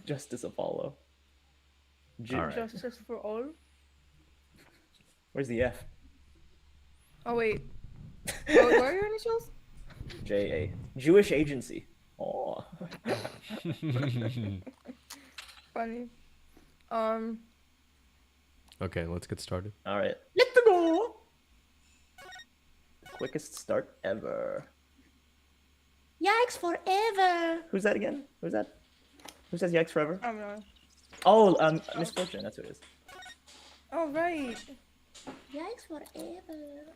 Justice Apollo. All right. Justice for all. Where's the F? Oh wait. What are your initials? J-A. Jewish Agency. Oh. Funny. Okay, let's get started. All right. Let's go. Quickest start ever. Yikes forever. Who's that again? Who's that? Who says yikes forever? I don't know. Oh, Misfortune. That's who it is. Oh right. Yikes forever.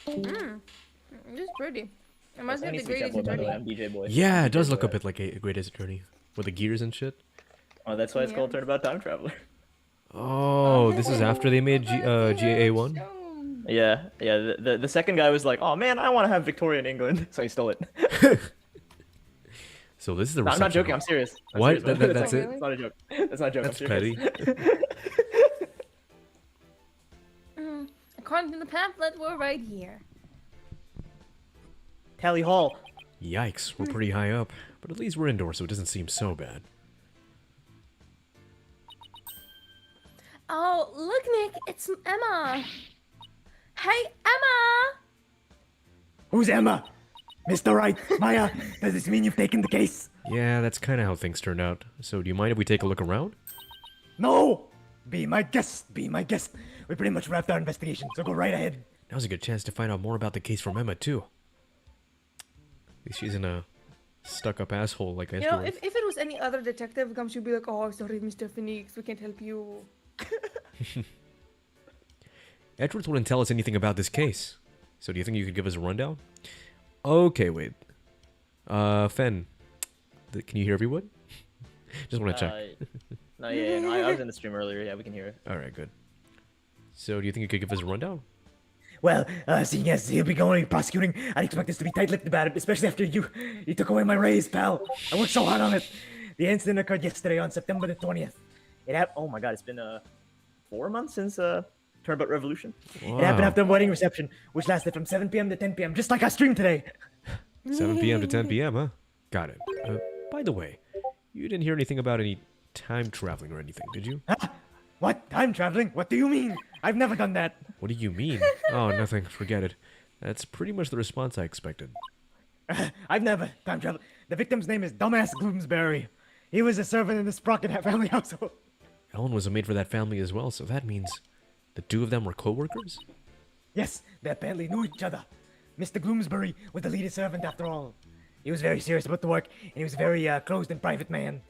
This is pretty. It must be the 26 greatest episode, by the way. attorney. I'm DJ Boy. Yeah, it does DJ look a Boy. bit like a Greatest Attorney with the gears and shit. Oh, that's why it's Yeah. called Turnabout Time Traveler. Oh, this is after they made GAA1? Yeah. The second guy was like, oh man, I want to have Victorian England, so he stole it. So this is the No, I'm not reception joking. hall. I'm serious. I'm What? serious. That's it? It's not a joke. That's not a joke. That's I'm serious. petty. According to the pamphlet, we're right here. Tally Hall. Yikes, we're pretty high up. But at least we're indoors, so it doesn't seem so bad. Oh, look, Nick, it's Emma. Hey, Emma! Who's Emma? Mr. Wright, Maya, does this mean you've taken the case? Yeah, that's kind of how things turned out. So do you mind if we take a look around? No! Be my guest, be my guest. We pretty much wrapped our investigation, so go right ahead. Now's a good chance to find out more about the case from Emma, too. At least she's in a stuck-up asshole like You Esther know, was. if it was any other detective, come she'd be like, oh, sorry, Mr. Phoenix, we can't help you. Edwards wouldn't tell us anything about this case. So do you think you could give us a rundown? Okay, wait. Fen, can you hear everyone? Just want to check. No, no, I was in the stream earlier. Yeah, we can hear it. Alright, good. So do you think you could give us a rundown? Well, seeing as he'll be going to be prosecuting, I'd expect us to be tight-lipped about it, especially after you took away my raise, pal. I worked so hard on it. The incident occurred yesterday on September the 20th. Oh my god, it's been 4 months since Turnabout Revolution. Wow. It happened after a wedding reception, which lasted from 7 p.m. to 10 p.m., just like our stream today. 7 p.m. to 10 p.m., huh? Got it. By the way, you didn't hear anything about any time traveling or anything, did you? Huh? What? Time traveling? What do you mean? I've never done that. What do you mean? Oh, nothing. Forget it. That's pretty much the response I expected. I've never time traveled. The victim's name is Dumbass Gloomsbury. He was a servant in the Sprocket family household. Ellen was a maid for that family as well, so that means the two of them were co-workers? Yes, they apparently knew each other. Mr. Gloomsbury was the lead servant after all. He was very serious about the work, and he was a very closed and private man.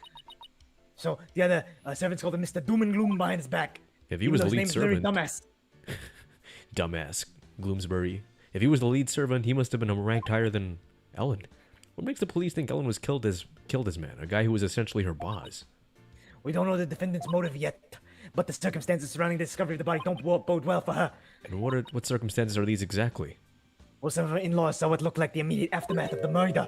So the other servants called him Mr. Doom and Gloom behind his back. If he was the Even though his lead name's literally servant... Dumbass. Dumbass. Gloomsbury. If he was the lead servant, he must have been ranked higher than Ellen. What makes the police think Ellen was killed as man? A guy who was essentially her boss. We don't know the defendant's motive yet, but the circumstances surrounding the discovery of the body don't bode well for her. And what circumstances are these exactly? Well, some of her in-laws saw what looked like the immediate aftermath of the murder.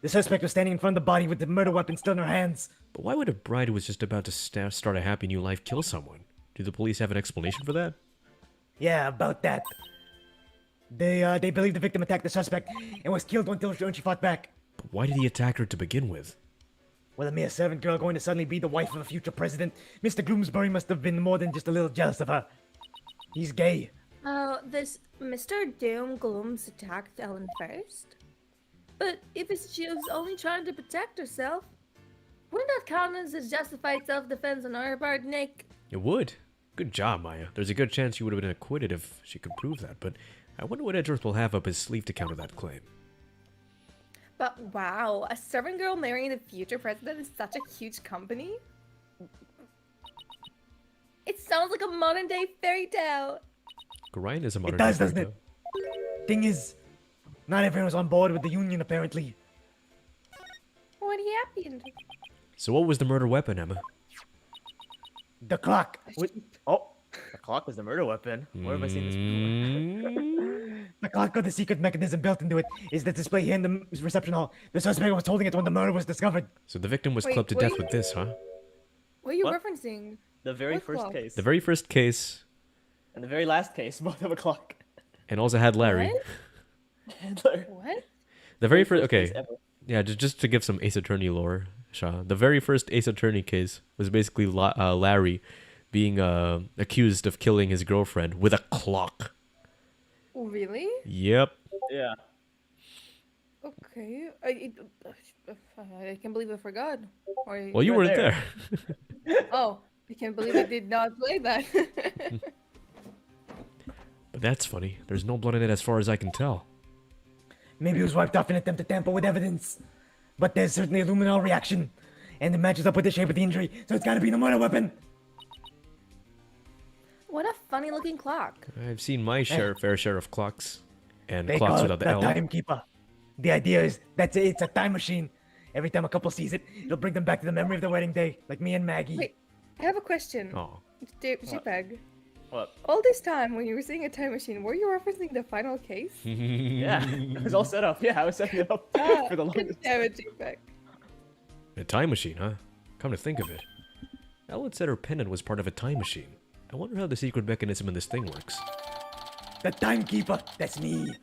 The suspect was standing in front of the body with the murder weapon still in her hands. But why would a bride who was just about to start a happy new life kill someone? Do the police have an explanation for that? Yeah, about that. They believe the victim attacked the suspect and was killed when she fought back. But why did he attack her to begin with? With a mere servant girl going to suddenly be the wife of a future president, Mr. Gloomsbury must have been more than just a little jealous of her. He's gay. Oh, this Mr. Doom Glooms attacked Ellen first? But if she was only trying to protect herself, wouldn't that count as a justified self-defense on her part, Nick? It would. Good job, Maya. There's a good chance she would have been acquitted if she could prove that, but I wonder what Edgeworth will have up his sleeve to counter that claim. But wow, a servant girl marrying the future president is such a huge company. It sounds like a modern day fairy tale. Ryan is a modern It does, day doesn't it? Thing is, not everyone was on board with the union, apparently. What happened? So what was the murder weapon, Emma? The clock. Oh, the clock was the murder weapon. Where have I seen this before? The clock with the secret mechanism built into it is the display here in the reception hall. The suspect was holding it when the murder was discovered. So the victim was Wait, clubbed to what death are with this, huh? What are you What? referencing? The very What first clock? case. The very first case, And the very last case, both have a clock. and also had Larry. What? Handler. What? The very first, case okay, ever. yeah, just to give some Ace Attorney lore. Shah. The very first Ace Attorney case was basically Larry being accused of killing his girlfriend with a clock. Oh, really? Yep. Yeah. Okay. I can't believe I forgot. Well, you were weren't there. there. Oh, I can't believe I did not play that. But that's funny. There's no blood in it as far as I can tell. Maybe it was wiped off in an attempt to tamper with evidence. But there's certainly a luminol reaction. And it matches up with the shape of the injury, so it's gotta be the murder weapon. What a funny looking clock. I've seen my fair share of clocks. And They clocks call without it the the L. timekeeper. The idea is that it's a time machine. Every time a couple sees it, it'll bring them back to the memory of their wedding day, like me and Maggie. Wait, I have a question. Oh. JPEG. What? All this time when you were saying a time machine, were you referencing the final case? Yeah. It was all set up. Yeah, I was setting it up for the longest. Damn it, JPEG. A time machine, huh? Come to think of it. Ellen said her pendant was part of a time machine. I wonder how the secret mechanism in this thing works. The timekeeper, that's me.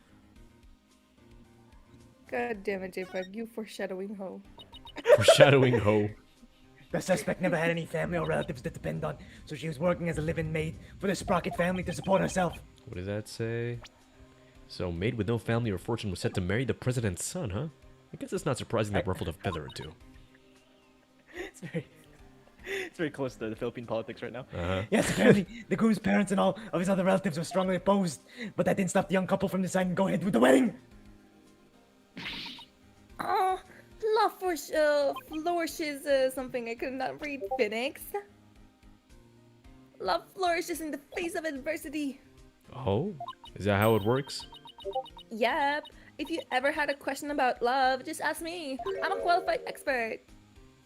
God damn it, JPEG. You foreshadowing hoe. Foreshadowing ho. The suspect never had any family or relatives to depend on, so she was working as a living maid for the Sprocket family to support herself. What does that say? So, maid with no family or fortune was set to marry the president's son, huh? I guess it's not surprising that ruffled a feather or two. It's very close to the Philippine politics right now. Uh-huh. Yes, apparently, the groom's parents and all of his other relatives were strongly opposed, but that didn't stop the young couple from deciding to go ahead with the wedding. Oh, love flourishes something I could not read, Phoenix. Love flourishes in the face of adversity. Oh? Is that how it works? Yep. If you ever had a question about love, just ask me. I'm a qualified expert.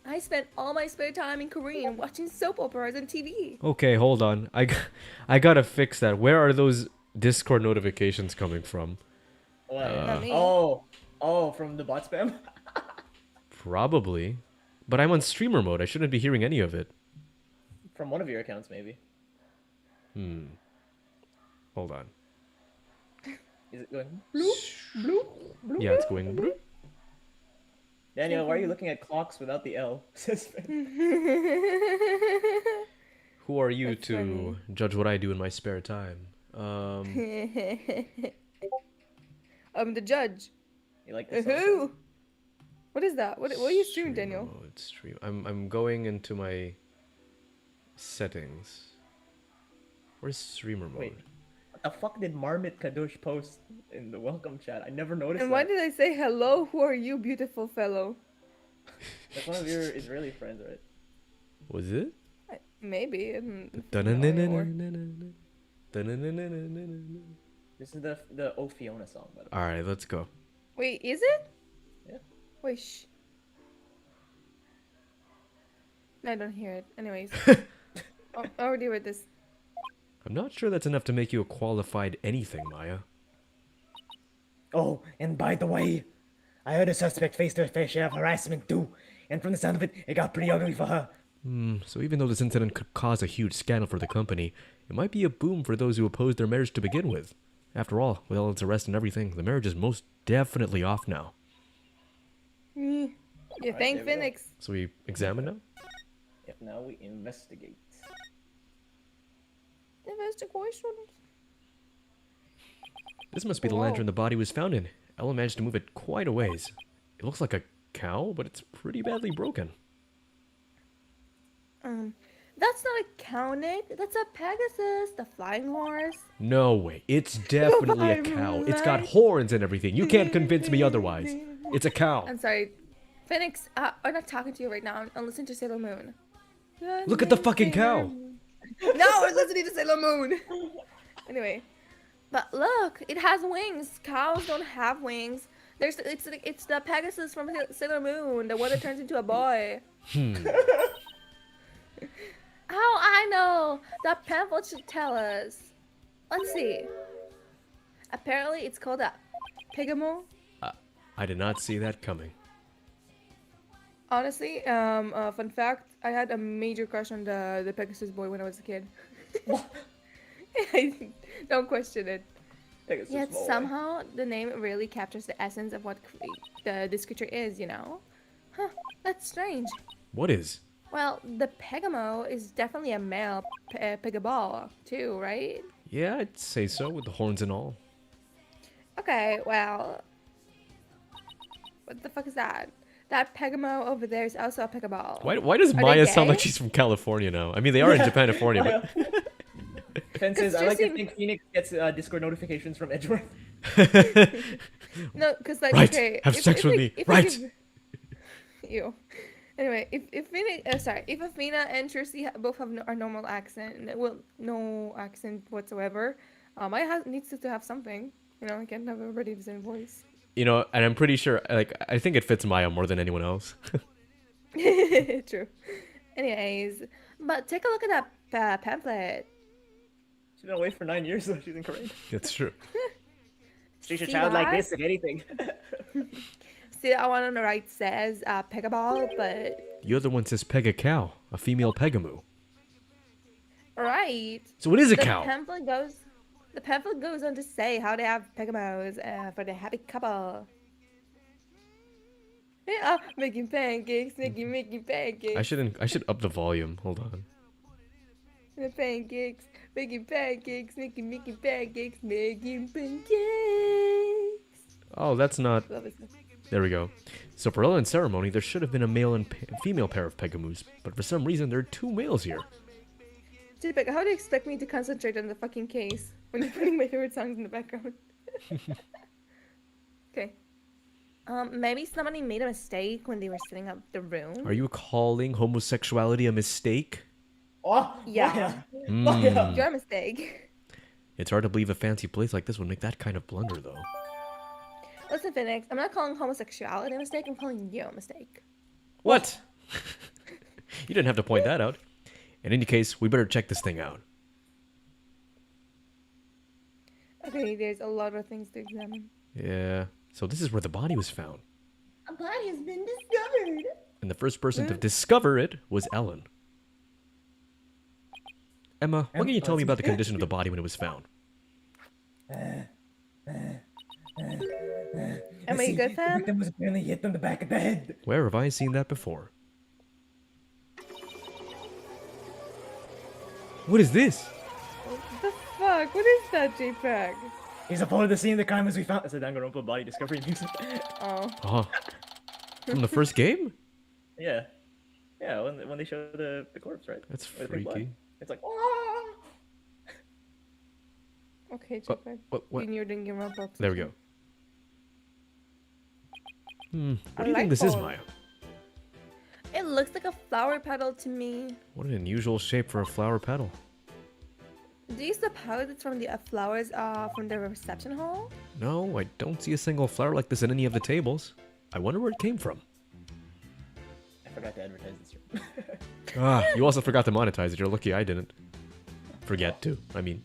I spent all my spare time in Korean watching soap operas and TV. Okay, hold on. I gotta fix that. Where are those Discord notifications coming from? Not me. Oh, from the bot spam? Probably. But I'm on streamer mode. I shouldn't be hearing any of it. From one of your accounts, maybe. Hold on. Is it going bloop? Yeah, it's going. bloop. Daniel, why are you looking at clocks without the L? Who are you That's to funny. judge what I do in my spare time? I'm the judge. You like this? Who? What is that? What are you streaming, Streamer Daniel? mode, stream. I'm going into my settings. Where's streamer mode? Wait. What the fuck did Marmot Kadosh post in the welcome chat? I never noticed And that. why did I say hello? Who are you, beautiful fellow? That's one of your Israeli friends, right? Was it? Maybe. This is the Oh Fiona song, by the way. All right, let's go. Wait, is it? Yeah. Wait, shh. No, I don't hear it. Anyways. I already read this. I'm not sure that's enough to make you a qualified anything, Maya. Oh, and by the way, I heard a suspect faced her fair share of harassment too, and from the sound of it, it got pretty ugly for her. So even though this incident could cause a huge scandal for the company, it might be a boom for those who opposed their marriage to begin with. After all, with Ellen's arrest and everything, the marriage is most definitely off now. You Alright, thank there we go. Phoenix. So we examine now? Yep, now we investigate. Investigations. This must be the Wow. lantern the body was found in. Ellen managed to move it quite a ways. It looks like a cow, but it's pretty badly broken. That's not a cow, Nate. That's a Pegasus, the flying horse. No way. It's definitely a I'm cow. It's got right. horns and everything. You can't convince me otherwise. It's a cow. I'm sorry. Phoenix, I'm not talking to you right now. I'm listening to Sailor Moon. Look at the fucking cow. No, we're listening to Sailor Moon. Anyway. But look, it has wings. Cows don't have wings. It's the Pegasus from Sailor Moon, the one that turns into a boy. How I know? The pamphlet should tell us. Let's see. Apparently, it's called a Pegamo. I did not see that coming. Honestly, fun fact: I had a major crush on the Pegasus boy when I was a kid. Don't question it. Pegasus Yet boy. somehow the name really captures the essence of what this creature is. You know, Huh, that's strange. What is? Well, the Pegamo is definitely a male Pegaball, too, right? Yeah, I'd say so, with the horns and all. Okay, well... What the fuck is that? That Pegamo over there is also a Pegaball. Why does Are they Maya sound like gay? she's from California now? I mean, they are in Japanifornia, but... Fen says, I just like to seem- think Phoenix gets Discord notifications from Edgeworth. No, because like, Right, okay... have sex with me, if right. Ew. Anyway, if Athena and Trixie both have a normal accent, well, no accent whatsoever, Maya needs to have something. You know, I can't have everybody the same voice. You know, and I'm pretty sure, like, I think it fits Maya more than anyone else. True. Anyways, but take a look at that pamphlet. She's been away for 9 years, so she's in Korea. That's true. Teach a See child like that? this, if anything. See, that one on the right says Pegaball, but The other one says peg a cow, a female pegamoo. right. So it is a The cow. pamphlet goes on to say how they have Pegamos for the happy couple. Yeah, making pancakes, making pancakes. I should up the volume. Hold on. The pancakes, making pancakes, making pancakes, making pancakes. Oh, that's not. Love it. There we go. So for Ellen's ceremony, there should have been a male and female pair of pegamoos, but for some reason there are two males here. JPEG, how do you expect me to concentrate on the fucking case when you're putting my favorite songs in the background? Okay. Maybe somebody made a mistake when they were setting up the room. Are you calling homosexuality a mistake? Oh, Yeah. Mm. Your mistake. It's hard to believe a fancy place like this would make that kind of blunder, though. Listen, Phoenix, I'm not calling homosexuality a mistake, I'm calling you a mistake. What? You didn't have to point that out. In any case, we better check this thing out. Okay, there's a lot of things to examine. Yeah. So this is where the body was found. A body has been discovered. And the first person to discover it was Ellen. Emma, what can you tell me about the condition of the body when it was found? Am I good, The fam? victim was apparently hit on the back of the head. Where have I seen that before? What is this? What the fuck? What is that, JPEG? He's a part of the scene of the crime as we found. That's a Danganronpa body discovery music. Oh. Oh. From the first game? Yeah. Yeah, when they show the corpse, right? That's Or the pink blood. freaky. It's like, oh! Okay, What- JPEG. what- You're doing your robot. There we go. What A do you think light this is, bulb. Maya? It looks like a flower petal to me. What an unusual shape for a flower petal. Do you suppose it's from the flowers from the reception hall? No, I don't see a single flower like this in any of the tables. I wonder where it came from. I forgot to advertise this room. Ah, you also forgot to monetize it. You're lucky I didn't. Forget to. I mean,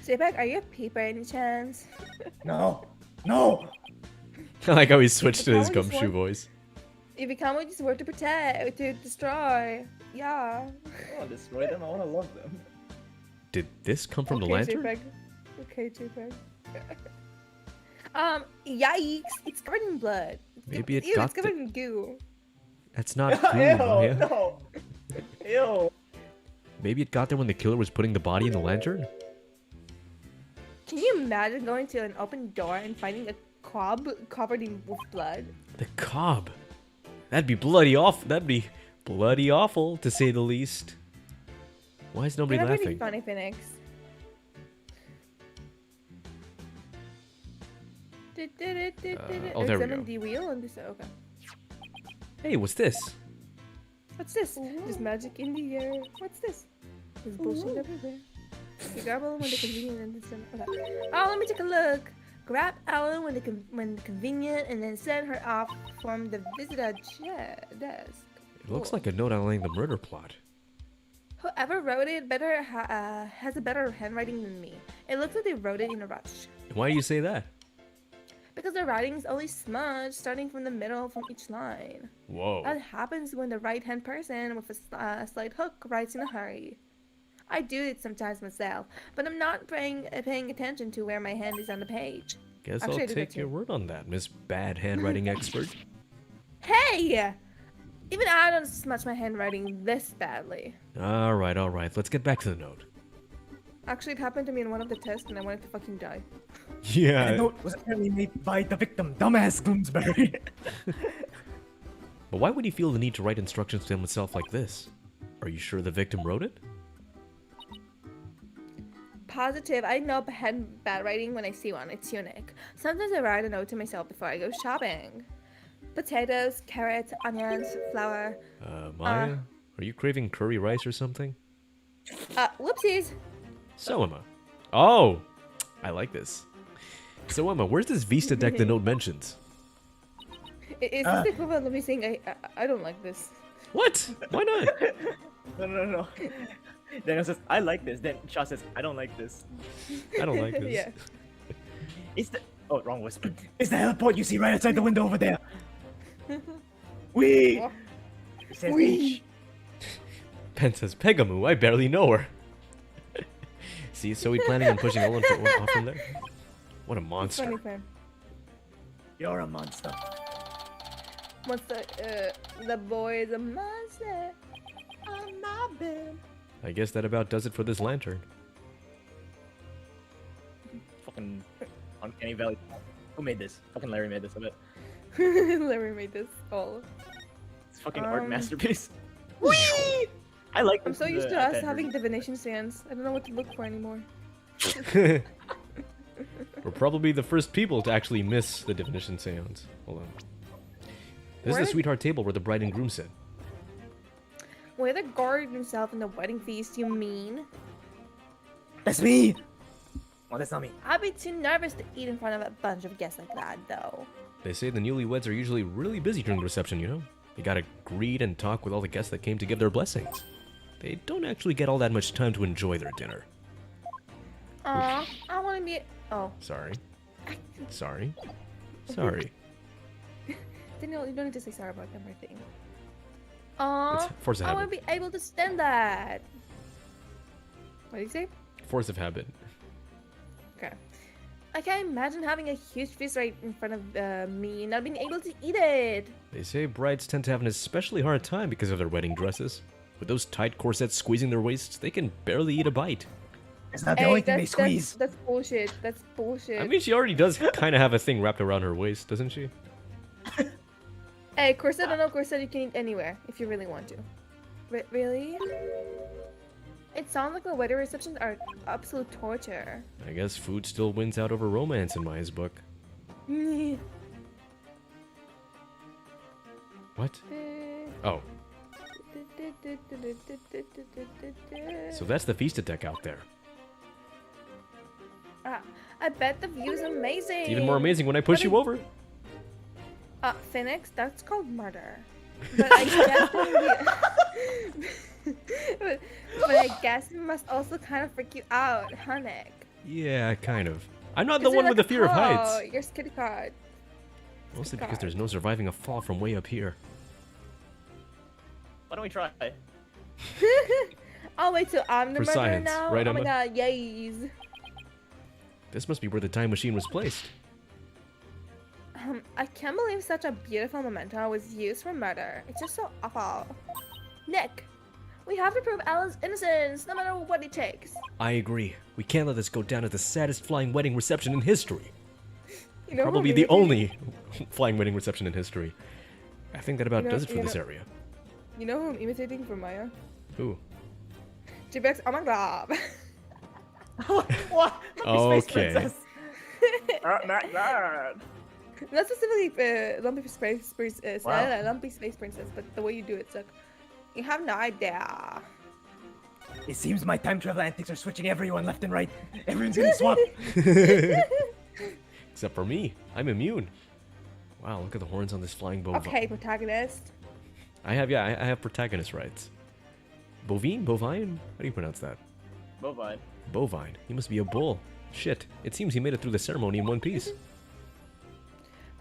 JPEG, are you a peep by any chance? No. No. I like how he switched to his How would this gumshoe work? voice. You become what you swore to protect, to destroy. Yeah. I want to destroy them, I want to love them. Did this come from the Okay, lantern? JPEG. Okay, JPEG. Yikes! It's covered in blood. Maybe it Ew, got it's covered in goo. That's not goo, Ew, Maya. no! Ew! Maybe it got there when the killer was putting the body in the lantern? Can you imagine going to an open door and finding a cob covered in wolf blood? The cob. That'd be bloody awful. That'd be bloody awful, to say the least. Why is nobody You're really laughing? funny, Phoenix. oh, there we Examine go. the wheel on this. Okay. Hey, what's this? What's this? There's magic in the air. What's this? There's bullshit everywhere. You grab Ellen when the convenient and then okay. Oh, let me take a look. Grab Ellen when the convenient and then send her off from the visitor desk. It looks like a note outlining the murder plot. Whoever wrote it better has a better handwriting than me. It looks like they wrote it in a rush. And why do you say that? Because the writing is only smudged, starting from the middle from each line. Whoa. That happens when the right-hand person with a slight hook writes in a hurry. I do it sometimes myself, but I'm not paying attention to where my hand is on the page. Guess Actually, I I'll do that take too. your word on that, Miss Bad Handwriting Expert. Hey! Even I don't smudge my handwriting this badly. All right. Let's get back to the note. Actually, it happened to me in one of the tests and I wanted to fucking die. The Yeah. note was apparently made by the victim, dumbass Gloomsbury. But why would he feel the need to write instructions to himself like this? Are you sure the victim wrote it? Positive, I know bad writing when I see one. It's unique. Sometimes I write a note to myself before I go shopping. Potatoes, carrots, onions, flour. Maya, are you craving curry rice or something? Whoopsies. So am I. Oh, I like this. So Emma, where's this Vista deck the note mentions? Is this the equivalent of me saying I don't like this? What? Why not? No. Daniel says, I like this. Then Shaw says, I don't like this. I don't like this. Yeah. It's the... Oh, wrong whisper. It's the heliport you see right outside the window over there. We. Oh. It says Wee. H. Pen says, Pegamoo, I barely know her. See, so he's planning on pushing Olin off from there? What a monster. Funny fan. You're a monster. The boy is a monster. On my bed. I guess that about does it for this lantern. Fucking Uncanny Valley. Who made this? Fucking Larry made this, I bet. Larry made this all. It's fucking art Um, masterpiece. Whee! I like I'm this so is used the to us iPad having version. divination stands. I don't know what to look for anymore. We're probably the first people to actually miss the divination seance. Hold on. This is Where? the sweetheart table where the bride and groom sit. Where the guard himself in the wedding feast, you mean? That's me. Well, that's not me. I'd be too nervous to eat in front of a bunch of guests like that, though. They say the newlyweds are usually really busy during the reception, you know? They gotta greet and talk with all the guests that came to give their blessings. They don't actually get all that much time to enjoy their dinner. Aw, I want to be. Oh, Sorry. Sorry. Sorry. Daniel, you don't need to say sorry about everything. Aw, It's force of I habit. want to be able to stand that. What do you say? Force of habit. Okay. I can't imagine having a huge feast right in front of me and not being able to eat it. They say brides tend to have an especially hard time because of their wedding dresses. With those tight corsets squeezing their waists, they can barely eat a bite. It's not the only thing they squeeze. That's bullshit. That's bullshit. I mean, she already does kind of have a thing wrapped around her waist, doesn't she? Hey, corset or no corset, you can eat anywhere if you really want to. Really? It sounds like the wedding receptions are absolute torture. I guess food still wins out over romance in Maya's book. What? Oh, so that's the Vista deck out there. I bet the view is amazing. It's even more amazing when I push you over. Phoenix, that's called murder. But I guess but I guess it must also kind of freak you out, huh, Nick? Yeah, kind of. I'm not the 'Cause you're one with like the a fear of pro, heights. You're scared card. Mostly because there's no surviving a fall from way up here. Why don't we try? Oh wait, so I'm the For murderer science, now? right, Oh my Emma? god, yays. This must be where the time machine was placed. I can't believe such a beautiful memento was used for murder. It's just so awful. Nick, we have to prove Ella's innocence, no matter what it takes. I agree. We can't let this go down as the saddest flying wedding reception in history. You know who Probably I'm the imitating? only flying wedding reception in history. I think that about You know- does it for you this know- area. You know who I'm imitating for Maya? Ooh. J-Bex, oh my god. What? Okay. Space Princess. Not specifically Lumpy Space Princess, Wow. Lumpy Space Princess, but the way you do it's like, you have no idea. It seems my time travel antics are switching everyone left and right. Everyone's getting swapped. Except for me. I'm immune. Wow, look at the horns on this flying bovine. Okay, protagonist. I have protagonist rights. Bovine? Bovine? How do you pronounce that? Bovine. Bovine. He must be a bull. Shit. It seems he made it through the ceremony in one piece.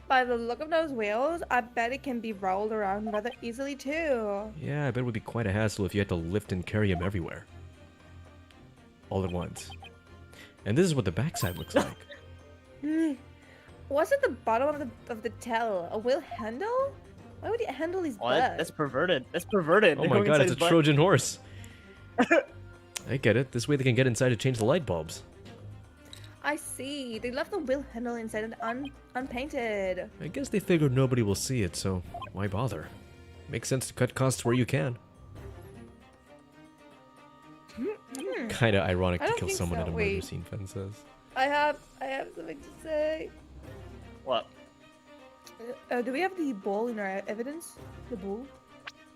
By the look of those wheels, I bet it can be rolled around rather easily too. Yeah, I bet it would be quite a hassle if you had to lift and carry him everywhere. All at once. And this is what the backside looks like. What's at the bottom of the tail? A wheel handle? Why would he handle his Oh, butt? that's perverted. That's perverted. Oh They're my going god, inside it's a his butt. Trojan horse. I get it. This way they can get inside to change the light bulbs. I see. They left the wheel handle inside and unpainted. I guess they figured nobody will see it, so why bother? Makes sense to cut costs where you can. Kinda ironic I to don't kill think someone so. in a murder Wait. scene, Fen says. I have something to say. What? Do we have the bull in our evidence? The bull?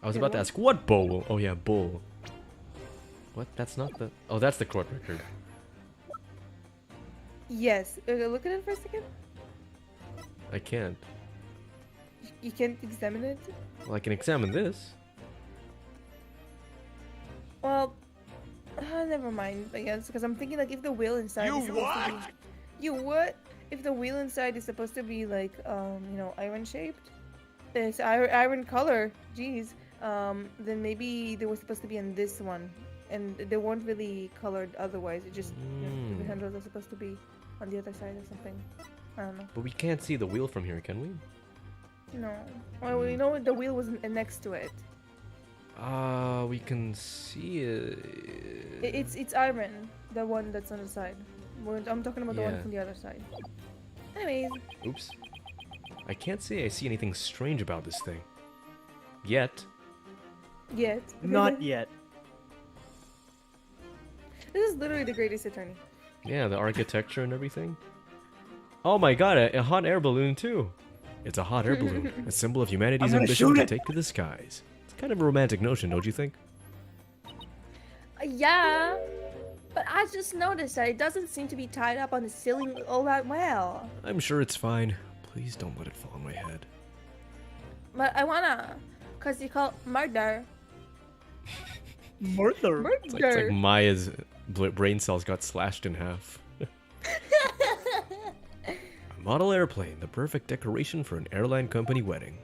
I was Yeah, about to what? ask, what bull? Oh yeah, bull. What? That's not the... Oh, that's the court record. Yes. Look at it for a second. I can't. You can't examine it. Well, I can examine this. Well, never mind. I guess because I'm thinking like if the wheel inside. You is supposed to what? be- You what? If the wheel inside is supposed to be like you know, iron shaped, it's iron color. Jeez. Then maybe they were supposed to be in this one, and they weren't really colored otherwise. It just you know, the handles are supposed to be on the other side or something. I don't know. But we can't see the wheel from here, can we? No. Well, we know the wheel was next to it. We can see it. It's iron, the one that's on the side. I'm talking about the Yeah. one from the other side. Anyways, Oops. I can't say I see anything strange about this thing. Yet. yet. Not yet. This is literally the greatest attorney. Yeah, the architecture and everything. Oh my god, a hot air balloon too. It's a hot air balloon, a symbol of humanity's gonna ambition shoot to it. take to the skies. It's kind of a romantic notion, don't you think? Yeah, but I just noticed that it doesn't seem to be tied up on the ceiling all that well. I'm sure it's fine. Please don't let it fall on my head. But I wanna, cause you call murder. Murder. It's like Maya's brain cells got slashed in half. A model airplane, the perfect decoration for an airline company wedding.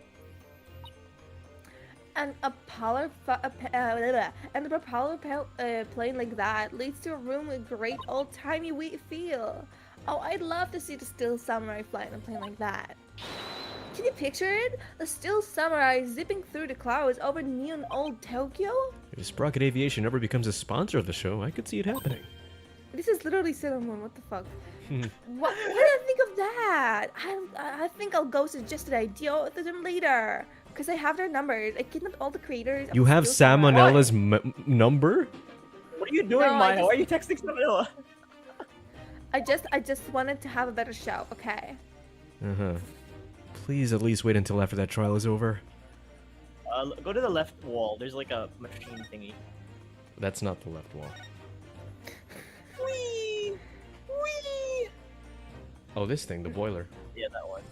And a plane like that leads to a room with great old-timey feel. Oh, I'd love to see the Steel Samurai fly in a plane like that. Can you picture it? The Steel Samurai zipping through the clouds over neon old Tokyo? If Sprocket Aviation ever becomes a sponsor of the show, I could see it happening. This is literally Sailor Moon, what the fuck? What did I think of that? I think I'll go suggest an idea to them later. Because I have their numbers. I kidnapped all the creators. of You have Steel Samurai. Salmonella's number? What are you doing, No, I Maya? just- Why are you texting Salmonella? I just wanted to have a better show, okay? Uh-huh. Please at least wait until after that trial is over. Go to the left wall. There's like a machine thingy. That's not the left wall. Whee! Whee! Oh, this thing, the boiler. Yeah, that one.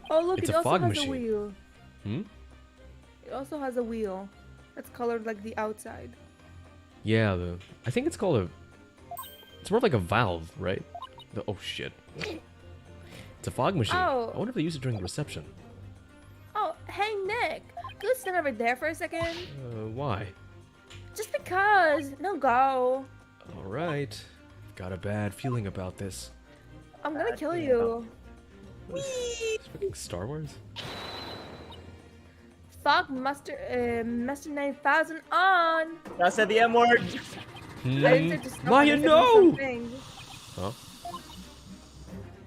Oh look, It's it a also fog has machine. a wheel. Hmm? It also has a wheel. That's colored like the outside. Yeah, I think it's called a... It's more of like a valve, right? Oh, shit. It's a fog machine. Oh. I wonder if they use it during the reception. Oh, hey Nick! Can you stand over there for a second? Why? Just because! No go! Alright. Got a bad feeling about this. I'm gonna Bad kill feeling you. It's fucking Star Wars? Fog Master 9000 on! I said the M word. I didn't say just no, I Maya, said do no! something. Huh?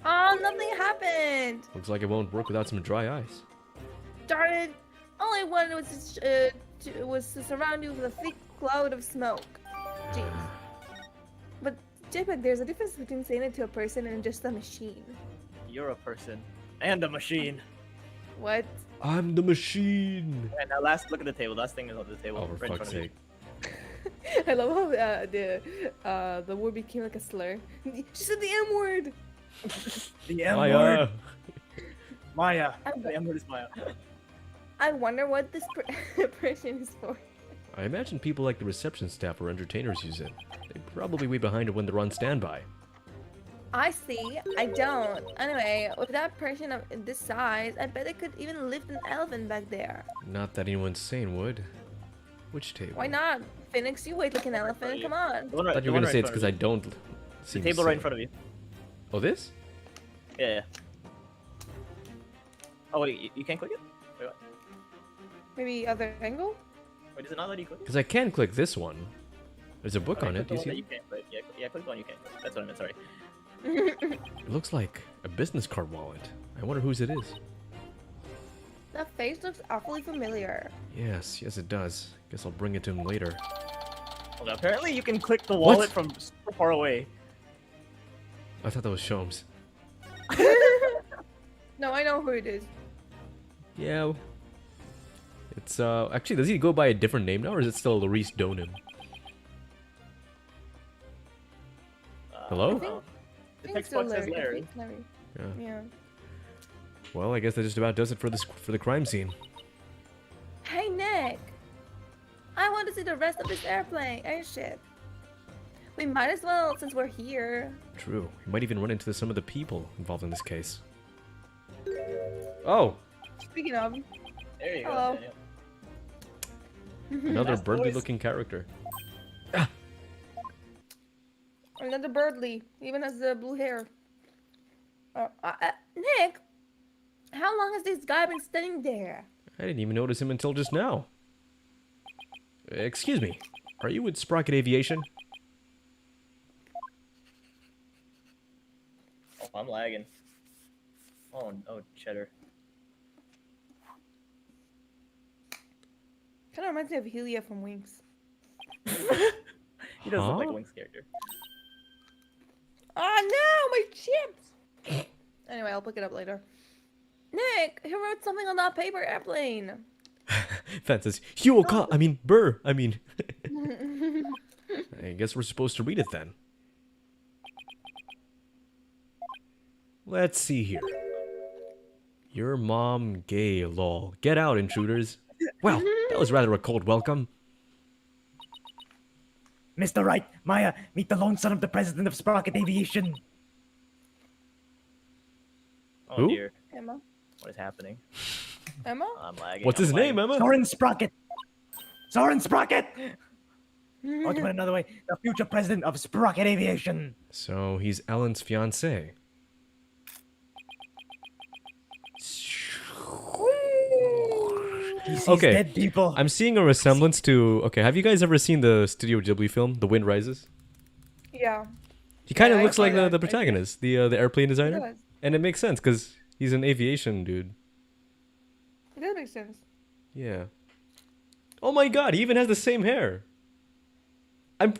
Oh, nothing happened! Looks like it won't work without some dry ice. Darn it! All I wanted was to surround you with a thick cloud of smoke. Jeez. But, JPEG, there's a difference between saying it to a person and just a machine. You're a person and a machine. What? I'm the machine! And now look at the table. Last thing is on the table. Oh, for right in fuck's front of sake. I love how the word became like a slur. She said the M word! you. The M Maya! word. Maya. I'm- The M word is Maya. I wonder what this person is for. I imagine people like the reception staff or entertainers use it. They probably way behind it when they're on standby. I see. I don't. Anyway, with that person of this size, I bet I could even lift an elephant back there. Not that anyone's sane would. Which table? Why not? Phoenix, you weight like an elephant. Come on. The one I right, thought you the were one gonna say right it's in because front I don't of you. seem The table right in sane. front of you. Oh, this? Yeah, yeah. Oh wait, you can't click it. Wait, what? Maybe other angle? Wait, does it not let you click it? Because I can click this one. There's a book on it. Click the Do you one that see? you can't click. Yeah, click the one you can't click. That's what I meant. Sorry. It looks like a business card wallet. I wonder whose it is. That face looks awfully familiar. Yes, it does. Guess I'll bring it to him later. Well, apparently you can click the wallet What? from super far away. I thought that was Shomes. No, I know who it is. Yeah. It's, actually, does he go by a different name now, or is it still Larice Donim? Hello? I think- The I think text so, box says Larry. I Larry. think Larry. Yeah. Yeah. Well, I guess that just about does it for the crime scene. Hey, Nick. I want to see the rest of this airship. We might as well, since we're here. True. We might even run into some of the people involved in this case. Oh! Speaking of, There you Hello. go. Daniel. Another That's the voice. birdly-looking character. another Birdly, even has the blue hair. Nick, how long has this guy been standing there? I didn't even notice him until just now. Excuse me. Are you with Sprocket Aviation? Oh, I'm lagging. Oh, cheddar. Kind of reminds me of Helia from Winx. He does look like Huh? Link's character. Oh no, my chips! Anyway, I'll pick it up later. Nick, he wrote something on that paper airplane. Fan says, Huoka, I mean, Burr, I mean. I guess we're supposed to read it then. Let's see here. Your mom gay, lol. Get out, intruders. Well, that was rather a cold welcome. Mr. Wright, Maya, meet the lone son of the president of Sprocket Aviation. Oh Who? dear. Emma? What is happening? Emma? I'm lagging. What's I'm his name, lagging. Emma? Soren Sprocket. Soren Sprocket! Or to put it another way, the future president of Sprocket Aviation. So he's Ellen's fiance. He sees Okay, dead people. I'm seeing a resemblance to... Okay, have you guys ever seen the Studio Ghibli film, The Wind Rises? Yeah. He kind of Yeah, I looks saw like that. the protagonist, the airplane designer. does. And it makes sense, because he's an aviation dude. It does make sense. Yeah. Oh my god, he even has the same hair. I'm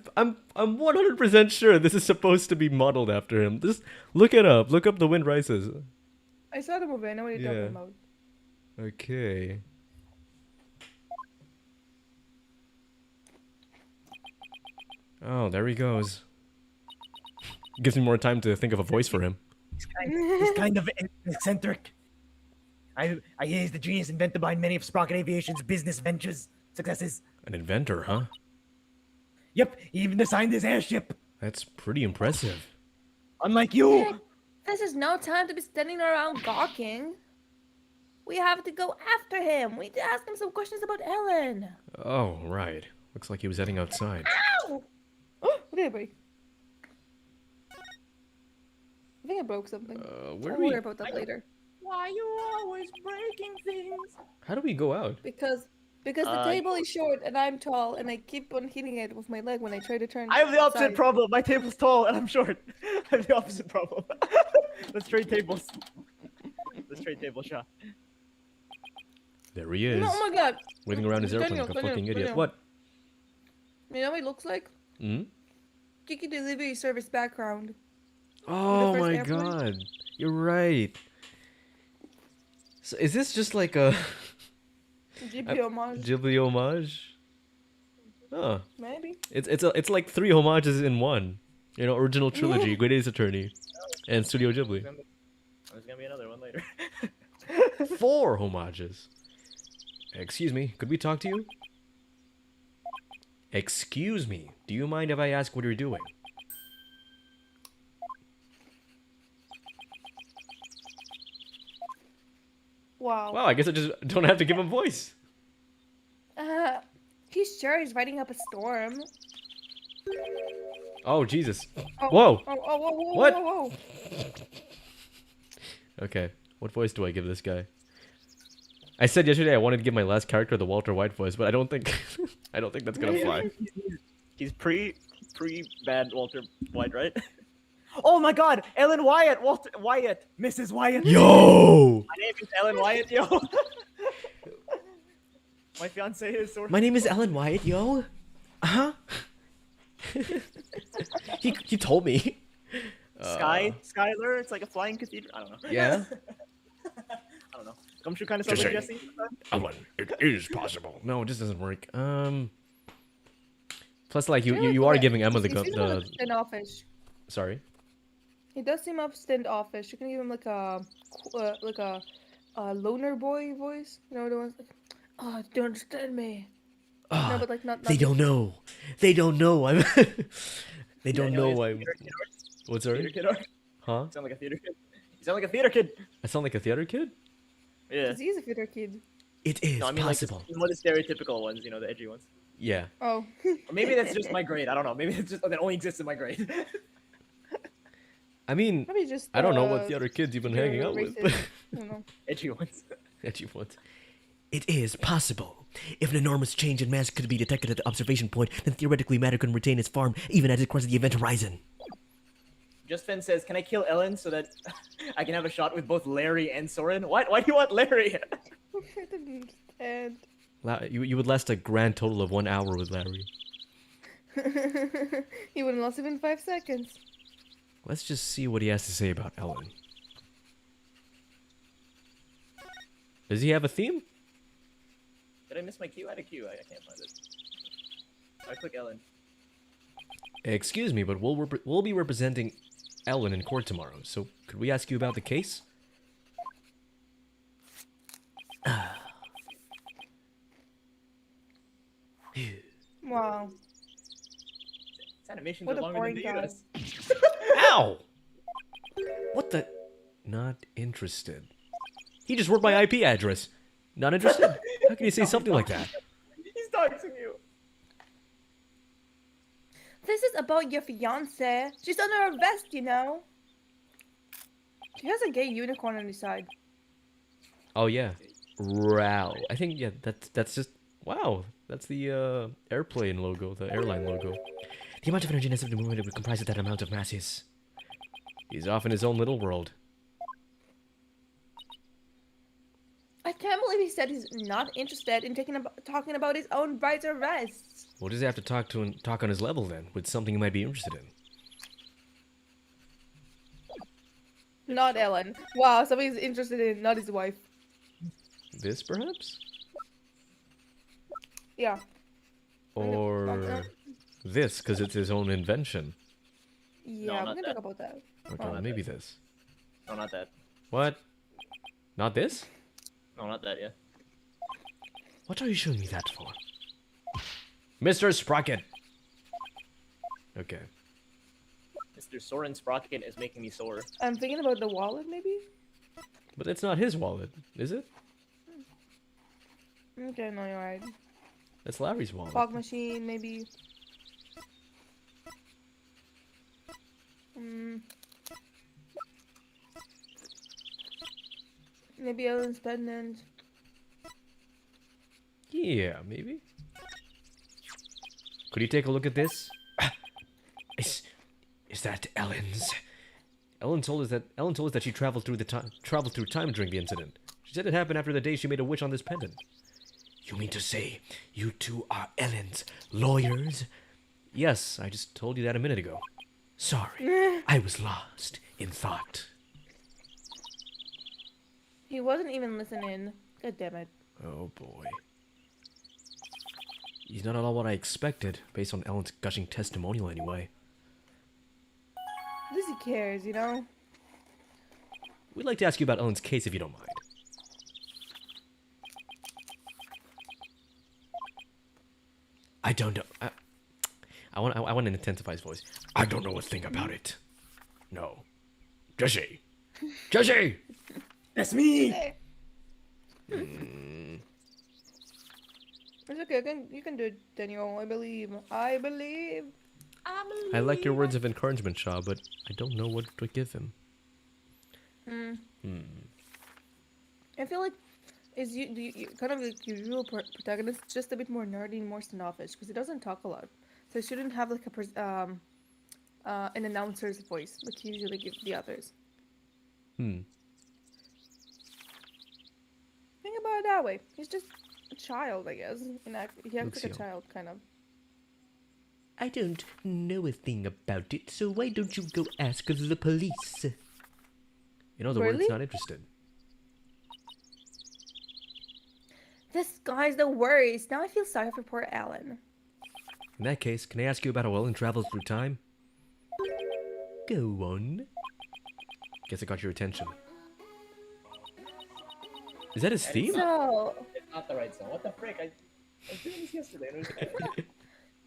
100% sure this is supposed to be modeled after him. Just look it up. Look up The Wind Rises. I saw the movie. I know what you're Yeah. talking about. Okay. Oh, there he goes. Gives me more time to think of a voice for him. He's kind of eccentric. I hear he's the genius inventor behind many of Sprocket Aviation's business ventures, successes. An inventor, huh? Yep, he even designed his airship. That's pretty impressive. Unlike you. Nick, this is no time to be standing around gawking. We have to go after him. We need to ask him some questions about Ellen. Oh, right. Looks like he was heading outside. Ow! Oh, what did I break? I think I broke something. Where I'll do we... worry about that later. Why you always breaking things? How do we go out? Because the Uh, table is short and I'm tall and I keep on hitting it with my leg when I try to turn. I have the opposite side. problem. My table's tall and I'm short. I have the opposite problem. Let's trade tables. Let's trade table shot. There he is. No, oh my god. Waving around his airplane like a Daniel, fucking idiot. Daniel. What? You know what he looks like? Hmm? Kiki delivery service background. Oh first my airplane? god. You're right. So is this just like a GP homage. Ghibli homage? Oh. Maybe. It's like 3 homages in one. You know, original trilogy, Great Ace Attorney, and Studio Ghibli. There's gonna be another one later. 4 homages. Excuse me, could we talk to you? Excuse me, do you mind if I ask what you're doing? Wow. Wow, I guess I just don't have to give him voice. He's sure he's riding up a storm. Oh, Jesus. Oh, Whoa. Oh, whoa, whoa, What? whoa, whoa. Okay, what voice do I give this guy? I said yesterday I wanted to give my last character the Walter White voice, but I don't think I don't think that's gonna fly. He's pre bad Walter White, right? Oh my God, Ellen Wyatt, Walter Wyatt. Mrs. Wyatt. Yo! My name is Ellen Wyatt, yo. My fiance is sort of. My name is Alan Wyatt, yo. Uh-huh. he told me. Skylar. It's like a flying cathedral. I don't know. Yeah. I don't know. Gumshoe kind of sounds like Just Jesse. Alan, it is possible. No, it just doesn't work. Plus, like you are giving Emma the standoffish. Sorry. He does seem up standoffish. You can give him like a loner boy voice. You know the ones like, oh, do you understand me? No, but like not. They don't know. They don't know. I'm. They don't know. I'm. What's sorry? Huh? You sound like a theater kid. You sound like a theater kid. I sound like a theater kid. Yeah. Because he's a theater kid. It is No, I mean possible. like one of the stereotypical ones, you know, the edgy ones. Yeah. Oh. Or maybe that's just my grade. I don't know. Maybe it's just that only exists in my grade. I mean, Maybe just. I don't know what the other kids you've been hanging out with. racist. I don't know. Edgy ones. Edgy ones. It is possible. If an enormous change in mass could be detected at the observation point, then theoretically matter can retain its form even as it crosses the event horizon. Just says, "Can I kill Ellen so that I can have a shot with both Larry and Soren?" Why do you want Larry? I didn't understand. You would last a grand total of 1 hour with Larry. He wouldn't last even 5 seconds. Let's just see what he has to say about Ellen. Does he have a theme? Did I miss my cue? I had a cue. I can't find it. I click Ellen. Excuse me, but we'll be representing Ellen in court tomorrow, so could we ask you about the case? Wow. This animations What are a longer than boring the guy. US. Ow! What the? Not interested. He just wrote my IP address. Not interested? How can you say something like that? He's doxing you. This is about your fiance. She's under arrest, you know. She has a gay unicorn on the side. Oh yeah, Ral. I think yeah. That's just wow. That's the airplane logo, the airline logo. The amount of energy necessary to move it would comprise of that amount of masses. He's off in his own little world. I can't believe he said he's not interested in talking about his own bright's arrests. What does he have to talk on his level then? With something he might be interested in. Not Ellen. Wow, somebody he's interested in, not his wife. This perhaps? Yeah. Or this, because it's his own invention. Yeah, not we're gonna that. talk about that. Okay, Oh. well, maybe this. No, not that. What? Not this? No, not that. Yeah. What are you showing me that for? Mr. Sprocket! Okay. Mr. Soren Sprocket is making me sore. I'm thinking about the wallet, maybe? But it's not his wallet, is it? Okay, no, you're right. That's Larry's wallet. Fog machine, maybe. Maybe Ellen's pendant. Yeah, maybe. Could you take a look at this? Is that Ellen's? Ellen told us that she traveled through time during the incident. She said it happened after the day she made a wish on this pendant. You mean to say you two are Ellen's lawyers? Yes, I just told you that a minute ago. Sorry, I was lost in thought. He wasn't even listening. God damn it. Oh boy. He's not at all what I expected, based on Ellen's gushing testimonial anyway. At least he cares, you know? We'd like to ask you about Ellen's case if you don't mind. I don't know. I want an intensified voice. I don't know a thing about it. No. Jesse! Jesse! That's me. It's okay, you can do it, Daniel. I believe. I believe. I like your words of encouragement, Shaw, but I don't know what to give him. I feel like is you kind of like your real protagonist, just a bit more nerdy and more standoffish because he doesn't talk a lot, so he shouldn't have like an announcer's voice like he usually gives the others. Hmm. Think about it that way. He's just a child, I guess. He acts like a Lucio. child, kind of. I don't know a thing about it, so why don't you go ask the police? In other words, Really? not interested. This guy's the worst. Now I feel sorry for poor Alan. In that case, can I ask you about how Ellen travels through time? Go on. Guess I got your attention. Is that his theme? So, It's not the right song. What the frick? I was doing this yesterday. And it was...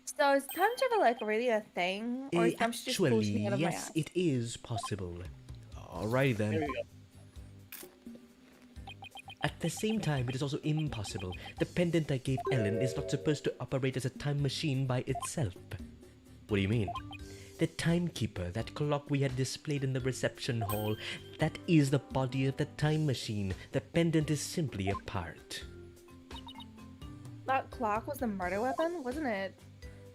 so is time travel like really a thing, or is time just Actually, bullshitting out of my yes, ass? it is possible. Alrighty There then. we go. At the same time, it is also impossible. The pendant I gave Ellen is not supposed to operate as a time machine by itself. What do you mean? The timekeeper, that clock we had displayed in the reception hall, that is the body of the time machine. The pendant is simply a part. That clock was the murder weapon, wasn't it?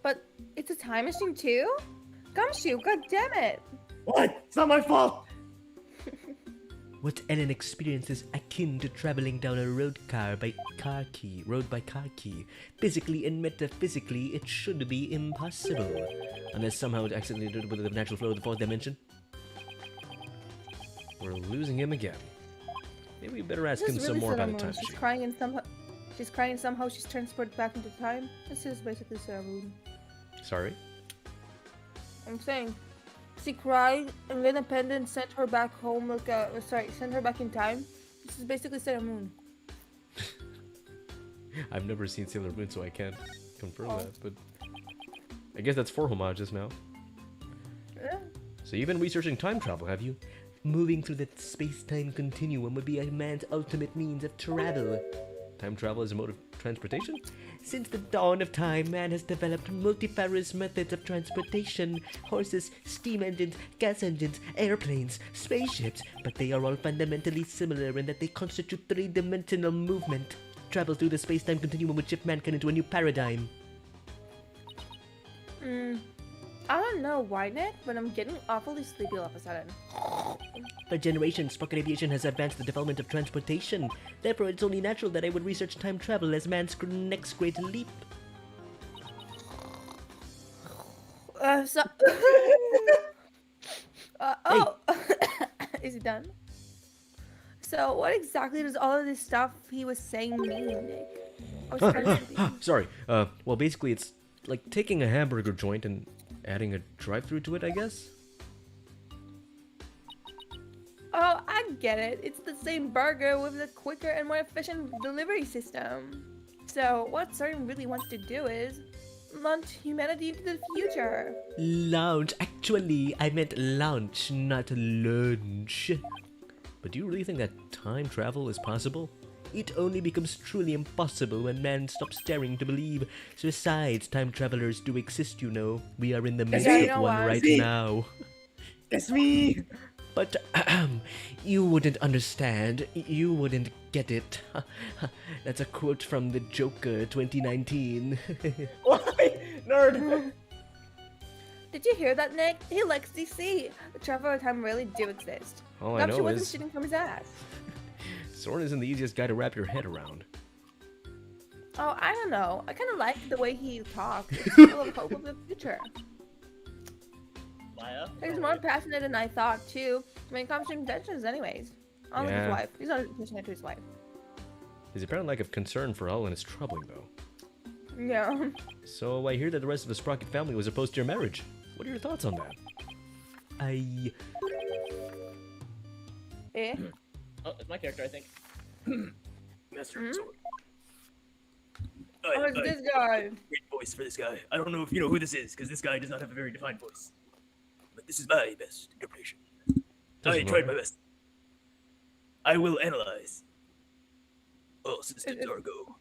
But it's a time machine too? Gumshoe, god damn it! What? It's not my fault. What Ellen experiences akin to traveling down a road by car key. Physically and metaphysically, it should be impossible. Unless somehow it accidentally did it with the natural flow of the fourth dimension. We're losing him again. Maybe we better ask him This is some really more about Sailor a time Moon. She's machine. crying and somehow she's transported back into time. This is basically Sailor Moon. Sorry? I'm saying, she cried and then a pendant sent her back home. Sent her back in time. This is basically Sailor Moon. I've never seen Sailor Moon, so I can't confirm Oh. that, but I guess that's 4 homages now. Yeah. So you've been researching time travel, have you? Moving through the space-time continuum would be a man's ultimate means of travel. Time travel is a mode of transportation? Since the dawn of time, man has developed multifarious methods of transportation. Horses, steam engines, gas engines, airplanes, spaceships. But they are all fundamentally similar in that they constitute three-dimensional movement. Travel through the space-time continuum would shift mankind into a new paradigm. I don't know why, Nick, but I'm getting awfully sleepy all of a sudden. For generations, rocket aviation has advanced the development of transportation. Therefore, it's only natural that I would research time travel as man's next great leap. Oh, is he done? So, what exactly does all of this stuff he was saying mean, Nick? I was kind of sleepy. Sorry. Well, basically, it's like taking a hamburger joint and adding a drive-through to it, I guess? Oh, I get it. It's the same burger with a quicker and more efficient delivery system. So, what CERN really wants to do is launch humanity into the future. Lounge. Actually, I meant launch, not lunch. But do you really think that time travel is possible? It only becomes truly impossible when man stops daring to believe. Besides, time travelers do exist, you know. We are in the midst you of know one what? right See? now. It's me. But you wouldn't understand. You wouldn't get it. That's a quote from the Joker 2019. Why? Nerd. Did you hear that, Nick? He likes DC. The travel of time really do exist. All I Gumshoe know wasn't is shooting from his ass. Soren isn't the easiest guy to wrap your head around. Oh, I don't know. I kind of like the way he talks. It's full of hope of the future. Maya. He's more passionate than I thought, too, when it comes to inventions anyways. Unlike Yeah. his wife. He's not passionate to his wife. His apparent lack of concern for Ellen is troubling, though. Yeah. So I hear that the rest of the Sprocket family was opposed to your marriage. What are your thoughts on that? Eh? Oh, it's my character, I think. Master Sword. Oh, it's this guy. Great voice for this guy. I don't know if you know who this is, because this guy does not have a very defined voice. But this is my best interpretation. I Doesn't tried matter. my best. I will analyze. All systems are go.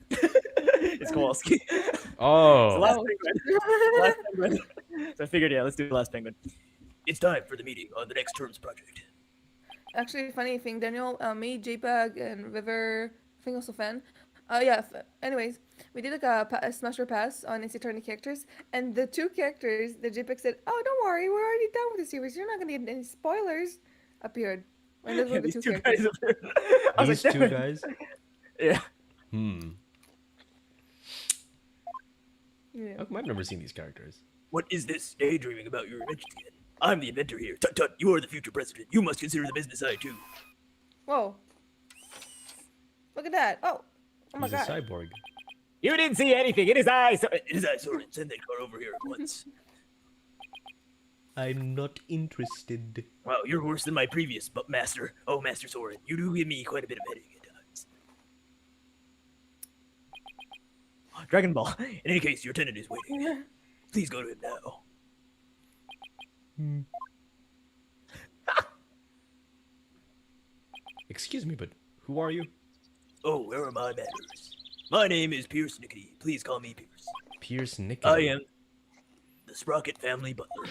It's Kowalski. Oh, Last penguin. Last penguin. So I figured, yeah, let's do the last penguin. It's time for the meeting on the next terms project. Actually, funny thing, Daniel, me, JPEG, and River, think also Fen. Yeah. Anyways, we did like a Smash or Pass on Ace Attorney characters, and the two characters that JPEG said, "Oh, don't worry, we're already done with the series. You're not gonna get any spoilers," appeared. And those were the These two two characters. guys appeared. I was These like, two "Damn it." guys? Yeah. Yeah. How come I've never seen these characters? What is this daydreaming about your inventions again? I'm the inventor here. Tut tut, you are the future president. You must consider the business side too. Whoa. Look at that. Oh my He's a god. cyborg. You didn't see anything. It is I. It is I, Soren. Send that car over here at once. I'm not interested. Wow, you're worse than my previous master. Oh, Master Soren, you do give me quite a bit of headache at times. Dragon Ball. In any case, your tenant is waiting. Please go to him now. Excuse me, but who are you? Oh, where are my manners? My name is Pierce Nickety. Please call me Pierce. Pierce Nick. I am the Sprocket family butler.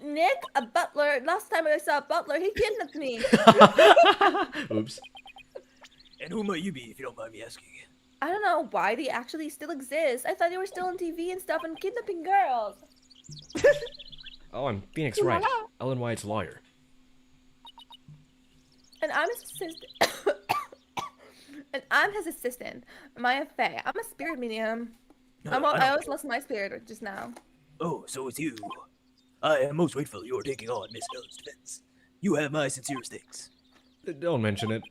Nick, a butler. Last time I saw a butler, he kidnapped me. Oops. And who might you be, if you don't mind me asking? I don't know why they actually still exist. I thought they were still on TV and stuff and kidnapping girls. Oh, I'm Phoenix Wright, Ellen White's lawyer. And I'm his assistant. And I'm his assistant, Maya Faye. I'm a spirit medium. I always lost my spirit just now. Oh, so it's you. I am most grateful you are taking on Miss Ellen's defense. You have my sincerest thanks. Don't mention it.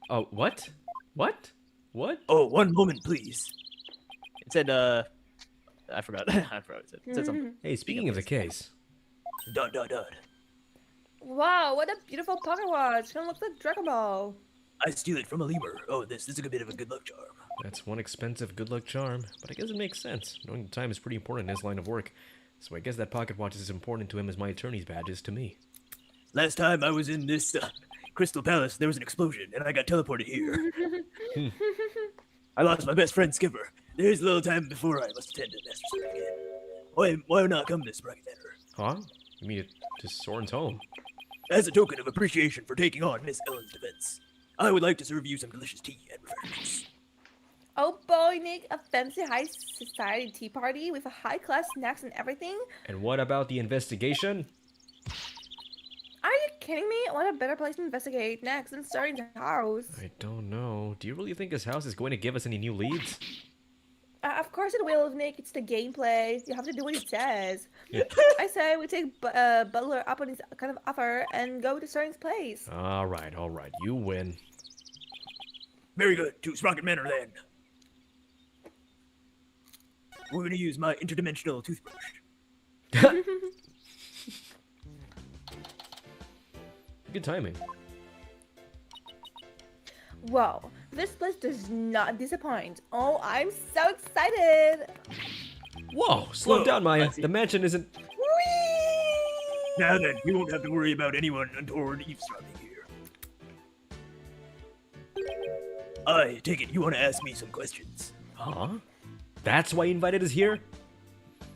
Oh, what? What? What? Oh, one moment, please. It said, I forgot. I forgot what it said. It said something. Hey, speaking of the case. Dot, dot, dot. Wow, what a beautiful pocket watch. Kind of looks like Dragon Ball. I steal it from a lemur. Oh, this is a bit of a good luck charm. That's one expensive good luck charm, but I guess it makes sense. Knowing the time is pretty important in his line of work. So I guess that pocket watch is as important to him as my attorney's badge is to me. Last time I was in this Crystal Palace, there was an explosion, and I got teleported here. I lost my best friend, Skipper. There's a little time before I must attend to Master Soren again. Why not come to Sprocket Manor? Huh? You mean to Soren's home? As a token of appreciation for taking on Miss Ellen's defense, I would like to serve you some delicious tea and refreshments. Oh boy, Nick, a fancy high society tea party with a high-class snacks and everything? And what about the investigation? Are you kidding me? What a better place to investigate next than Soren's house? I don't know. Do you really think his house is going to give us any new leads? Of course it will, Nick. It's the gameplay. You have to do what he says. I say we take Butler up on his kind of offer and go to Soren's place. Alright. You win. Very good. To Sprocket Manor, then. We're going to use my interdimensional toothbrush. Good timing. Whoa, this place does not disappoint. Oh, I'm so excited. Whoa, slow Whoa, down, Maya. I see. The mansion isn't... Now then, you won't have to worry about anyone untoward eavesdropping here. I take it you want to ask me some questions. Huh? That's why you invited us here?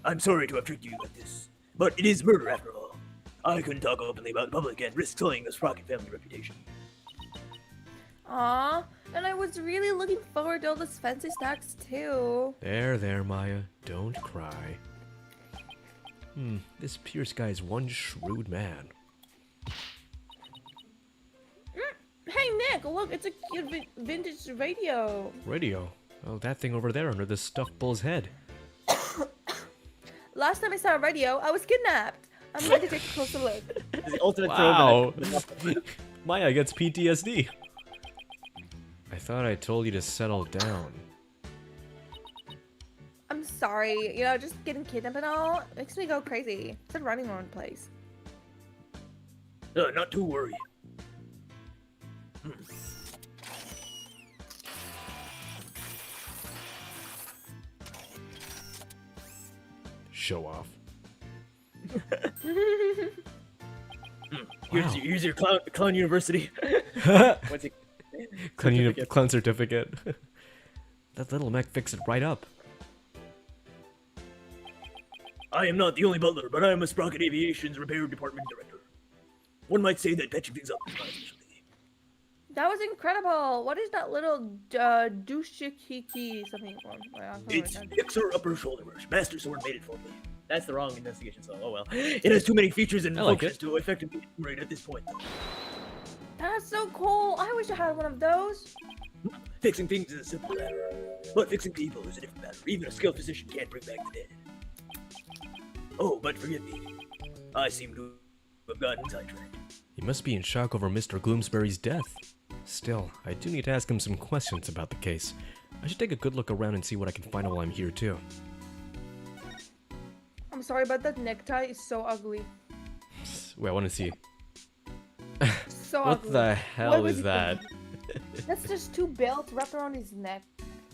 I'm sorry to have tricked you like this, but it is murder after all. I couldn't talk openly about the public and risk sullying the Sprocket family reputation. Aw, and I was really looking forward to all those fancy snacks too. There, Maya. Don't cry. This Pierce guy's one shrewd man. Hey Nick, look, it's a cute vintage radio. Radio? Oh, that thing over there under the stuffed bull's head. Last time I saw a radio, I was kidnapped. I'm going to take a closer look. The ultimate Wow. throwback. Maya gets PTSD. I thought I told you to settle down. I'm sorry, just getting kidnapped and all makes me go crazy. It's like running around the place. Not to worry. Show off. Here's your clown university. What's it? Clown certificate. That little mech fixed it right up. I am not the only butler, but I am a Sprocket Aviation's repair department director. One might say that patching things up is my specialty. That was incredible. What is that little dooshikiki something? It's Fixer Upper Shoulder Rush. Master Sword made it for me. That's the wrong investigation, so oh well. It has too many features and I like functions it. to effectively enumerate at this point. That's so cool. I wish I had one of those. Fixing things is a simple matter, but fixing people is a different matter. Even a skilled physician can't bring back the dead. Oh, but forgive me. I seem to have gotten sidetracked. He must be in shock over Mr. Gloomsbury's death. Still, I do need to ask him some questions about the case. I should take a good look around and see what I can find while I'm here, too. I'm sorry, but that necktie is so ugly. Wait, I want to see. So What ugly. the hell What was is he that? That's just two belts wrapped around his neck.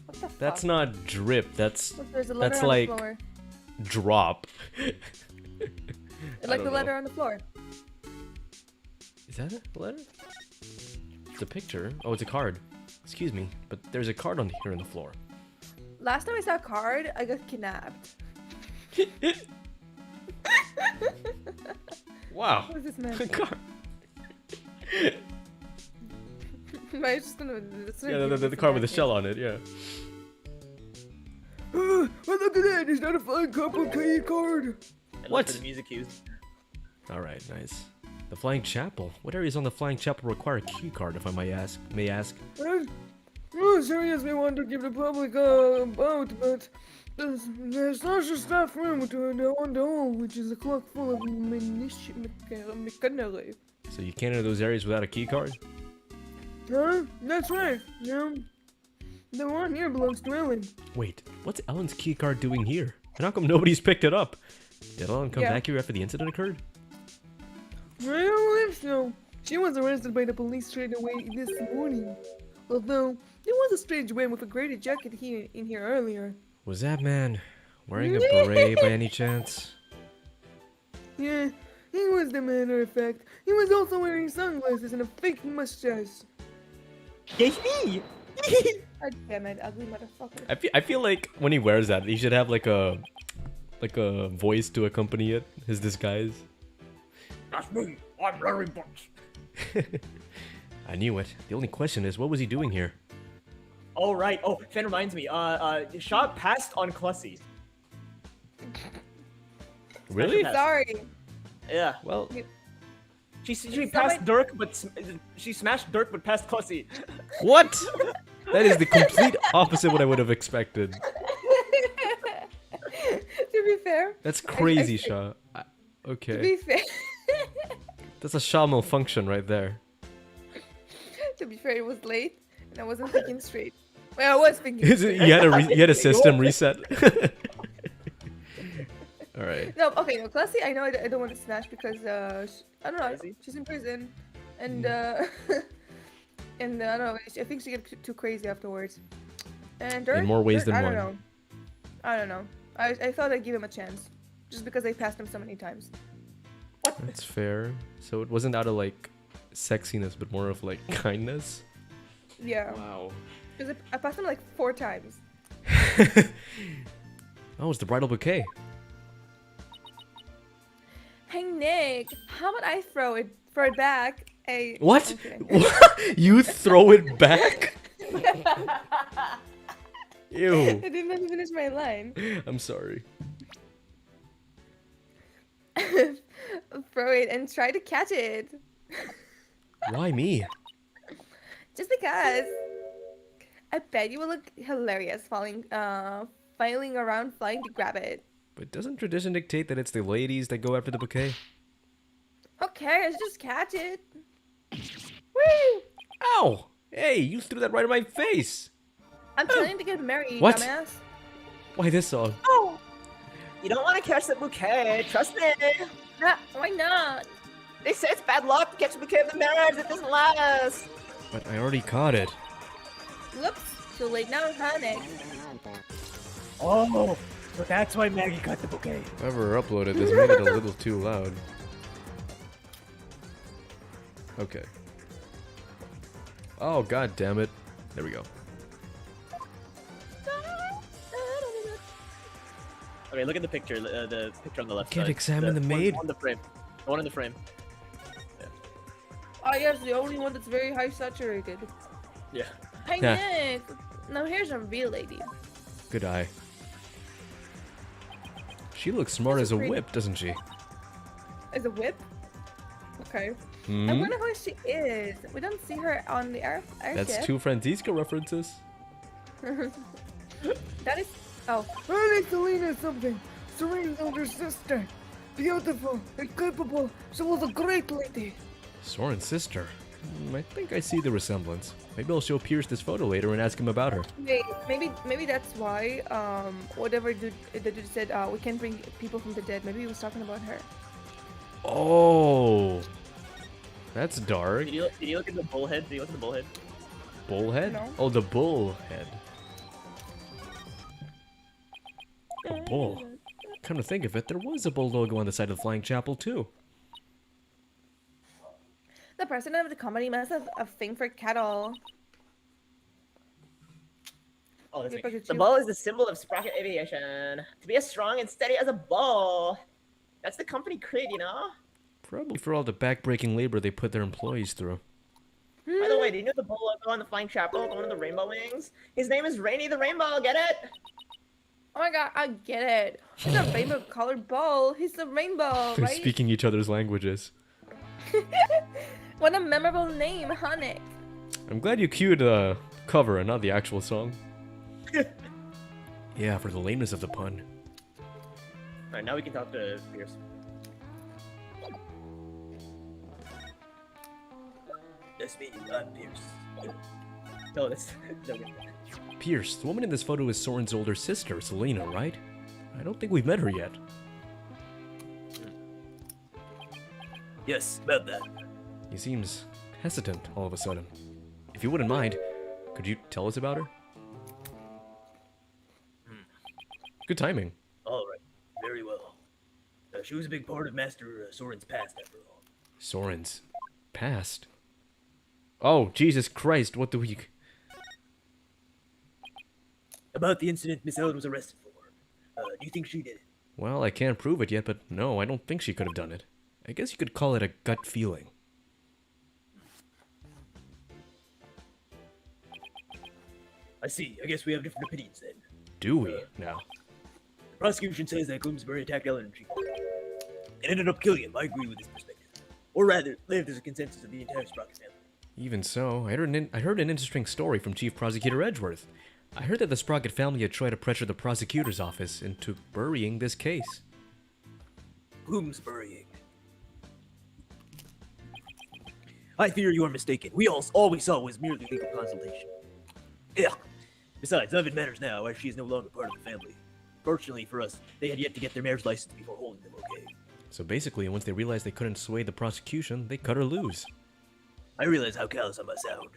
What the fuck? That's not drip, that's Look, there's a letter that's on like the floor. drop. Like the don't letter know. on the floor. Is that a letter? It's a picture. Oh, it's a card. Excuse me, but there's a card on here on the floor. Last time I saw a card, I got kidnapped. Wow. What is this man? A card. I was just gonna. Yeah, the card with the shell on it, yeah. Oh, look at that! Is that a flying couple key card? And What? look for the music cues. Alright, nice. The Flying Chapel. What areas on the Flying Chapel require a key card, if I may ask? Oh, serious, we want to give the public a vote, but there's such a staff room on the hall, which is a clock full of machinery. So you can't enter those areas without a key card? Huh? That's right. The one here belongs to Ellen. Wait, what's Ellen's key card doing here? And how come nobody's picked it up? Did Ellen come Yeah. back here after the incident occurred? I don't believe so. She was arrested by the police straight away this morning. Although, there was a strange man with a graded jacket here in here earlier. Was that man wearing a beret by any chance? Yeah, he was the matter of fact. He was also wearing sunglasses and a fake mustache. Yes, me! God damn it, ugly motherfucker. I feel like when he wears that, he should have like a voice to accompany it, his disguise. That's me! I'm Larry Bunch! I knew it. The only question is, what was he doing here? Oh, right. Oh, that reminds me. Shaw passed on Clussy. Really? Yes. Sorry. Yeah. Well, She It's passed not Dirk, but she smashed Dirk, but passed Clussy. what? That is the complete opposite what I would have expected. To be fair. That's crazy, Shaw. To Okay. be fair. That's a Shaw malfunction right there. To be fair, it was late and I wasn't thinking straight. Well, I was thinking. You straight. had a system reset. All right. No, okay, no, Classy, I know I don't want to snatch because, I don't know, Crazy? she's in prison, and, and I don't know, I think she gets too crazy afterwards. And Dirk, more ways than I don't one. know. I don't know. I thought I'd give him a chance, just because I passed him so many times. That's fair. So it wasn't out of like sexiness, but more of like kindness. Yeah, Wow. because I passed him like 4 times. Oh, it's the bridal bouquet. Hey Nick, how about I throw it back? Hey, What? I'm kidding. You throw it back? I Ew. didn't let me finish my line. I'm sorry. Throw it and try to catch it. Why me? Just because. I bet you will look hilarious flailing around flying to grab it. But doesn't tradition dictate that it's the ladies that go after the bouquet? Who cares? Just catch it. Woo! Ow! Hey, you threw that right in my face! I'm planning to get married, What? dumbass. Why this song? Oh! You don't want to catch the bouquet, trust me. Nah, why not? They say it's bad luck to catch the bouquet of the marriage, it doesn't last. But I already caught it. Whoops. Too late now, huh, Nick? Oh, so that's why Maggie got the bouquet. Whoever uploaded this made it a little too loud. Okay. Oh, god damn it. There we go. Okay, look at the picture, the picture on the left Can't side. examine the one- maid. On the frame. The one in the frame. Oh, yes, the only one that's very high saturated. Yeah. Hey, Yeah. Nick. Now here's a real lady. Good eye. She looks smart as a pretty- whip, doesn't she? Is a whip? Okay. I Hmm? wonder who she is. We don't see her on the airship. That's two Francisco references. That is. Oh. My name's Selena something. Serena's older sister. Beautiful and capable. She was a great lady. Soren's sister. I think I see the resemblance. Maybe I'll show Pierce this photo later and ask him about her. Wait, maybe that's why. Whatever the dude said. We can't bring people from the dead. Maybe he was talking about her. Oh, that's dark. Did you look at the bullhead? Did you look at the bullhead? Bullhead? No. Oh, the bullhead. A bull. Come to think of it, there was a bull logo on the side of the Flying Chapel too. The president of the company must have a thing for cattle. Oh, that's Yep, me. I get The you. bull is the symbol of sprocket aviation. To be as strong and steady as a bull. That's the company creed, you know? Probably for all the back-breaking labor they put their employees through. By the way, do you know the bull logo on the Flying Chapel, the one with the rainbow wings? His name is Rainy the Rainbow, get it? Oh my god, I get it. He's a rainbow colored ball. He's the rainbow, They're right? speaking each other's languages. What a memorable name, huh, Nick? I'm glad you cued the cover and not the actual song. Yeah, for the lameness of the pun. Alright, now we can talk to Pierce. Nice to meet you, I'm Pierce. No, that's... Pierce, the woman in this photo is Soren's older sister, Selena, right? I don't think we've met her yet. Yes, about that. He seems hesitant all of a sudden. If you wouldn't mind, could you tell us about her? Good timing. Alright, very well. She was a big part of Master Soren's past, after all. Soren's past. Oh, Jesus Christ, what do we... About the incident Miss Ellen was arrested for. Do you think she did it? Well, I can't prove it yet, but no, I don't think she could have done it. I guess you could call it a gut feeling. I see. I guess we have different opinions then. Do we, now? The prosecution says that Gloomsbury attacked Ellen and she and ended up killing him. I agree with this perspective. Or rather, there's a consensus of the entire Sprocket family. Even so, I heard an interesting story from Chief Prosecutor Edgeworth. I heard that the Sprocket family had tried to pressure the prosecutor's office into burying this case. Gloomsburying. I fear you are mistaken. All we saw was merely legal consultation. Yeah. Besides, none of it matters now, as she is no longer part of the family. Fortunately for us, they had yet to get their marriage license before holding them okay. So basically, once they realized they couldn't sway the prosecution, they cut her loose. I realize how callous I must sound,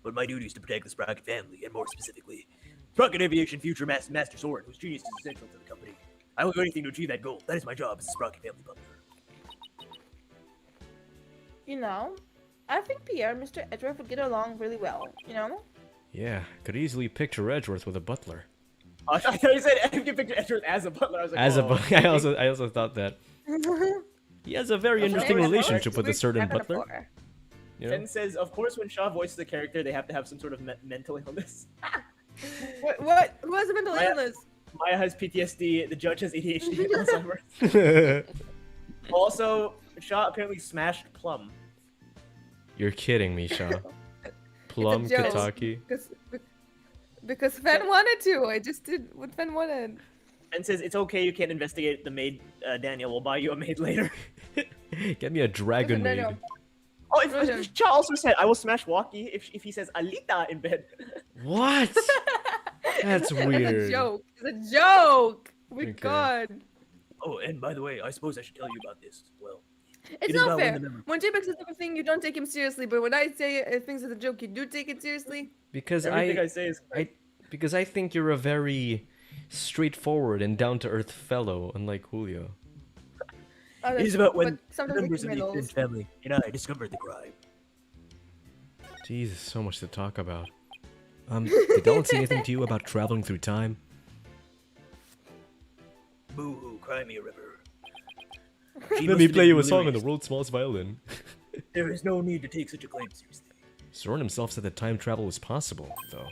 but my duty is to protect the Sprocket family, and more specifically, Sprocket Aviation future Master Soren, whose genius is essential to the company. I will do anything to achieve that goal. That is my job as a Sprocket family butler. You know, I think Pierre and Mr. Edgeworth would get along really well, you know? Yeah, could easily picture Edgeworth with a butler. I thought you said you can picture Edgeworth as a butler. I was like, As a oh, butler, I also thought that. He has a very interesting relationship with a certain butler. You know? Ken says, of course, when Shaw voices a character, they have to have some sort of mental illness. What? Who has a mental Maya- illness? Maya has PTSD. The judge has ADHD and Alzheimer's. Also, Shaw apparently smashed Plum. You're kidding me, Shaw. Plum joke. Kataki. Because Fen wanted to. I just did what Fen wanted. And says, it's okay, you can't investigate the maid, Daniel. We'll buy you a maid later. Get me a dragon No, maid. no. Oh, if Shaw also said, I will smash Walkie if he says Alita in bed. What? That's It's weird. a joke. It's a joke. Oh my Okay. God. Oh, and by the way, I suppose I should tell you about this as well. It's It is not about when fair. the member- When J-Bex says everything, you don't take him seriously. But when I say things as a joke, you do take it seriously. Because Everything I I say is because I think you're a very straightforward and down-to-earth fellow, unlike Julio. Oh, It that's is about true, when but sometimes members we of the riddles. extended family and I discovered the crime. Jesus, so much to talk about. Did Ellen say anything to you about traveling through time? Boo-hoo, cry me a river. Let me play you a song on the world's smallest violin. There is no need to take such a claim seriously. Soren himself said that time travel was possible, though.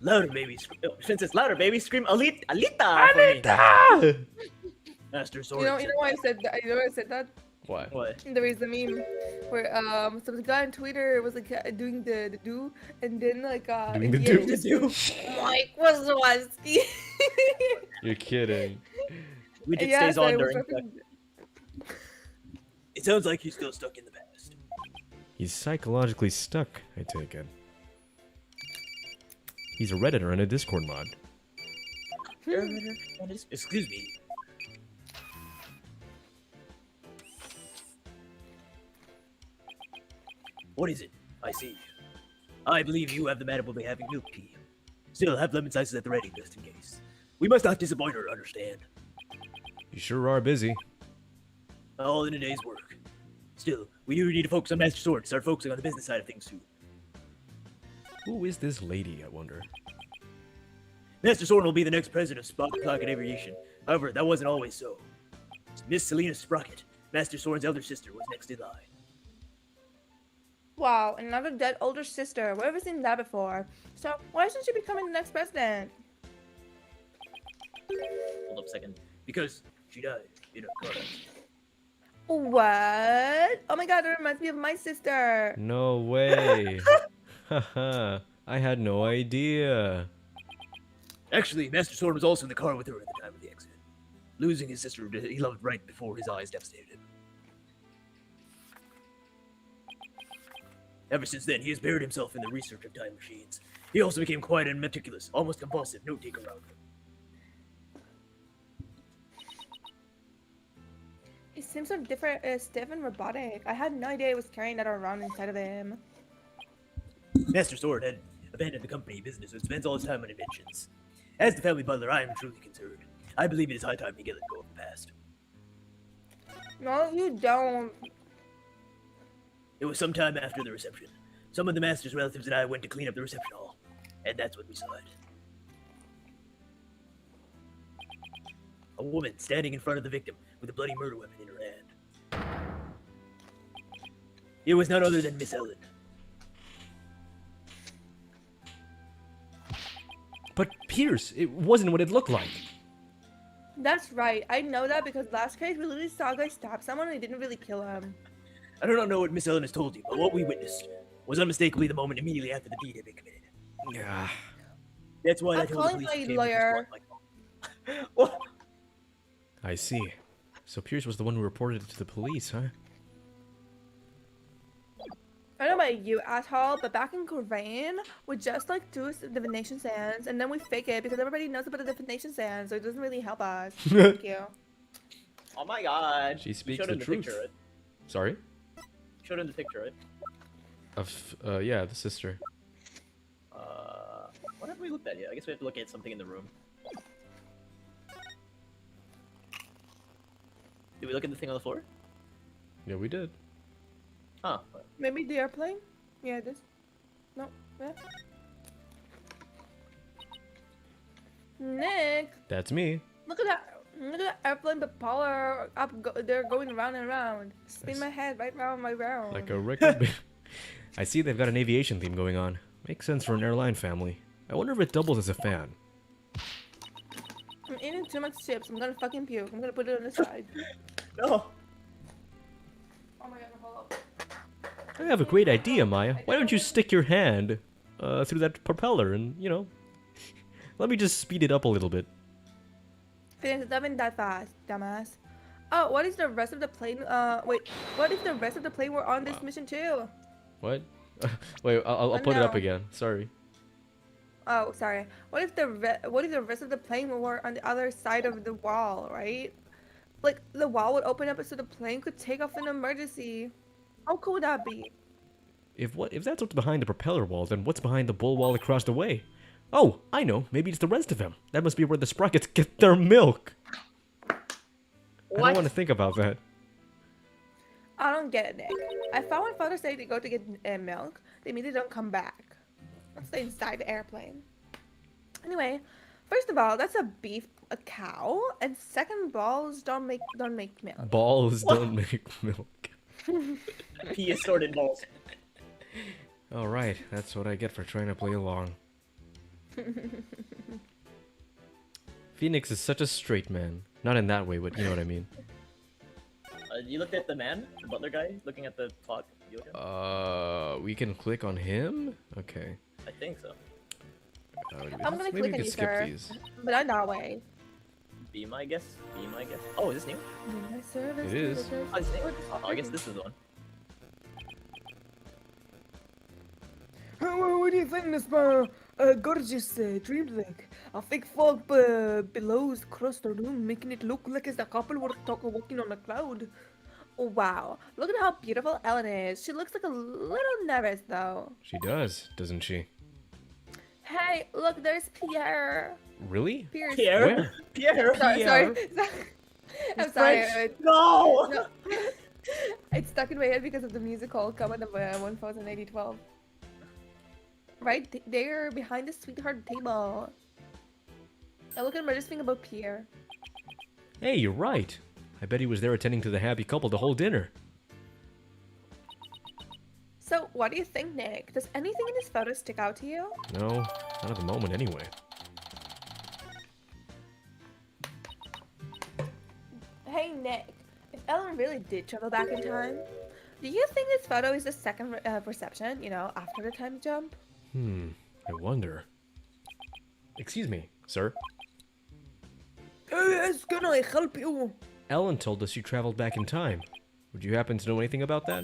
Louder, baby. Princess, louder, baby. Scream Alita, Alita for me. Master Sword. You know why I said that? You know why I said that? Why? What? There is a meme where some guy on Twitter was like doing the do, and then like Doing in the the do? end, just Mike Wazowski. You're kidding. Widget Yeah, stays so on it was during. fucking- It sounds like he's still stuck in the past. He's psychologically stuck, I take it. He's a Redditor and a Discord mod. Excuse me. What is it? I see. I believe you have the man will be having milk tea. Still, have lemon slices at the ready just in case. We must not disappoint her, understand? You sure are busy. All in a day's work. Still, we do need to focus on Master Sword and start focusing on the business side of things too. Who is this lady, I wonder? Master Sword will be the next president of Sprocket Aviation. However, that wasn't always so. Miss Selena Sprocket, Master Sword's elder sister, was next in line. Wow, another dead older sister. Where have we seen that before? So why isn't she becoming the next president? Hold up a second. Because she died in a car accident. What? Oh my god, that reminds me of my sister. No way. Haha, I had no idea. Actually, Master Sword was also in the car with her at the time of the accident. Losing his sister he loved right before his eyes devastated him. Ever since then, he has buried himself in the research of time machines. He also became quiet and meticulous, almost compulsive note-taker around him. It seems so different, stiff and robotic. I had no idea it was carrying that around inside of him. Master Sword had abandoned the company business and spends all his time on inventions. As the family butler, I am truly concerned. I believe it is high time to get let go of the past. No, you don't. It was some time after the reception. Some of the Master's relatives and I went to clean up the reception hall, and that's when we saw it. A woman standing in front of the victim with a bloody murder weapon in her hand. It was none other than Miss Ellen. But Pierce, it wasn't what it looked like. That's right. I know that because last case we literally saw a guy stab someone and he didn't really kill him. I do not know what Miss Ellen has told you, but what we witnessed was unmistakably the moment immediately after the deed had been committed. Yeah. That's why I I'm told the calling police my to came lawyer. What? I see. So Pierce was the one who reported it to the police, huh? I don't know about you, asshole, but back in Korean, we just like do divination sands and then we fake it because everybody knows about the divination sands, so it doesn't really help us. Thank you. Oh my god. She speaks Showed the him the truth. picture, right? Sorry? Showed him the picture, right? Of, yeah, the sister. What have we looked at yet? I guess we have to look at something in the room. Did we look at the thing on the floor? Yeah, we did. Huh. Maybe the airplane? Yeah, this. No. Yeah. Nick, That's me. look at that. Look at that airplane propeller they're going round and round. Spin Yes. my head right round my round. Like a record. I see they've got an aviation theme going on. Makes sense for an airline family. I wonder if it doubles as a fan. I'm eating too much chips. I'm gonna fucking puke. I'm gonna put it on the side. No. Oh my god, hold up. I have a great idea, Maya. Why don't you stick your hand through that propeller and, you know, let me just speed it up a little bit. It's not been that fast, dumbass. Oh, what is the rest of the plane? Wait. What if the rest of the plane were on this mission too? What? Wait, I'll Oh, put it up no. again. Sorry. Oh, sorry. What if the rest of the plane were on the other side of the wall, right? Like the wall would open up so the plane could take off in an emergency. How cool would that be? If that's what's behind the propeller wall, then what's behind the bull wall across the way? Oh, I know. Maybe it's the rest of them. That must be where the sprockets get their milk. I don't want to think about that. I don't get it, Nick. I found when father say they go to get milk, they immediately don't come back. Let's stay inside the airplane. Anyway, first of all, that's a cow, and second, balls don't make milk. Balls don't make milk. Pee assorted balls. Alright, that's what I get for trying to play along. Phoenix is such a straight man. Not in that way, but you know what I mean. You looked at the man, the butler guy, looking at the clock. You look at him? We can click on him? Okay. I think so. I'm gonna maybe click we on could you, skip sir. these. But not that way. Be my guess. Be my guess. Oh, is this new? My service It is. Oh, is this new? Oh, I guess this is the one. What do you think, Mr. Gorgeous Dreamlake? A thick fog belows the crust of the room, making it look like as the couple were walking on a cloud. Wow, look at how beautiful Ellen is. She looks like a little nervous though. She does, doesn't she? Hey, look, there's Pierre. Really? Pierce. Pierre? Where? Pierre? Sorry. I'm sorry. French. No! No. It's stuck in my head because of the musical Come on the 108012. Right there behind the sweetheart table. Now look at this thing about Pierre. Hey, you're right. I bet he was there attending to the happy couple the whole dinner. So, what do you think, Nick? Does anything in this photo stick out to you? No, not at the moment anyway. Hey, Nick. If Ellen really did travel back in time, do you think this photo is the second reception, you know, after the time jump? I wonder. Excuse me, sir. It's gonna help you. Ellen told us you traveled back in time. Would you happen to know anything about that?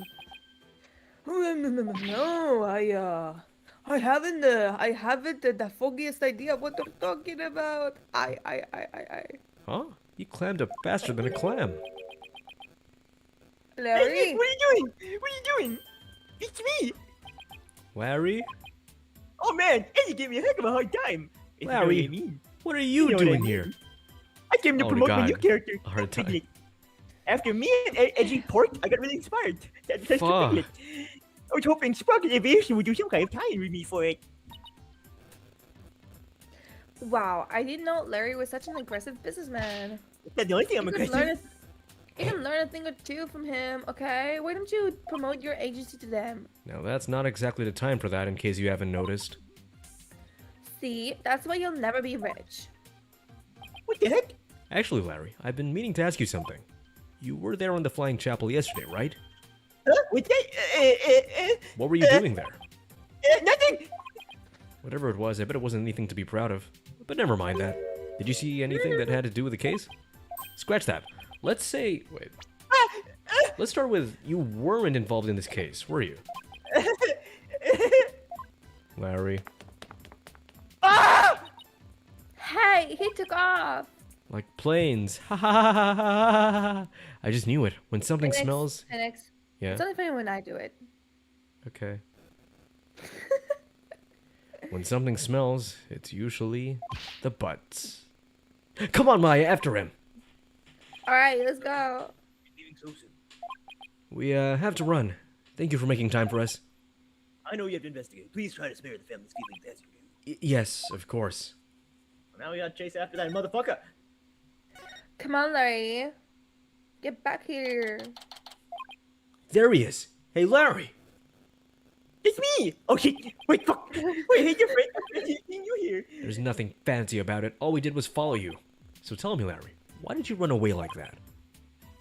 No, I haven't the foggiest idea what they're talking about. Huh? You clammed up faster than a clam. Larry? What are you doing? What are you doing? It's me. Larry? Oh man, Eddie gave me a heck of a hard time. If you know what I Larry, mean. what are you You know what I doing mean. here? I came to Oh, promote my God. new character. A hard time. Piglet. After me and Edgy Pork, I got really inspired. That's the Fuck. Piglet. I was hoping Sprocket Aviation would do some kind of tie-in with me for it. Wow, I didn't know Larry was such an aggressive businessman. That's the only thing I'm You can aggressive. you can learn a thing or two from him, okay? Why don't you promote your agency to them? Now, that's not exactly the time for that, in case you haven't noticed. See, that's why you'll never be rich. What the heck? Actually, Larry, I've been meaning to ask you something. You were there on the Flying Chapel yesterday, right? Huh? What's that? What were you doing there? Nothing. Whatever it was, I bet it wasn't anything to be proud of. But never mind that. Did you see anything that had to do with the case? Scratch that. Let's say... Wait. Let's start with, you weren't involved in this case, were you? Larry. Hey, he took off! Like planes. Ha ha ha ha ha ha. I just knew it. When something Phoenix, smells... Phoenix. Yeah? It's only funny when I do it. Okay. When something smells, it's usually the butts. Come on, Maya, after him. Alright, let's go. Leaving so soon. We have to run. Thank you for making time for us. I know you have to investigate. Please try to spare the family's feelings as you do. Yes, of course. Now we gotta chase after that motherfucker. Come on, Larry. Get back here. There he is. Hey, Larry. It's me! Oh shit! Wait, fuck! Wait, hey, your friend! I've seen you here! There's nothing fancy about it. All we did was follow you. So tell me, Larry, why did you run away like that?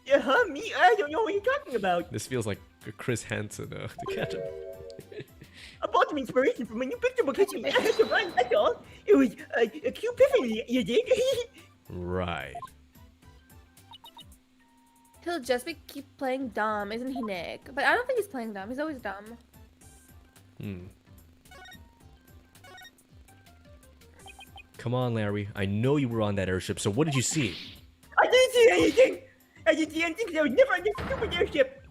Yeah, huh? Me? I don't know what you're talking about. This feels like a Chris Hansen to catch him. I bought some inspiration from my new picture book. I had to run, that's all. It was a cute epiphany, you dig? Right. He'll just keep playing dumb, isn't he, Nick? But I don't think he's playing dumb. He's always dumb. Come on, Larry. I know you were on that airship, so what did you see? I didn't see anything! I didn't see anything because I was never on this stupid airship!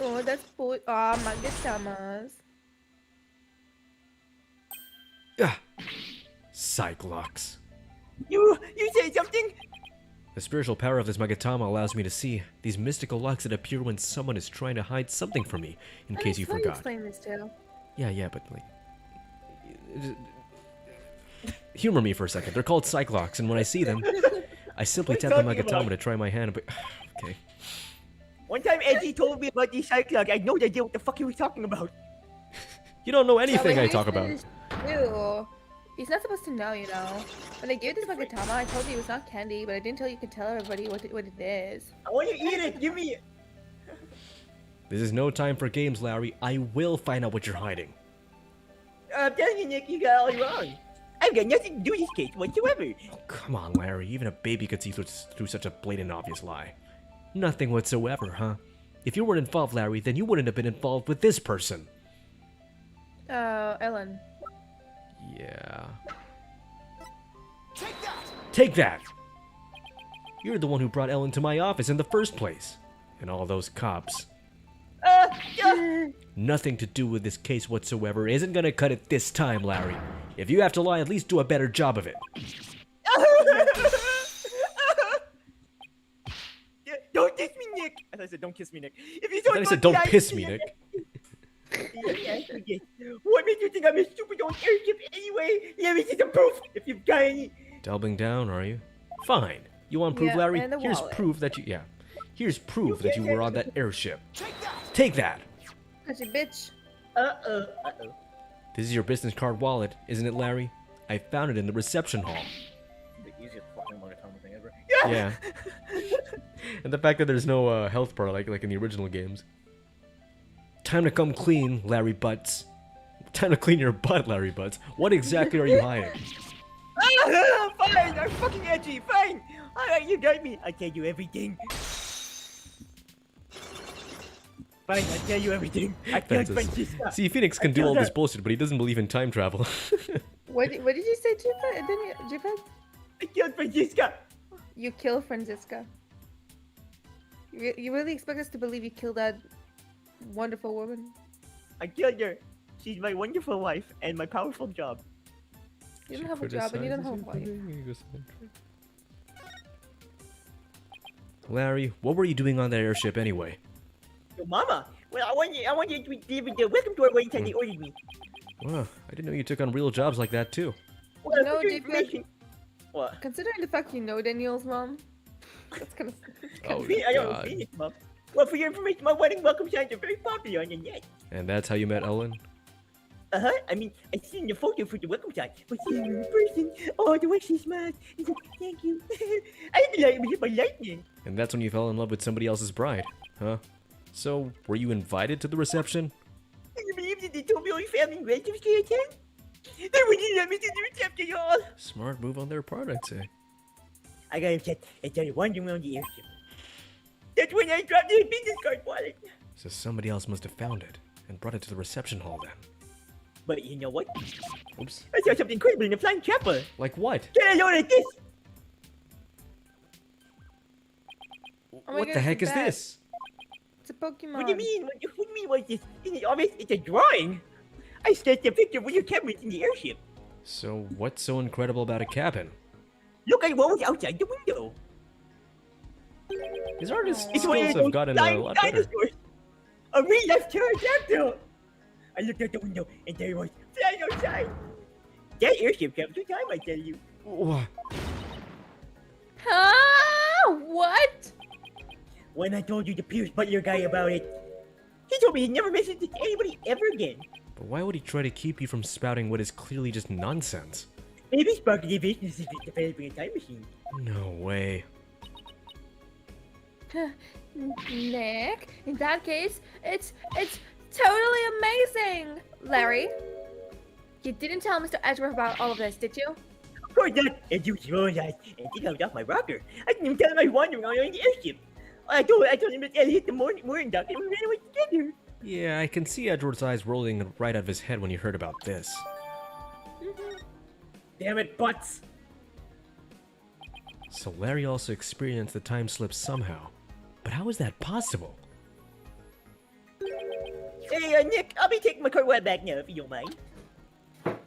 Oh, that's boy. Ah, Magdamas. Ah, Cyclops. You said something? The spiritual power of this Magatama allows me to see these mystical locks that appear when someone is trying to hide something from me, in case you forgot. Explain this too. Yeah, but like... Humor me for a second. They're called Cyclops, and when I see them, I simply tap the Magatama to try my hand, but... Okay. One time Edgy told me about these cyclones. I had no idea what the fuck he was talking about. You don't know Yeah, anything when I you talk about. finish too, he's not supposed to know, you know. When I gave this Bagatama, I told you it was not candy, but I didn't tell you could tell everybody what it is. I want to eat it. Give me it. This is no time for games, Larry. I will find out what you're hiding. I'm telling you, Nick, you got all wrong. I've got nothing to do with this case whatsoever. Oh, come on, Larry. Even a baby could see through such a blatant, obvious lie. Nothing whatsoever, huh? If you weren't involved, Larry, then you wouldn't have been involved with this person. Ellen. Yeah. Take that! You're the one who brought Ellen to my office in the first place. And all those cops. Nothing to do with this case whatsoever isn't gonna cut it this time, Larry. If you have to lie, at least do a better job of it. Don't kiss me, Nick. As I said, don't kiss me, Nick. If you I said, don't piss me, Nick. What made you think I'm a stupid old airship anyway? Let me see some proof if you've got any. Delving down, are you? Fine. You want proof, Yeah, Larry? and the Here's wallet. proof that you... Yeah. Here's proof that you were on that airship. Take that! That's a bitch. Uh-oh. This is your business card wallet, isn't it, Larry? I found it in the reception hall. The easiest fucking monotone thing ever. Yeah. And the fact that there's no health bar like in the original games. Time to come clean, Larry Butts. Time to clean your butt, Larry Butts. What exactly are you hiding? Fine, I'm fucking Edgy. Fine. Alright, you got me. I tell you everything. Fine, I tell you everything. I killed Francis. Francisca. See, Phoenix can do all this bullshit, but he doesn't believe in time travel. What did you say, Jipa? I killed Francisca. You killed Francisca. You really expect us to believe you killed that wonderful woman? I killed her. She's my wonderful wife and my powerful job. You don't have a job and you don't have a wife. Larry, what were you doing on that airship anyway? Yo, Mama. Well, I want you to deliver the welcome to our wedding time they ordered me. Wow, I didn't know you took on real jobs like that too. Well, No, for your David. information. What? Considering the fact you know Danielle's mom, that's kind of. Oh, I don't know God. Phoenix, Mom. Well, for your information, my wedding welcome signs are very popular on the net. And that's how you met Ellen? Uh-huh. I mean, I seen the photo for the welcome sign, but seeing her in person, oh, the way she smiles, and said, thank you. I feel like it was hit by lightning. And that's when you fell in love with somebody else's bride, huh? So, were you invited to the reception? Can you believe that they told me only family and relatives could attend? They wouldn't let me to the reception, y'all. Smart move on their part, I'd say. I got upset and started wandering around the airship. That's when I dropped the business card wallet. So somebody else must have found it and brought it to the reception hall then. But you know what? Oops. I saw something incredible in the flying chopper. Like what? Get a load of this. Oh my What God, the heck it's is bad. this? It's a Pokemon. What do you mean? What do you mean? What's this? Isn't it obvious? It's a drawing. I sketched a picture with your cameras in the airship. So, what's so incredible about a cabin? Look at what was outside the window. His artist It's one of skills those have gotten a flying lot better. dinosaurs. A real life pterodactyl. I looked out the window and there it was flying outside. That airship comes to time, I tell you. Wha- Huh? What? When I told you the Pierce Butler guy about it, he told me he'd never mention it to anybody ever again. But why would he try to keep you from spouting what is clearly just nonsense? Maybe Sparky the business is developing a time machine. No way. Nick, in that case, it's totally amazing. Larry, you didn't tell Mr. Edgeworth about all of this, did you? Of course not, and you rolled eyes and think I was off my rocker. I didn't even tell him I was wandering around in the airship. I told him that Ellie hit the mooring dock and we ran away together. Yeah, I can see Edward's eyes rolling right out of his head when he heard about this. Damn it, butts. So Larry also experienced the time slip somehow. But how is that possible? Hey, Nick, I'll be taking my car right back now if you don't mind.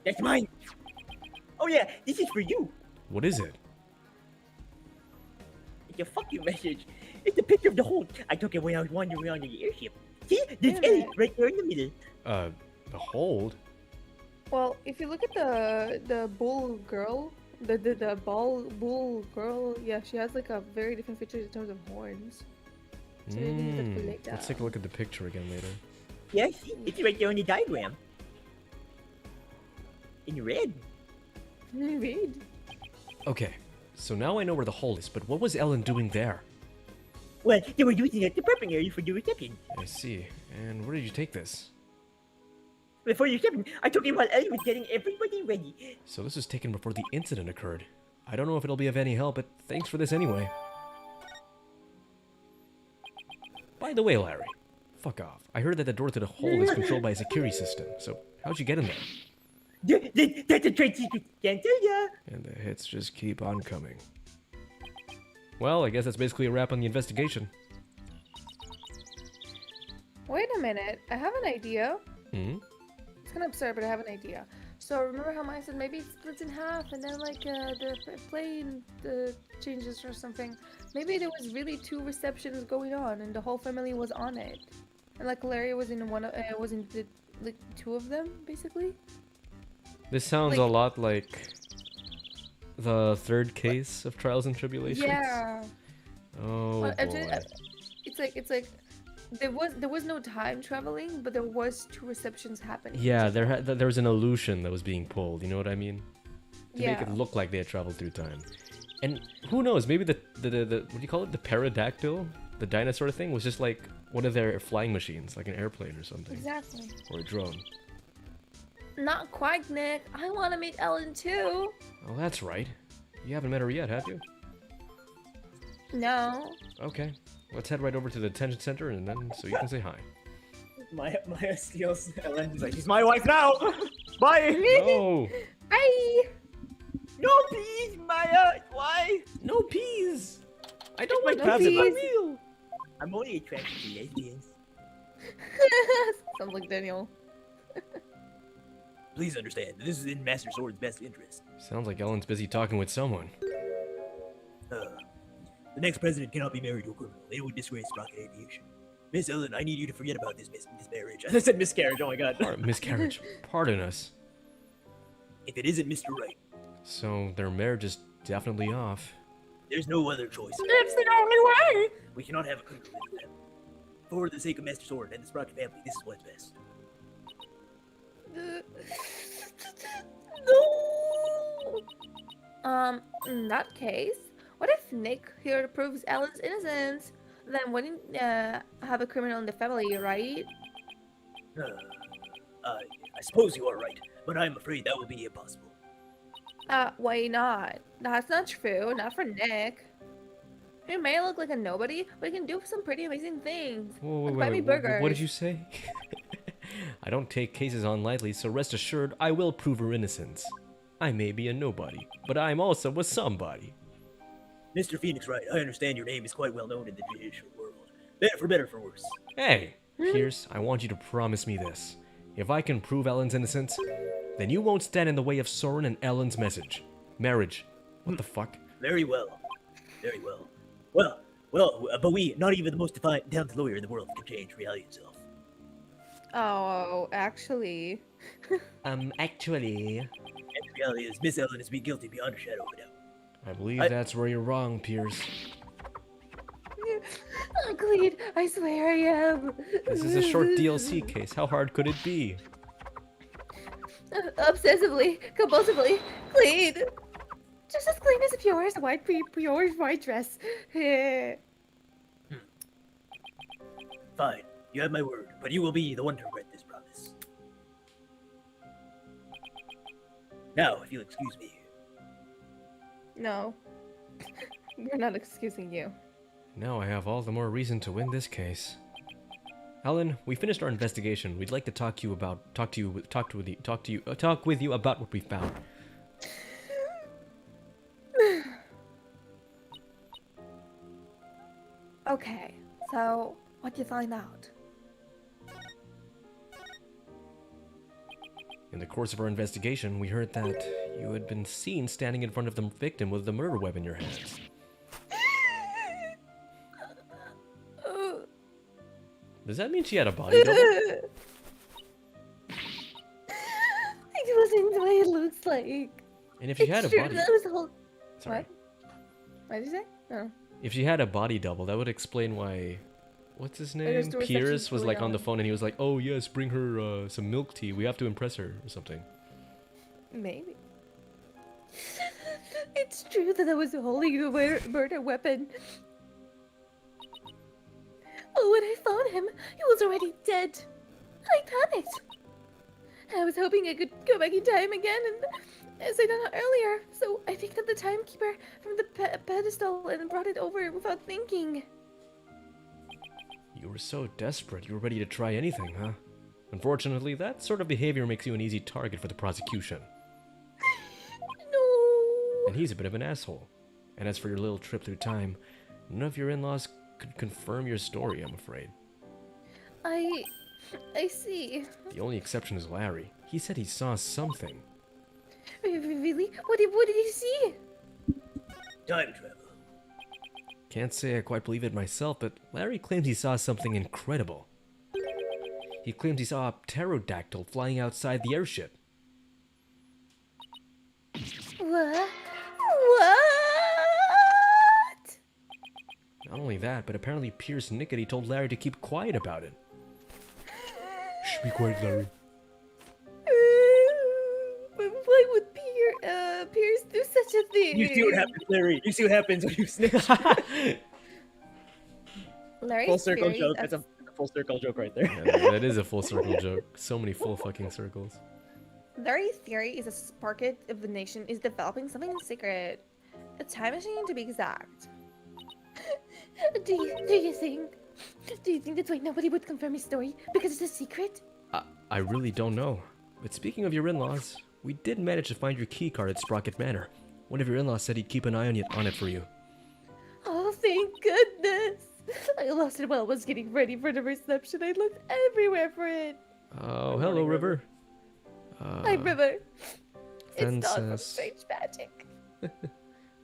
That's mine. Oh yeah, this is for you. What is it? It's a fuck you message. It's a picture of the hole. I took it when I was wandering around in the airship. See? There's Wait a Ellie minute. right there in the middle. The hold? Well, if you look at the bull girl, the bull girl, yeah, she has like a very different features in terms of horns. So maybe he could be like that. Let's take a look at the picture again later. Yeah, see? It's right there on the diagram. In red. Read. Okay, so now I know where the hole is, but what was Ellen doing there? Well, they were using it as the prepping area for the reception. I see. And where did you take this? Before the reception, I took it while Ellie was getting everybody ready. So this was taken before the incident occurred. I don't know if it'll be of any help, but thanks for this anyway. By the way, Larry, fuck off. I heard that the door to the hole is controlled by a security system, so how'd you get in there? That's a trade secret. Can't tell ya. And the hits just keep on coming. Well, I guess that's basically a wrap on the investigation. Wait a minute. I have an idea. Hmm? It's kind of absurd, but I have an idea. So remember how I said maybe it splits in half and then like the plane changes or something? Maybe there was really 2 receptions going on and the whole family was on it. And like Larry was in one was in the like 2 of them basically. This sounds a lot like the 3rd case of Trials and Tribulations. Yeah. Oh Well, boy. It's like there was no time traveling, but there was 2 receptions happening. Yeah, there was an illusion that was being pulled, you know what I mean? To make it Yeah. look like they had traveled through time. And who knows, maybe the what do you call it? The pterodactyl? The dinosaur thing was just like one of their flying machines, like an airplane or something. Exactly. Or a drone. Not quite, Nick. I want to meet Ellen too. Oh, that's right. You haven't met her yet, have you? No. Okay. Let's head right over to the detention center and then so you can say hi. Maya steals Ellen. He's like, she's my wife now. Bye. Oh! Bye. No, please, Maya. Why? No peas! I don't like like no peas in my peas. meal! I'm only attracted to lesbians. Sounds like Daniel. Please understand, this is in Master Sword's best interest. Sounds like Ellen's busy talking with someone. The next president cannot be married to a criminal. It would disgrace rocket aviation. Miss Ellen, I need you to forget about this marriage. I said miscarriage. Oh my god. Miscarriage. Pardon us. If it isn't Mr. Wright, So their marriage is definitely off. there's no other choice. It's the only way. We cannot have a criminal in the family. For the sake of Master Sword and the Sprocket family, this is what's best. No. In that case, what if Nick here proves Ellen's innocence? Then wouldn't have a criminal in the family, right? I suppose you are right, but I'm afraid that will be impossible. Why not? That's not true. Not for Nick. He may look like a nobody, but he can do some pretty amazing things. Whoa, Like buy me what did burgers. you say? I don't take cases on lightly, so rest assured I will prove her innocence. I may be a nobody, but I'm also a somebody. Mr. Phoenix Wright, I understand your name is quite well known in the judicial world. For better, for worse. Hey, Pierce, I want you to promise me this. If I can prove Ellen's innocence, then you won't stand in the way of Soren and Ellen's marriage. What the fuck? Very well. Very well. But we, not even the most talented lawyer in the world, can change reality itself. Oh, actually. Actually... And the reality is, Miss Ellen is be guilty beyond a shadow of a doubt. I believe that's where you're wrong, Pierce. Oh, Clede, I swear I am. This is a short DLC case. How hard could it be? Obsessively, compulsively, Clede. Just as clean as a pure white dress. Fine, you have my word, but you will be the one to regret this promise. Now, if you'll excuse me. No. We're not excusing you. Now I have all the more reason to win this case. Ellen, we finished our investigation. We'd like to talk with you about what we found. Okay, so what'd you find out? In the course of our investigation, we heard that you had been seen standing in front of the victim with the murder weapon in your hands. Does that mean she had a body double? It wasn't the way it looks like. And if she had a It's true, body... that was the whole... Sorry. What? What did you say? Oh. If she had a body double, that would explain why what's his there's name? the reception Pierce was like going on the on. phone and he was like, "Oh yes, bring her some milk tea. We have to impress her or something." Maybe. It's true that I was holding a murder weapon. Oh, when I found him, he was already dead. I panicked. I was hoping I could go back in time again, and as I done earlier, so I picked up the timekeeper from the pedestal and brought it over without thinking. You were so desperate, you were ready to try anything, huh? Unfortunately, that sort of behavior makes you an easy target for the prosecution. No. And he's a bit of an asshole. And as for your little trip through time, none of your in-laws could confirm your story, I'm afraid. I see. The only exception is Larry. He said he saw something. Really? What did he see? Time travel. Can't say I quite believe it myself, but Larry claims he saw something incredible. He claims he saw a pterodactyl flying outside the airship. What? Not only that, but apparently Pierce Nickety told Larry to keep quiet about it. Shh, be quiet, Larry. Why would Pierce do such a thing? You see what happens, Larry. You see what happens when you snitch. Larry's Full circle theory joke. of- That's a full circle joke right there. Yeah, that is a full circle joke. So many full fucking circles. Larry's theory is a sparket of the nation is developing something secret. A time machine to be exact. Do you think that's why nobody would confirm his story? Because it's a secret? I really don't know. But speaking of your in-laws, we did manage to find your key card at Sprocket Manor. One of your in-laws said he'd keep an eye on it for you. Oh, thank goodness! I lost it while I was getting ready for the reception. I looked everywhere for it. Oh, hello, River. Hi, River. It's not some Fences. strange magic.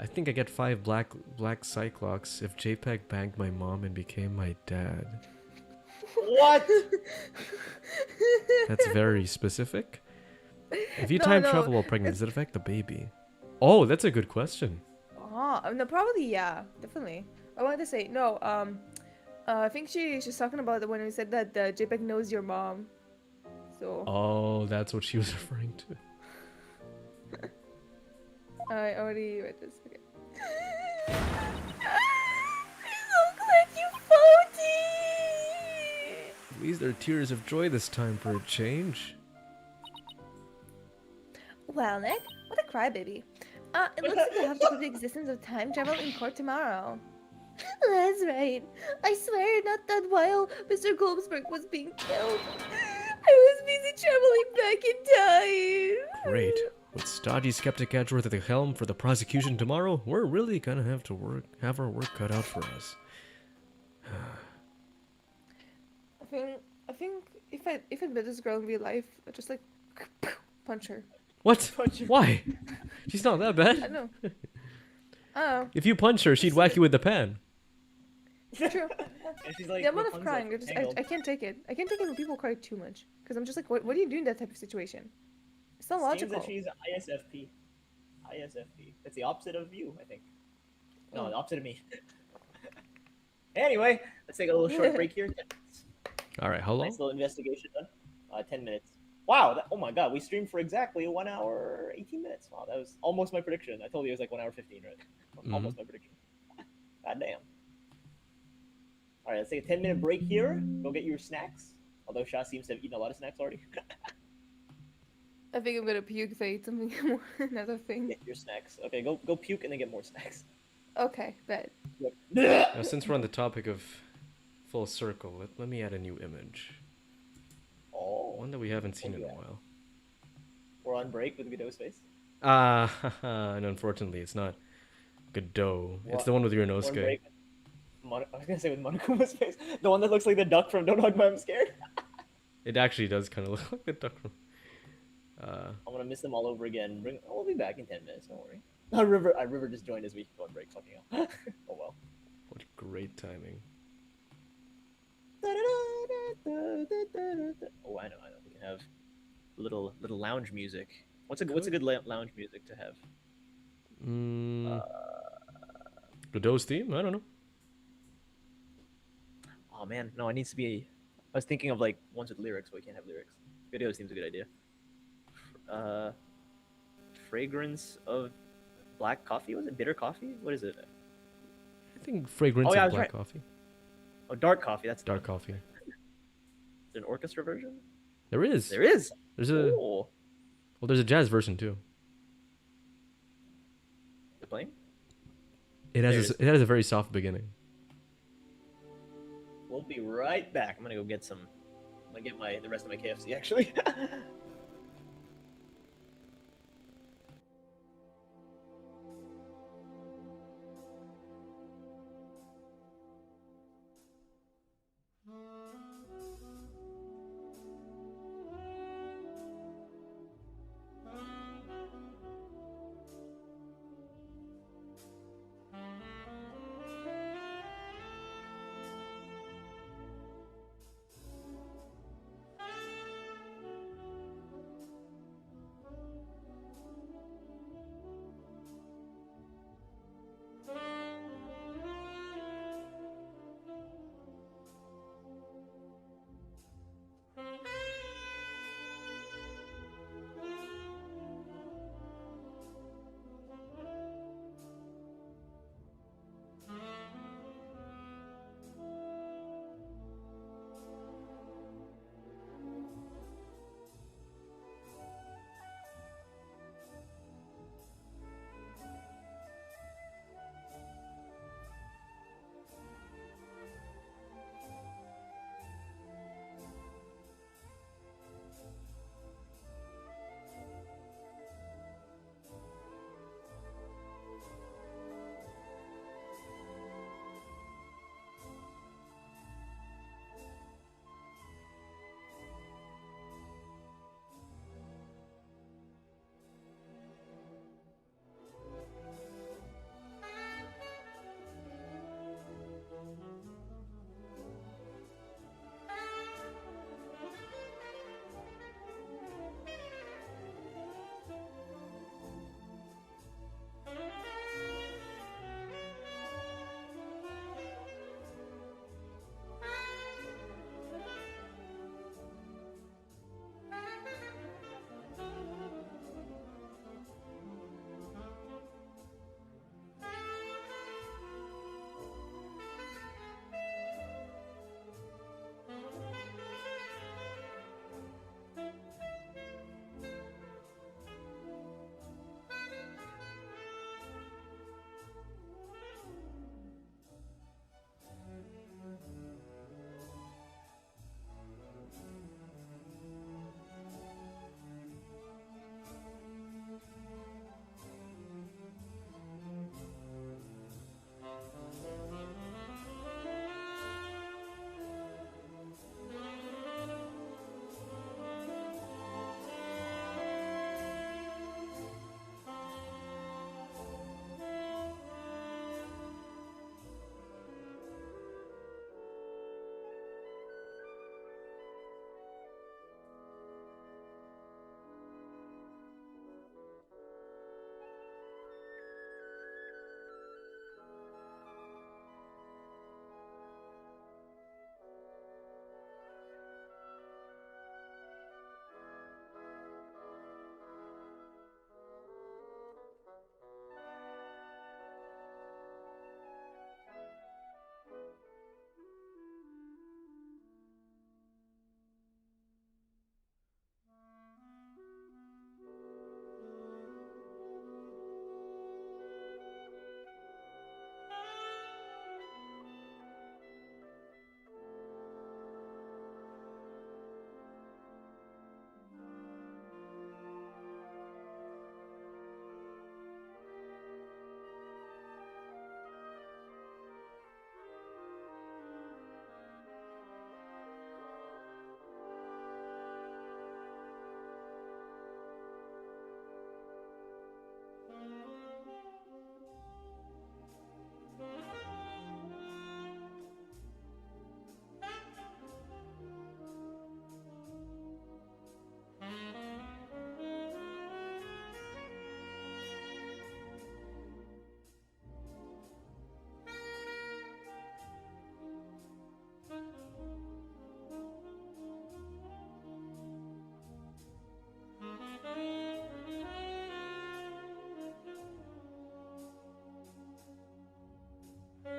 I think I get 5 black cyclops if JPEG banged my mom and became my dad. What? That's very specific. If you No, time no, travel while pregnant, does it affect the baby? Oh, that's a good question. Oh, no, probably yeah, definitely. I wanted to say no. I think she's talking about the when we said that JPEG knows your mom. So Oh, that's what she was referring to. I already read this. Okay. I'm so glad you found it. At least there are tears of joy this time for a change. Well, Nick, what a crybaby. It looks like you have to put the existence of time travel in court tomorrow. That's right. I swear, not that while Mr. Goldsberg was being killed. I was busy traveling back in time. Great. With stodgy skeptic Edgeworth at the helm for the prosecution tomorrow, we're really gonna have our work cut out for us. I think if I met this girl in real life, I'd just like punch her. What? Why? She's not that I bad. don't know. Oh, If you punch her, she'd whack you with the pan. true. And she's like, The amount of Rapunzel, crying, I can't take it. I can't take it when people cry too much. Because I'm just like, what do you do in that type of situation? It's not Seems logical. that she's ISFP. ISFP. That's the opposite of you, I think. No, Oh. the opposite of me. Anyway, let's take a little short break here. 10 minutes. All right, how long? Nice little investigation done. 10 minutes. Wow, oh my god, we streamed for exactly 1 hour 18 minutes. Wow, that was almost my prediction. I told you it was like 1 hour 15, right? Almost my prediction. God damn. All right, let's take a 10-minute break here. Go get your snacks. Although Shah seems to have eaten a lot of snacks already. I think I'm gonna puke if I eat something more. Another thing. Get your snacks. Okay, go puke and then get more snacks. Okay, bet. Now, since we're on the topic of full circle, let me add a new image. Oh, One that we haven't seen in a yeah. while. we're on break with Godot's face. And unfortunately, it's not Godot. It's What? the one with We're on Rionosuke. break with I was gonna say with Monokuma's face. The one that looks like the duck from Don't Hug Me, I'm Scared. It actually does kind of look like the duck from. I'm gonna miss them all over again. We'll be back in 10 minutes, don't worry. River just joined as we go on break, fucking hell. Oh well. What great timing. Oh, I know. We can have little lounge music. What's a good lounge music to have? Godot's theme? I don't know. Oh man, no, it needs to be. I was thinking of like ones with lyrics, but we can't have lyrics. Video seems a good idea. Uh, fragrance of black coffee. Was it bitter coffee? What is it? I think fragrance Oh, yeah, I of was black right. coffee. Oh, dark coffee. That's Dark coffee. Is there an orchestra version? There is. There is. There's a Oh, well. There's a jazz version too. they're playing. It There has it it has a very soft beginning. We'll be right back. I'm gonna go get some. I'm gonna get the rest of my KFC actually.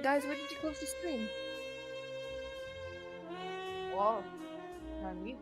Guys, where did you close the stream? Whoa. On mute.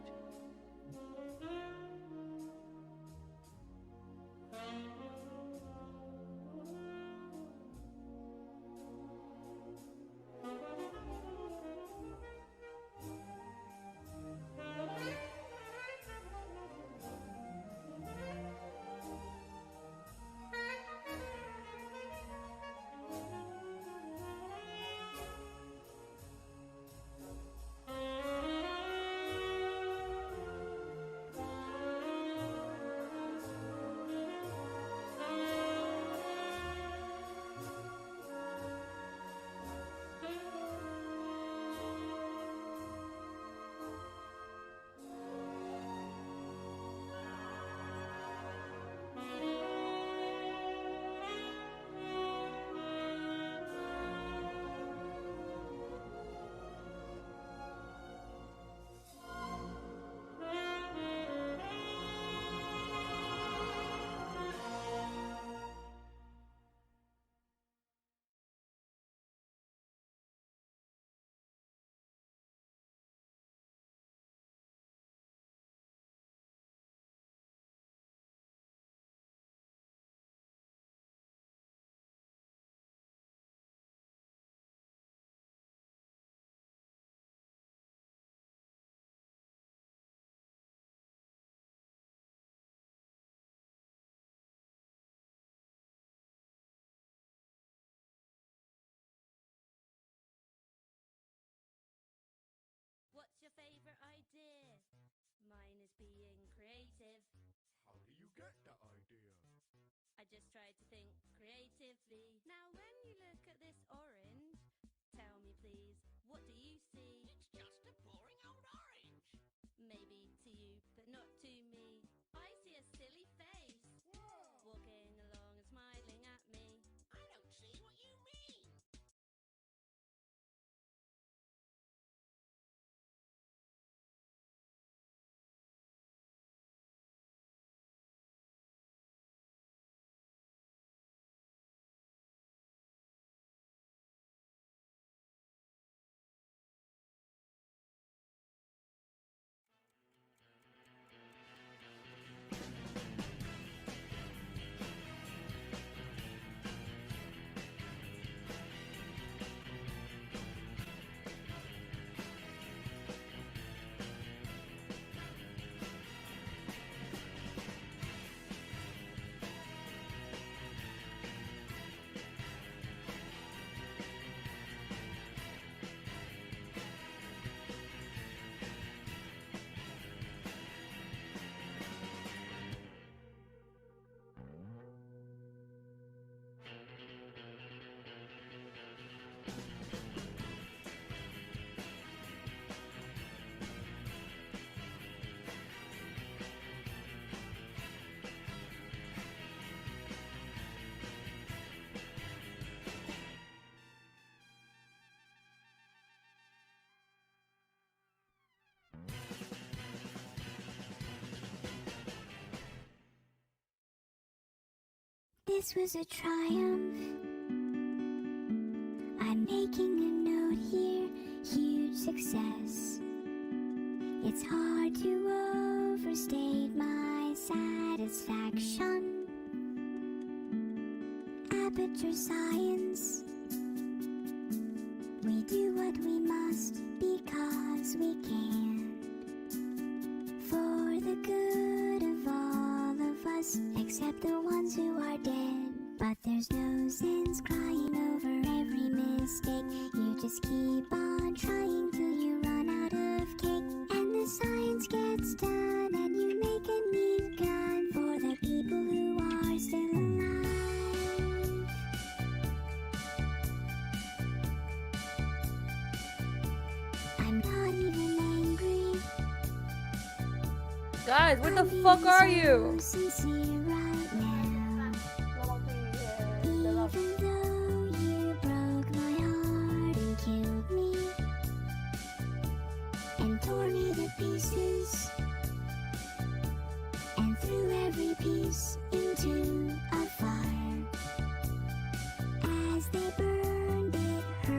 What's your favorite idea? Mine is being creative. How do you get that idea? I just try to think creatively. Now, when you look at this orange, tell me please, what do you see? It's just a boring old orange. Maybe to you, but not to me. I see a silly face, walking along and smiling at me. I don't see what you mean. This was a triumph. I'm making a note here, huge success. It's hard to overstate my satisfaction. Aperture science. We do what we must because we can. For the good of all of us, except the ones who are dead. But there's no sense crying over every mistake. You just keep on trying till you run out of cake. And the science gets done and you make a neat gun for the people who are still alive. I'm not even angry. Guys, where the I'm fuck being are so you? sincere right now. Even though you broke my heart and killed me and tore me to pieces and threw every piece into a fire. As they burned, it hurt.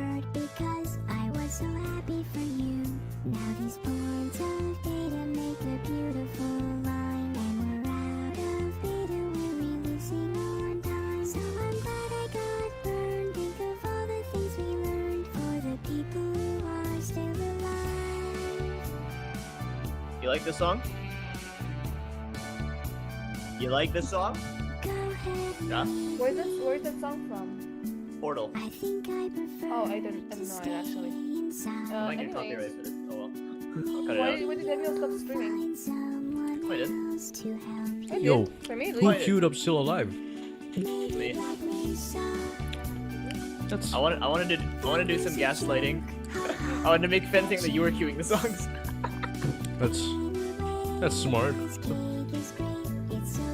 like this song? You like this song? Go ahead. Yeah. Where's that song from? Portal. I think I prefer Oh, I don't know it actually. inside. I might get Anyways. copyright for this. Oh well. I'll cut it Why out. did Daniel stop streaming? Find someone I did. else to help. I did. Yo, For me, at Who least. queued up Still Alive? Me. That's I want to do some gaslighting. I wanted to make Fen think that you were queuing the songs. that's smart.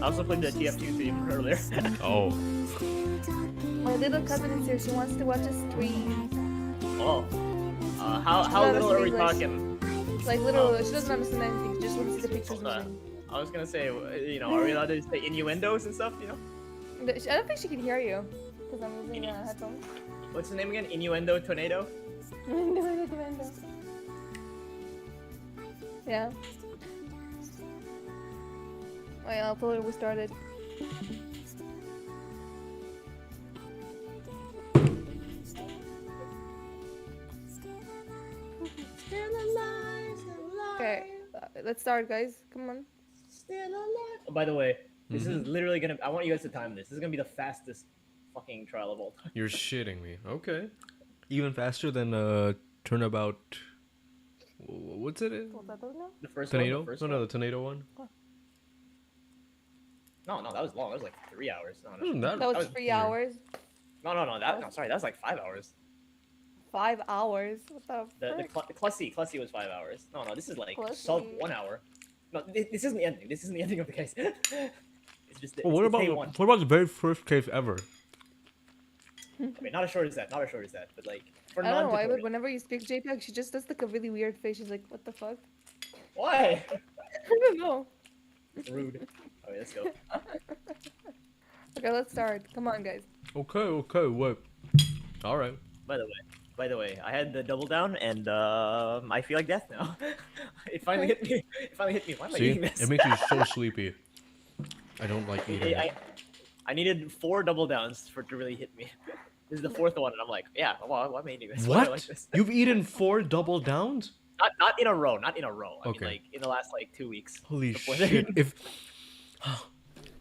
I also played the TF2 theme earlier. Oh, My little cousin is here. She wants to watch us stream. Oh. How little are we English. talking? Like little, she doesn't understand anything. She just wants to see the pictures. Okay. moving. I was gonna say, you know, are we allowed to say innuendos and stuff? You know, I don't think she can hear you because I'm using headphones. what's the name again? Innuendo tornado. Yeah. Wait, I'll tell her we started. Okay, let's start, guys. Come on. Oh, by the way, this is literally gonna. I want you guys to time this. This is gonna be the fastest fucking trial of all time. you're shitting me. Okay. Even faster than Turnabout. What's it? The first Tornado? one. The first No, one. no, the tornado one. No, that was long. That was like 3 hours. No, no. Wasn't that? That was was 3 weird. hours. No, sorry, that was like 5 hours. 5 hours. What the The frick? Clussy was 5 hours. No, this is like Clussy. sub 1 hour. No, this isn't the ending. This isn't the ending of the case. It's just. Well, what it's day about one. what about the very first case ever? I mean, not as short as that. Not as short as that. But like for I don't know why, but non-tutorial. whenever you speak JPEG, she just does like a really weird face. She's like, what the fuck? Why? I don't know. Rude. Okay, let's go. Okay, let's start. Come on, guys. Okay, wait. All right. By the way, I had the double down, and I feel like death now. It finally hit me. It finally hit me. Why am I See, eating this? it makes you so sleepy. I don't like eating. I needed 4 double downs for it to really hit me. This is the 4th one, and I'm like, yeah, why am I eating this? Why do I What? like this? You've eaten 4 double downs? Not in a row. Not in a row. I Okay. mean, like in the last like 2 weeks. Holy before shit! that. If,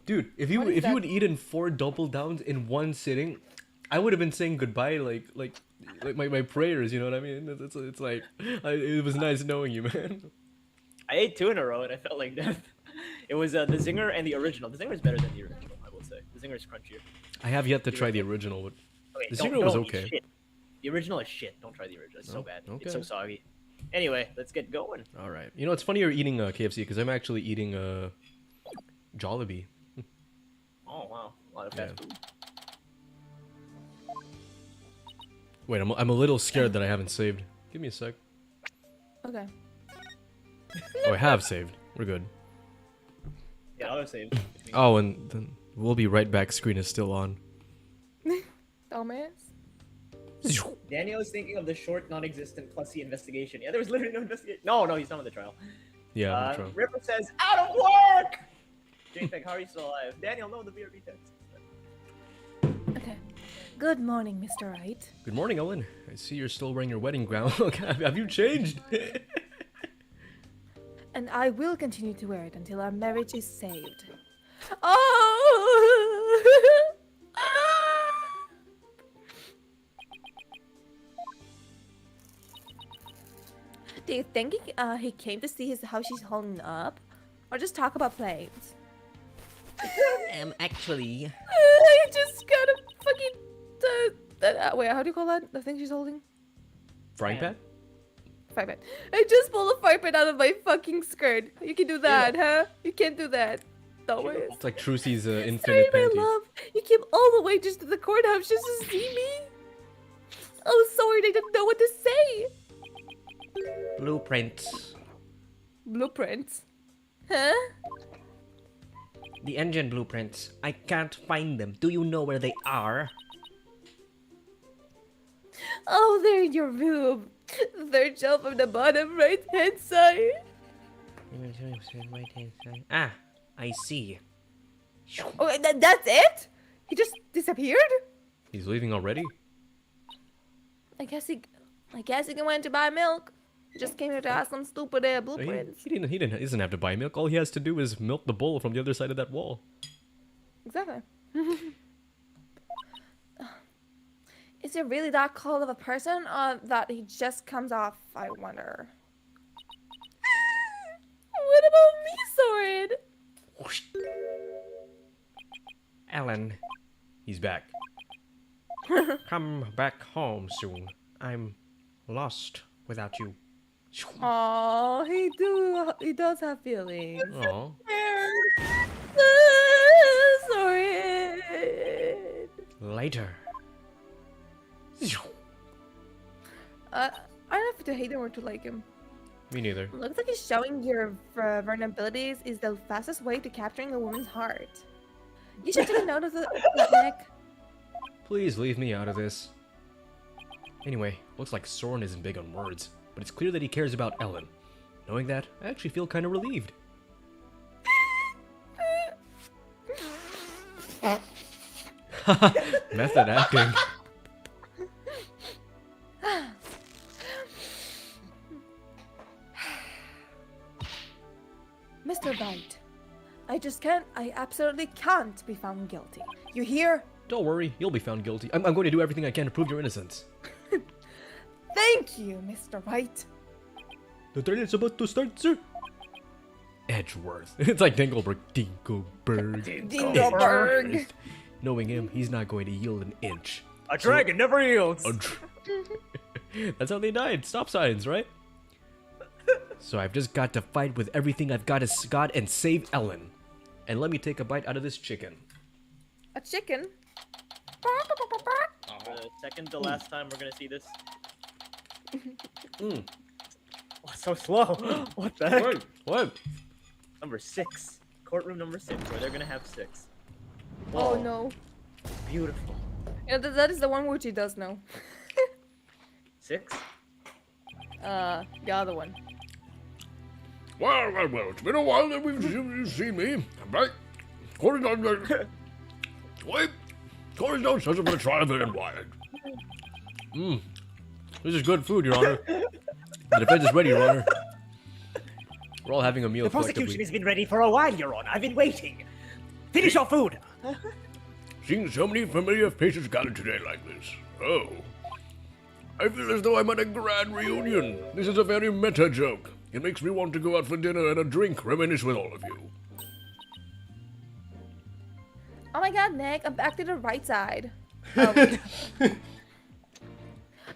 dude, if you What is if you that? had eaten 4 double downs in one sitting, I would have been saying goodbye like my prayers. You know what I mean? It's like it was nice knowing you, man. I ate 2 in a row, and I felt like death. It was the zinger and the original. The zinger is better than the original, I will say. The zinger is crunchier. I have yet to try the original, but Okay, The don't- zinger was don't eat okay. shit. The original is shit. Don't try the original. It's so Oh, bad. okay. It's so soggy. Anyway, let's get going. all right. You know, it's funny you're eating KFC because I'm actually eating Jollibee. Oh wow, a lot of fast Yeah. food. Wait, I'm a little scared that I haven't saved. Give me a sec. Okay. Oh, I have saved. We're good. Yeah, auto save. Oh, and then we'll be right back. Screen is still on. Dumbass. Daniel is thinking of the short, non-existent Clussy investigation. Yeah, there was literally no investigation. No, he's not on the trial. Yeah, I'm trying. Ripper says, out of work! JPEG, how are you still alive? Daniel, no, the BRB text. Okay. Good morning, Mr. Wright. Good morning, Ellen. I see you're still wearing your wedding gown. Have you changed? And I will continue to wear it until our marriage is saved. Oh! Do you think he came to see how she's holding up? Or just talk about planes? Actually. I just got a fucking... wait, how do you call that? The thing she's holding? Frying pan? Fire pan. I just pulled a fire pan out of my fucking skirt. You can do that, huh? You can't do that. No way. It's like Trucy's Sorry, infinite my panties. love. You came all the way just to the courthouse just to see me? Oh, sorry, I didn't know what to say. Blueprints. Blueprints. Huh? The engine blueprints. I can't find them. Do you know where they are? Oh, they're in your room. The third shelf from the bottom right-hand side. Ah, I see. Oh, that's it? He just disappeared? He's leaving already? I guess he went to buy milk. Just came here to ask some stupid He blueprints. he doesn't have to buy milk. All he has to do is milk the bull from the other side of that wall. Exactly. Is it really that cold of a person, or that he just comes off? I wonder. What about me, Sword? Ellen, he's back. Come back home soon. I'm lost without you. Oh, he does have feelings. Oh, Sorry. later. I don't have to hate him or to like him. Me neither. Looks like he's showing your vulnerabilities is the fastest way to capturing a woman's heart. You should take a note of that, Nick. Please leave me out of this. Anyway, looks like Soren isn't big on words, but it's clear that he cares about Ellen. Knowing that, I actually feel kind of relieved. Method acting. Mr. Wright, I absolutely can't be found guilty. You hear? Don't worry, you'll be found guilty. I'm going to do everything I can to prove your innocence. Thank you, Mr. Wright. The train is about to start, sir. Edgeworth. It's like Dingleberg. Dingleberg. Dingleberg. Knowing him, he's not going to yield an inch. A dragon never yields. That's how they died. Stop signs, right? So I've just got to fight with everything I've got and save Ellen. And let me take a bite out of this chicken. A chicken? For the second to last time we're gonna see this. Oh, so slow. What the heck? What? Number 6. Courtroom number 6, where they're gonna have 6. Oh no. Beautiful. Yeah, that is the one which he does know. 6? The other one. Well, it's been a while that you've seen me. Right? Corey's not wait. Corey's not such a good driver and wired. This is good food, Your Honor. The defense is ready, Your Honor. We're all having a meal The prosecution collectively. has been ready for a while, Your Honor. I've been waiting. Finish your food. Seeing so many familiar faces gathered today like this. Oh. I feel as though I'm at a grand reunion. This is a very meta joke. It makes me want to go out for dinner and a drink, reminisce with all of you. Oh my god, Nick, I'm back to the right side. I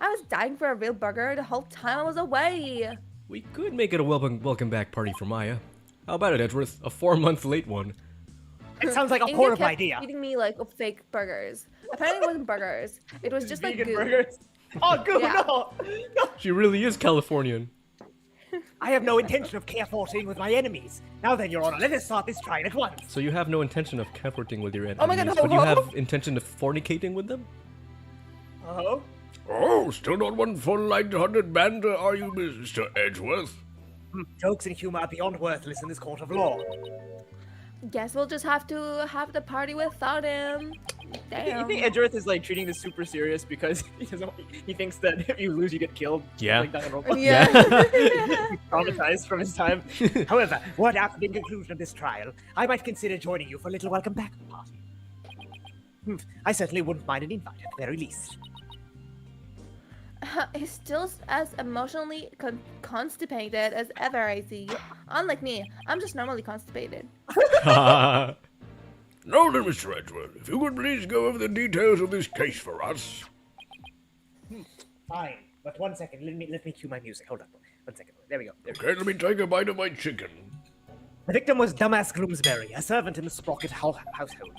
was dying for a real burger the whole time I was away. We could make it a welcome back party for Maya. How about it, Edgeworth? A 4-month late one. It sounds like a Inga horrible kept idea. feeding me like fake burgers. Apparently it wasn't burgers. It was just like Vegan goo. burgers. Oh, good. Yeah. No. She really is Californian. I have no intention of carefully with my enemies. Now then, Your Honor, let us start this trial at once. So you have no intention of comforting with your enemies, Oh my God, but you no. have intention of fornicating with them? Oh. Oh, still not one for light-hearted banter, are you, Mr. Edgeworth? Jokes and humor are beyond worthless in this court of law. Guess we'll just have to have the party without him. You Damn. think Edgeworth is like treating this super serious because he thinks that if you lose, you get killed? Yeah. Like Danganronpa. Yeah. He's traumatized from his time. However, what after the conclusion of this trial, I might consider joining you for a little welcome back party. I certainly wouldn't mind an invite at the very least. He's still as emotionally constipated as ever, I see. Unlike me, I'm just normally constipated. Now then, Mr. Edgeworth, if you could please go over the details of this case for us. Fine, but 1 second, let me cue my music. Hold up, 1 second. There we go. Okay, let me take a bite of my chicken. The victim was Dumbass Gloomsbury, a servant in the Sprocket household.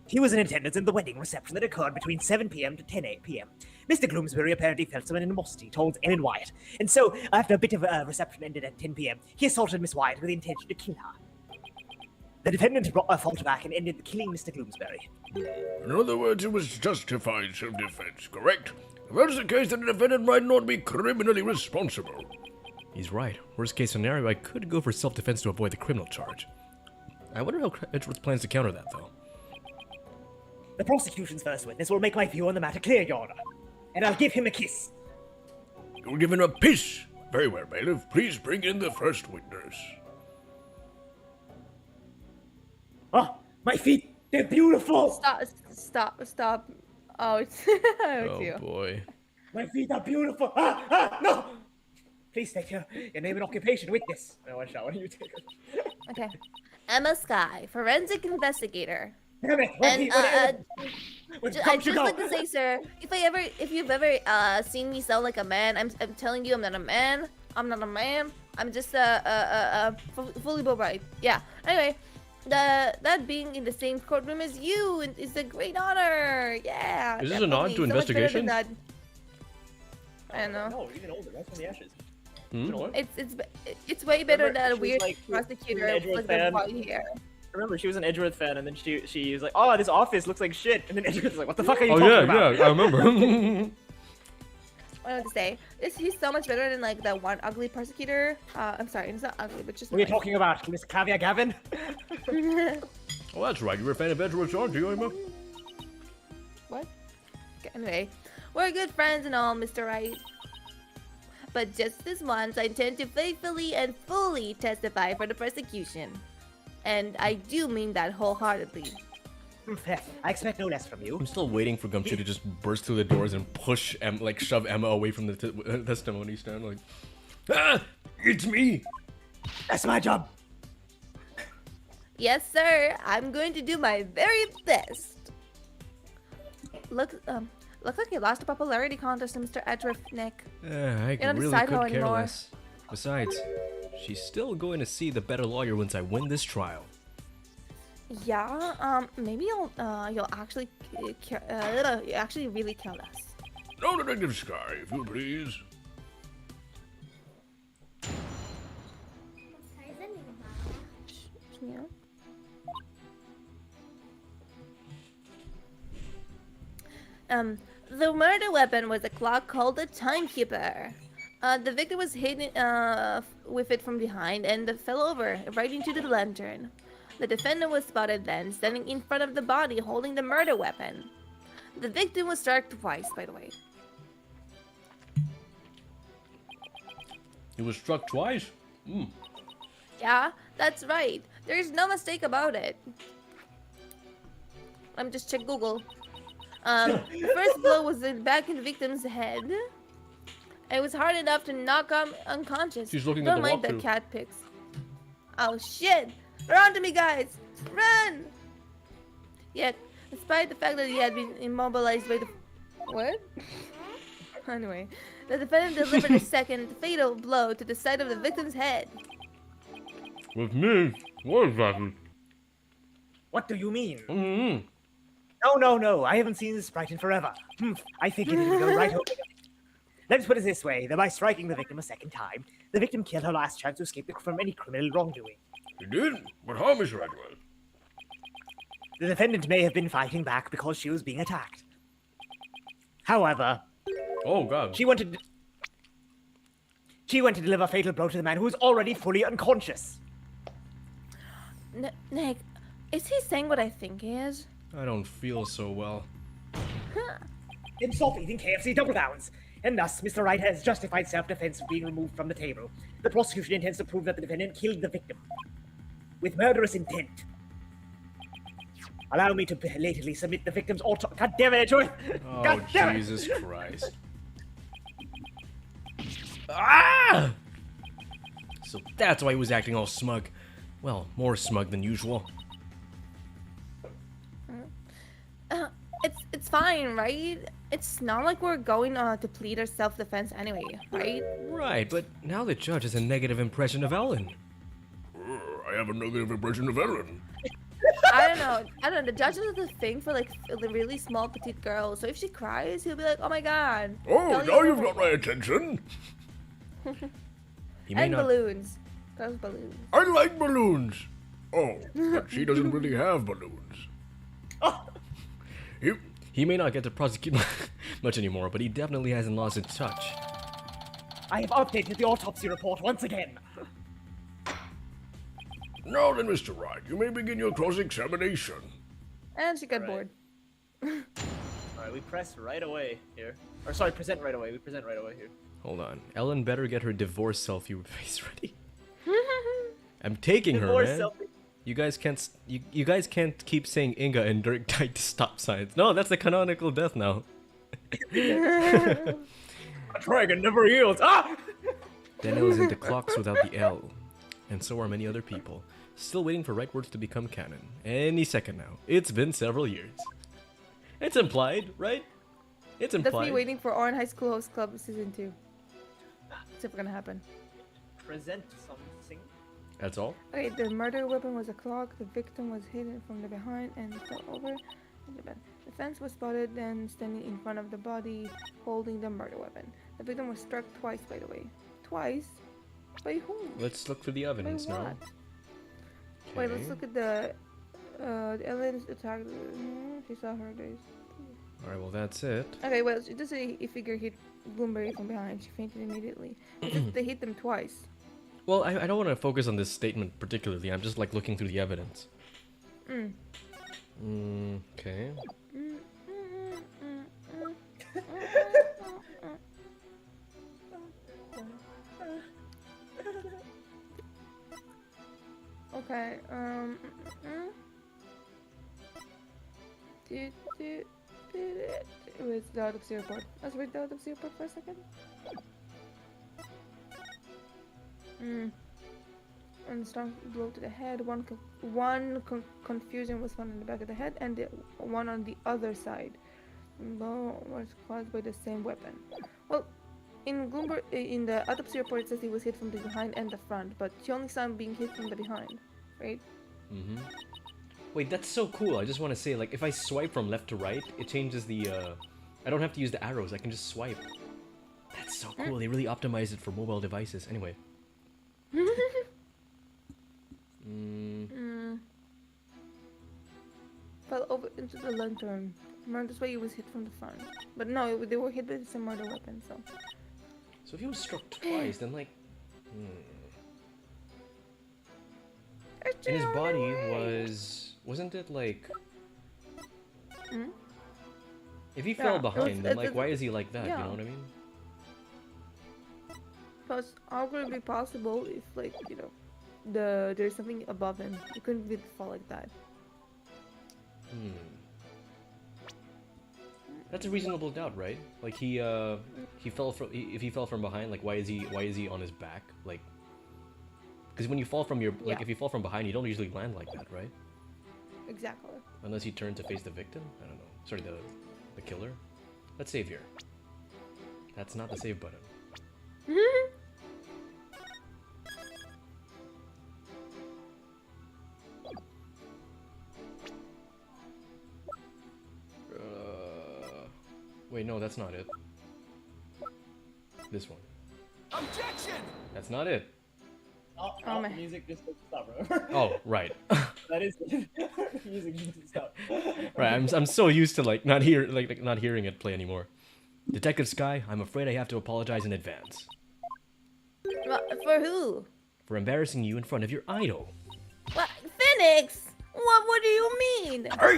He was in attendance at the wedding reception that occurred between 7 p.m. to 10 p.m. Mr. Gloomsbury apparently felt some animosity towards Ellen Wyatt, and so, after a bit of a reception ended at 10 p.m., he assaulted Miss Wyatt with the intention to kill her. The defendant fought back and ended up killing Mr. Gloomsbury. In other words, it was justified self-defense, correct? If that's the case, then the defendant might not be criminally responsible. He's right. Worst case scenario, I could go for self-defense to avoid the criminal charge. I wonder how Edgeworth plans to counter that, though. The prosecution's first witness will make my view on the matter clear, Your Honor. And I'll give him a kiss. You'll give him a piss. Very well, bailiff. Please bring in the first witness. Oh, my feet! They're beautiful! Stop. Oh, it's, it's Oh you. boy. My feet are beautiful! No! Please state your name and occupation, witness. No, one shot. Why don't you take it? Okay. Emma Sky, forensic investigator. Damn it! And I'd I'd just like to say, sir, if you've ever seen me sound like a man, I'm telling you, I'm not a man. I'm not a man. I'm just fully Wright. Yeah. Anyway, that being in the same courtroom as you is a great honor. Yeah. Is this a nod to definitely. So much better than investigation? that. I don't know. No, even older. That's from the Ashes. Hmm? Even older. It's way better Remember, than a she was weird like- she was prosecutor an with Edgeworth like the fan. white hair. Remember, she was an Edgeworth fan, and then she was like, "Oh, this office looks like shit," and then Edgeworth's like, "What the fuck are you Oh talking yeah, about?" yeah, I remember. What I have to say, he's so much better than like that one ugly prosecutor. I'm sorry, it's not ugly, but just. What are you nice. talking about, Miss Caviar Gavin? Oh, that's right. You're a fan of Edgeworth's, aren't you, Emma? What? Okay, anyway, we're good friends and all, Mr. Wright. But just this once, I intend to faithfully and fully testify for the prosecution. And I do mean that wholeheartedly. I expect no less from you. I'm still waiting for Gumshoe to just burst through the doors and push shove Emma away from the testimony stand. Like, ah, it's me. That's my job. Yes, sir. I'm going to do my very best. Look like you lost a popularity contest to Mr. Edgeworth, Nick. I You're not a really side could hoe care anymore. less. Besides, she's still going to see the better lawyer once I win this trial. Yeah. Maybe you'll actually actually really care less. No, Detective Sky, if you please. Yeah. The murder weapon was a clock called the Timekeeper. The victim was hidden with it from behind and fell over right into the lantern. The defendant was spotted then, standing in front of the body holding the murder weapon. The victim was struck twice, by the way. He was struck twice? Yeah, that's right. There's no mistake about it. Let me just check Google. The first blow was back in the victim's head. It was hard enough to knock him unconscious. She's looking at Don't the mind the walkthrough. cat pics. Oh shit! Run to me, guys! Run! Yet, despite the fact that he had been immobilized by the... What? Anyway, the defendant delivered a second fatal blow to the side of the victim's head. With me? What exactly? What do you mean? Mm-hmm. No. I haven't seen this sprite in forever. I figured it would go right over. Let's put it this way, that by striking the victim a second time, the victim killed her last chance to escape from any criminal wrongdoing. He did? But how, Mr. Edgeworth? The defendant may have been fighting back because she was being attacked. However, Oh god. she went to deliver a fatal blow to the man who was already fully unconscious. Nick, is he saying what I think he is? I don't feel so well. Then stop eating KFC double downs. And thus, Mr. Wright has justified self-defense being removed from the table. The prosecution intends to prove that the defendant killed the victim with murderous intent. Allow me to belatedly submit the victim's auto. God damn it, Edgeworth! Oh, God damn it! Jesus Christ. Ah! So that's why he was acting all smug. Well, more smug than usual. It's fine, right? It's not like we're going to plead our self-defense anyway, right? Right, but now the judge has a negative impression of Ellen. I have a negative impression of Ellen. I don't know. The judge has a thing for like the really small petite girls. So if she cries, he'll be like, "Oh my god." Oh, tell now you you've got my attention. He may And not. balloons. Girls balloons. I like balloons. Oh, but she doesn't really have balloons. He may not get to prosecute much anymore, but he definitely hasn't lost his touch. I have updated the autopsy report once again. Now then, Mr. Wright, you may begin your cross-examination. And she got Right. bored. All right, we press right away here. Or sorry, present right away. We present right away here. Hold on. Ellen better get her divorce selfie face ready. I'm taking her, Divorce man. selfie. You guys can't. You guys can't keep saying Inga and Dirk died to stop signs. No, that's the canonical death now. A dragon never yields. Ah! Daniel is into clocks without the L, and so are many other people. Still waiting for right words to become canon. Any second now. It's been several years. It's implied, right? It's That's implied. me waiting for Orange High School Host Club season 2. It's never gonna happen. Present something. That's all. Okay, the murder weapon was a clock. The victim was hidden from the behind and fell over. The fence was spotted then standing in front of the body, holding the murder weapon. The victim was struck twice, by the way. Twice? By whom? Let's look for the evidence By now. what? Wait, let's Okay. look at the aliens attacked. She saw her days. Alright, well that's it. Okay, well, just a figure hit Bloomberry from behind. She fainted immediately. It's just they hit them twice. Well, I don't want to focus on this statement particularly. I'm just like looking through the evidence. Mm. Okay. Okay, Where's the autopsy report? Let's read the autopsy report for a second. And strong blow to the head. One confusion was found in the back of the head, and the one on the other side. Blow was caused by the same weapon. Well, in the autopsy report, it says he was hit from the behind and the front, but she only saw him being hit from the behind, right? Mm-hmm. Wait, that's so cool. I just want to say, like, if I swipe from left to right, it changes the, I don't have to use the arrows. I can just swipe. That's so cool. They really optimized it for mobile devices. Anyway. Fell over into the lantern. Remember, that's why he was hit from the front. But no, they were hit with some murder weapon, so. So if he was struck twice, then like... And his body was... Wasn't it like... If he fell Yeah, behind, then like, it's- why is he like that? You yeah. know what I mean? Plus, how could it be possible if, like, you know, there's something above him? He couldn't really fall like that. That's a reasonable doubt, right? Like he fell from if he fell from behind, like why is he on his back? Like, because when you fall from your like Yeah. if you fall from behind, you don't usually land like that, right? Exactly. Unless you turn to face the victim. I don't know. Sorry, the killer. Let's save here. That's not the save button. Wait, no, that's not it. This one. Objection! That's not it. Oh, man. music just doesn't stop, remember? Oh, right. That is music just doesn't stop. Right, I'm so used to like not hearing it play anymore. Detective Sky, I'm afraid I have to apologize in advance For who? for embarrassing you in front of your idol. What? Phoenix! What do you mean? Hey!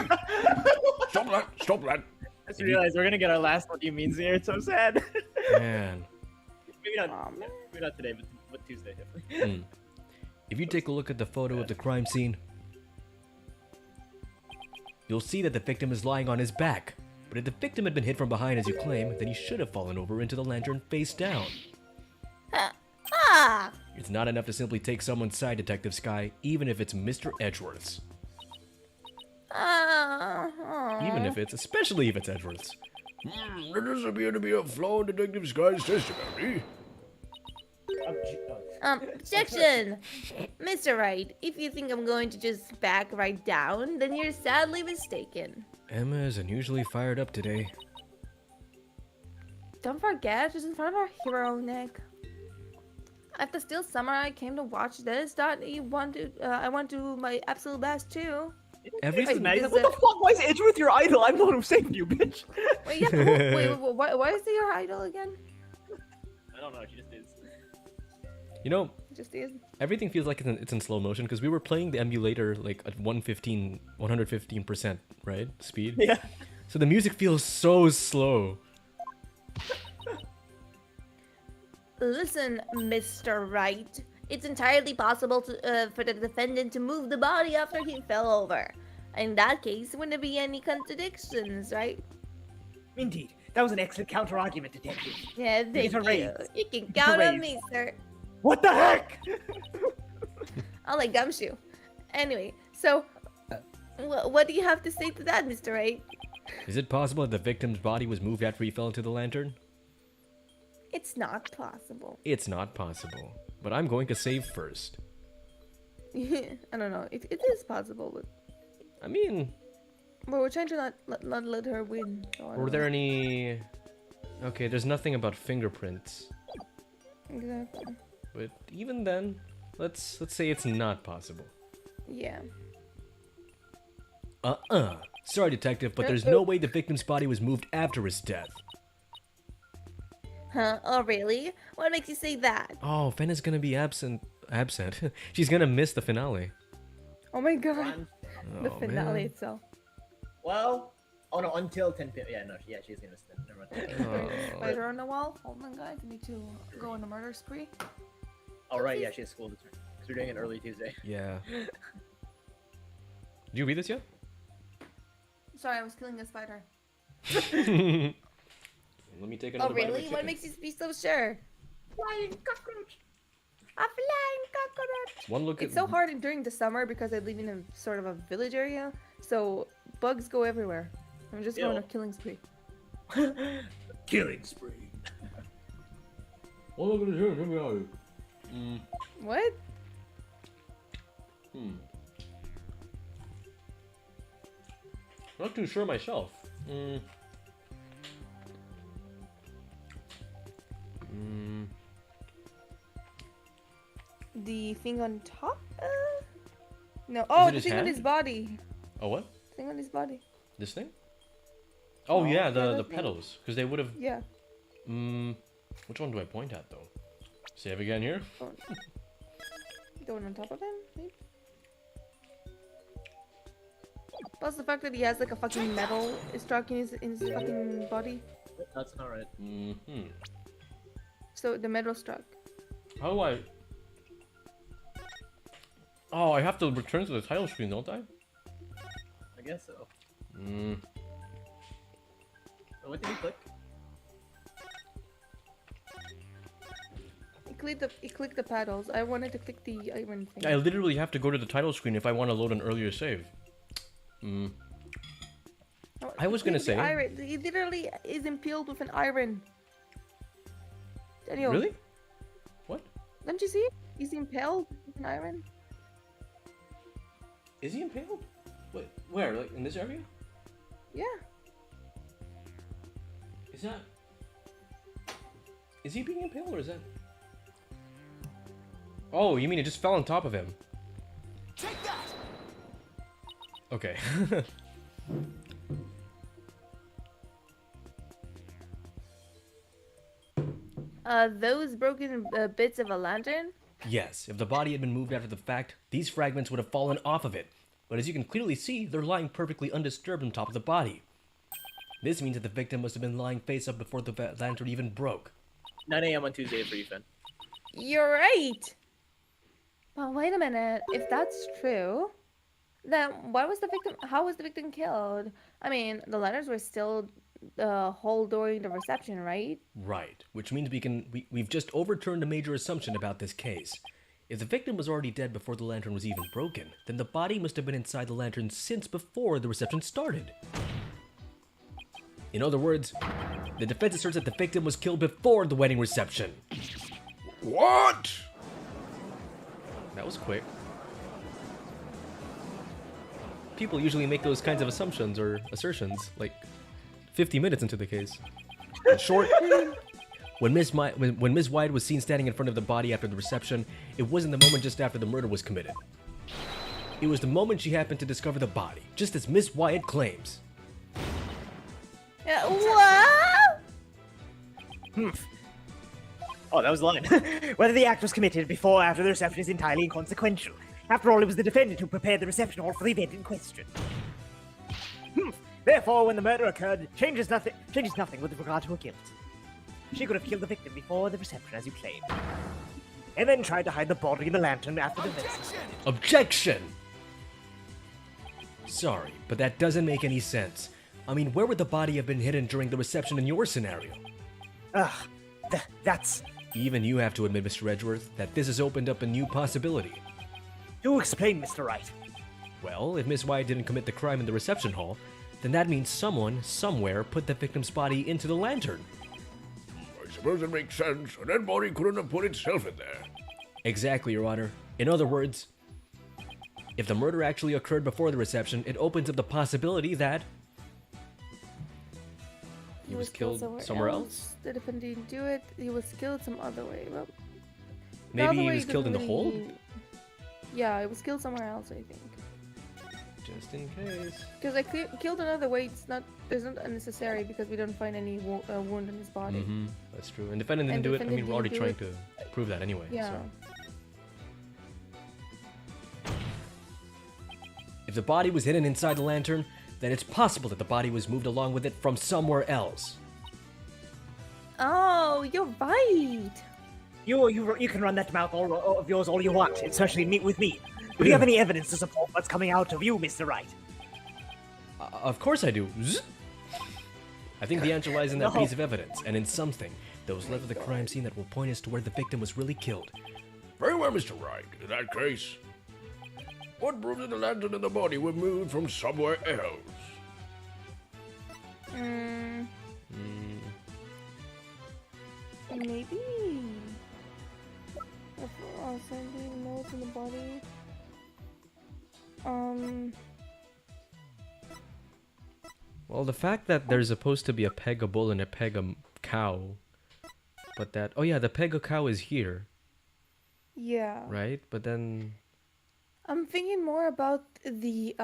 Stop that! Stop that! I just realized we're gonna get our last "What Do You Means" here. It's so sad. Man. maybe not. Aw, man. Maybe not today, but Tuesday definitely. If you take a look at the photo of the crime scene, you'll see that the victim is lying on his back. But if the victim had been hit from behind as you claim, then he should have fallen over into the lantern face down. Ah! It's not enough to simply take someone's side, Detective Sky, even if it's Mr. Edgeworth's. Even if it's, especially if it's Edgeworth's. There does appear to be a flaw in Detective Sky's testimony. Objection! Mr. Wright, if you think I'm going to just back right down, then you're sadly mistaken. Emma is unusually fired up today. Don't forget, just in front of our hero, Nick. After Still Summer, I came to watch this. I want to do my absolute best too. Everything. Maddie's because like, what the fuck? Why is Edgeworth your idol? I'm the one who saved you, bitch. Wait, yeah, why is he your idol again? I don't know. She just is. You know, It just is. everything feels like it's in slow motion because we were playing the emulator like at 115%, right? Speed. Yeah. So the music feels so slow. Listen, Mr. Wright. It's entirely possible for the defendant to move the body after he fell over. In that case, wouldn't there be any contradictions, right? Indeed. That was an excellent counter-argument, detective. Yeah, thank get a raise. you. You can get a count on raise. me, sir. What the heck? I like gumshoe. Anyway, so what do you have to say to that, Mr. Wright? Is it possible that the victim's body was moved after he fell into the lantern? It's not possible. It's not possible. But I'm going to save first. I don't know. It is possible, but I mean, we're trying to not let her win. So I were don't there know. any... Okay, there's nothing about fingerprints. Exactly. But even then, let's say it's not possible. Yeah. Sorry, detective, but there's no way the victim's body was moved after his death. Huh? Oh, really? What makes you say that? Oh, Fenna's gonna be absent. She's gonna miss the finale. Oh my god. The Oh, finale man. itself. Well, oh no, until 10 p.m. Yeah, no, yeah, she's gonna miss them. Never mind. Oh. Spider on the wall. Hold on, guys. I need to go on a murder spree. Oh right, yeah, she has school this week. Because we're doing it early Tuesday. Yeah. Did you read this yet? Sorry, I was killing a spider. Let me take another Oh, bite of my really? What chicken. makes you be so sure? Flying cockroach! A flying cockroach! One look It's at... so hard during the summer because I live in a sort of a village area, so bugs go everywhere. I'm just going on a killing spree. Killing spree. One look at this here, here we are. What? Not too sure myself. The thing on top? No. Oh, it the his thing on hand? his body. Oh, what? Thing on his body. This thing? Oh, yeah, yeah, the that thing. pedals. Because they would have... Yeah. Which one do I point at, though? Save again here? The one on top of him, maybe? Plus the fact that he has like a fucking metal struck in his fucking body. That's not right. So the metal struck. How do I... Oh, I have to return to the title screen, don't I? I guess so. So what did you click? It clicked the paddles. I wanted to click the iron thing. I literally have to go to the title screen if I want to load an earlier save. Oh, I was gonna click the say- iron. He literally is impaled with an iron. Daniel, Really? What? don't you see? He's impaled with an iron. Is he impaled? Wait, where? Like, in this area? Yeah. Is that... Is he being impaled, or is that... Oh, you mean it just fell on top of him? Take that! Okay. Those broken bits of a lantern? Yes, if the body had been moved after the fact, these fragments would have fallen off of it. But as you can clearly see, they're lying perfectly undisturbed on top of the body. This means that the victim must have been lying face up before the lantern even broke. 9 a.m. on Tuesday for you, Finn. You're right. Well, wait a minute. If that's true, then why was the victim? How was the victim killed? I mean, the lanterns were still the whole during the reception, right? Right, which means we've just overturned a major assumption about this case. If the victim was already dead before the lantern was even broken, then the body must have been inside the lantern since before the reception started. In other words, the defense asserts that the victim was killed before the wedding reception. What? That was quick. People usually make those kinds of assumptions or assertions like 50 minutes into the case. In short, when Miss Wyatt was seen standing in front of the body after the reception, it wasn't the moment just after the murder was committed. It was the moment she happened to discover the body, just as Miss Wyatt claims. What? Oh, that was the line. Whether the act was committed before or after the reception is entirely inconsequential. After all, it was the defendant who prepared the reception hall for the event in question. Therefore, when the murder occurred, changes nothing with regard to her guilt. She could have killed the victim before the reception, as you claimed. And then tried to hide the body in the lantern after the events. Objection! Sorry, but that doesn't make any sense. I mean, where would the body have been hidden during the reception in your scenario? That's... Even you have to admit, Mr. Edgeworth, that this has opened up a new possibility. Do explain, Mr. Wright. Well, if Miss White didn't commit the crime in the reception hall, then that means someone, somewhere, put the victim's body into the lantern. I suppose it makes sense. A dead body couldn't have put itself in there. Exactly, Your Honor. In other words, if the murder actually occurred before the reception, it opens up the possibility that he was killed somewhere else? The defendant didn't do it. He was killed some other way. Well, Maybe he was killed in the hole? Yeah, he was killed somewhere else, I think. Just in case. Because I killed another way. Isn't unnecessary because we don't find any wound in his body. Mm-hmm. That's true. And defendant didn't do it. I mean, we're already trying to prove that anyway. Yeah. So. If the body was hidden inside the lantern, then it's possible that the body was moved along with it from somewhere else. Oh, you're right. You can run that mouth of yours all you want, especially meet with me. Do you have any evidence to support what's coming out of you, Mr. Wright? Of course I do. Zzz. I think the answer lies in that piece of evidence, and in something that was left of the crime scene that will point us to where the victim was really killed. Very well, Mr. Wright. In that case, what proves that the lantern and the body were moved from somewhere else? Maybe. Sending notes in the body. Well, the fact that there's supposed to be a peg a bull and a peg a cow, but that... Oh yeah, the peg a cow is here. Yeah. Right? But then... I'm thinking more about the,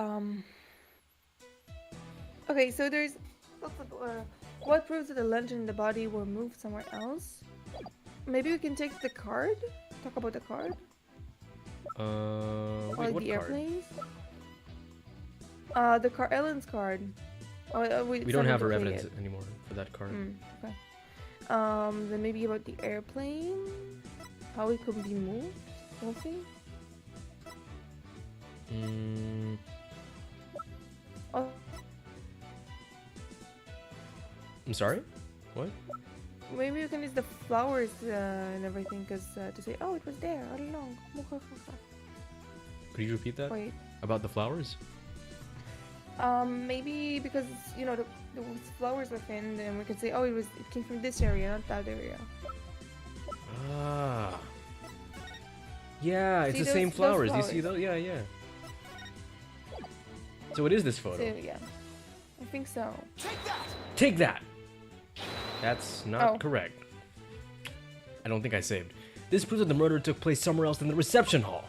Okay, so there's... what proves that the lantern and the body were moved somewhere else? Maybe we can take the card? Talk about the card? Wait, Like what the card? airplanes? The car, Ellen's card. We don't have her evidence anymore for that card. Okay. Then maybe about the airplane? How it could be moved? Something? Oh, I'm sorry? What? maybe we can use the flowers and everything, because to say, oh, it was there all along. Could you repeat that? Wait. About the flowers? Maybe because the flowers were thin, and we could say, oh, it came from this area, not that area. Ah. Yeah, it's See the same those flowers. Do you flowers? see those? Yeah, yeah. So it is this photo. So yeah, I think so. Take that! That's not Oh. correct. I don't think I saved. This proves that the murder took place somewhere else than the reception hall.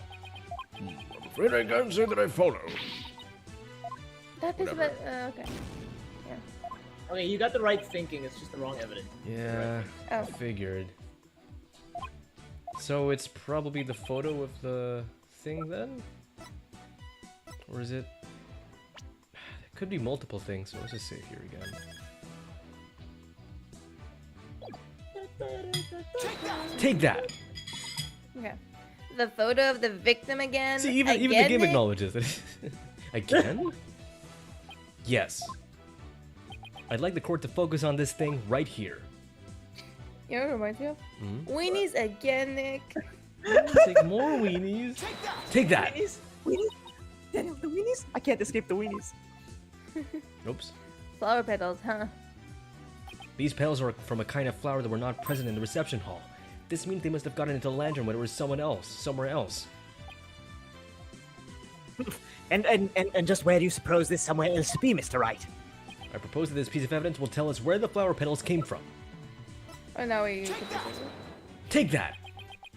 I'm afraid I can't say that I follow. That is Whatever. okay. Okay, you got the right thinking. It's just the wrong evidence. Yeah, Oh. I figured. So it's probably the photo of the thing then? Or is it? It could be multiple things, so let's just save here again. Take that! Okay. The photo of the victim again. See, even the Again, game Nick? acknowledges it. Again? Yes. I'd like the court to focus on this thing right here. You know what it reminds me of? Mhm. Weenies again, Nick. Take more weenies. Take that! Weenies? Weenies? Daniel, the weenies? I can't escape the weenies. Oops. Flower petals, huh? These petals are from a kind of flower that were not present in the reception hall. This means they must have gotten into the lantern when it was someone else, somewhere else. And just where do you suppose this somewhere else to be, Mr. Wright? I propose that this piece of evidence will tell us where the flower petals came from. Oh, now we. Take that!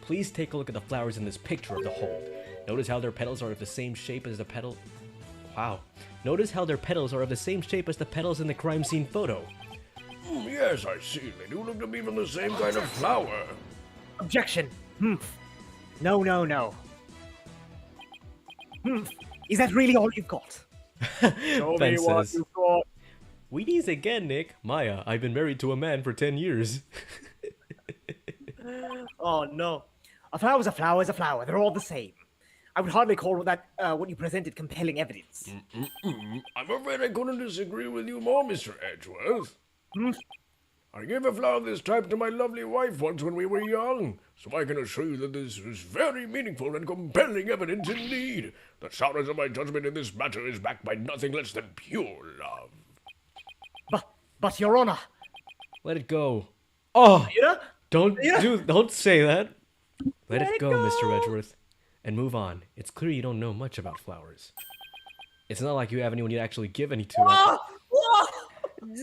Please take a look at the flowers in this picture of the hole. Notice how their petals are of the same shape as the petal... Wow. Notice how their petals are of the same shape as the petals in the crime scene photo. Yes, I see. They do look to be from the same kind of flower. Objection. No, no, no. Is that really all you've got? Show Ben me what says. you've got. Weenies again, Nick. Maya, I've been married to a man for 10 years. Oh no. A flower is a flower is a flower. They're all the same. I would hardly call that what you presented compelling evidence. I'm afraid I couldn't disagree with you more, Mr. Edgeworth. I gave a flower of this type to my lovely wife once when we were young, so I can assure you that this is very meaningful and compelling evidence indeed. The soundness of my judgment in this matter is backed by nothing less than pure love. But Your Honor. Let it go. Oh, You know? don't say that. Let it go, Mr. Edgeworth, and move on. It's clear you don't know much about flowers. It's not like you have anyone you'd actually give any to.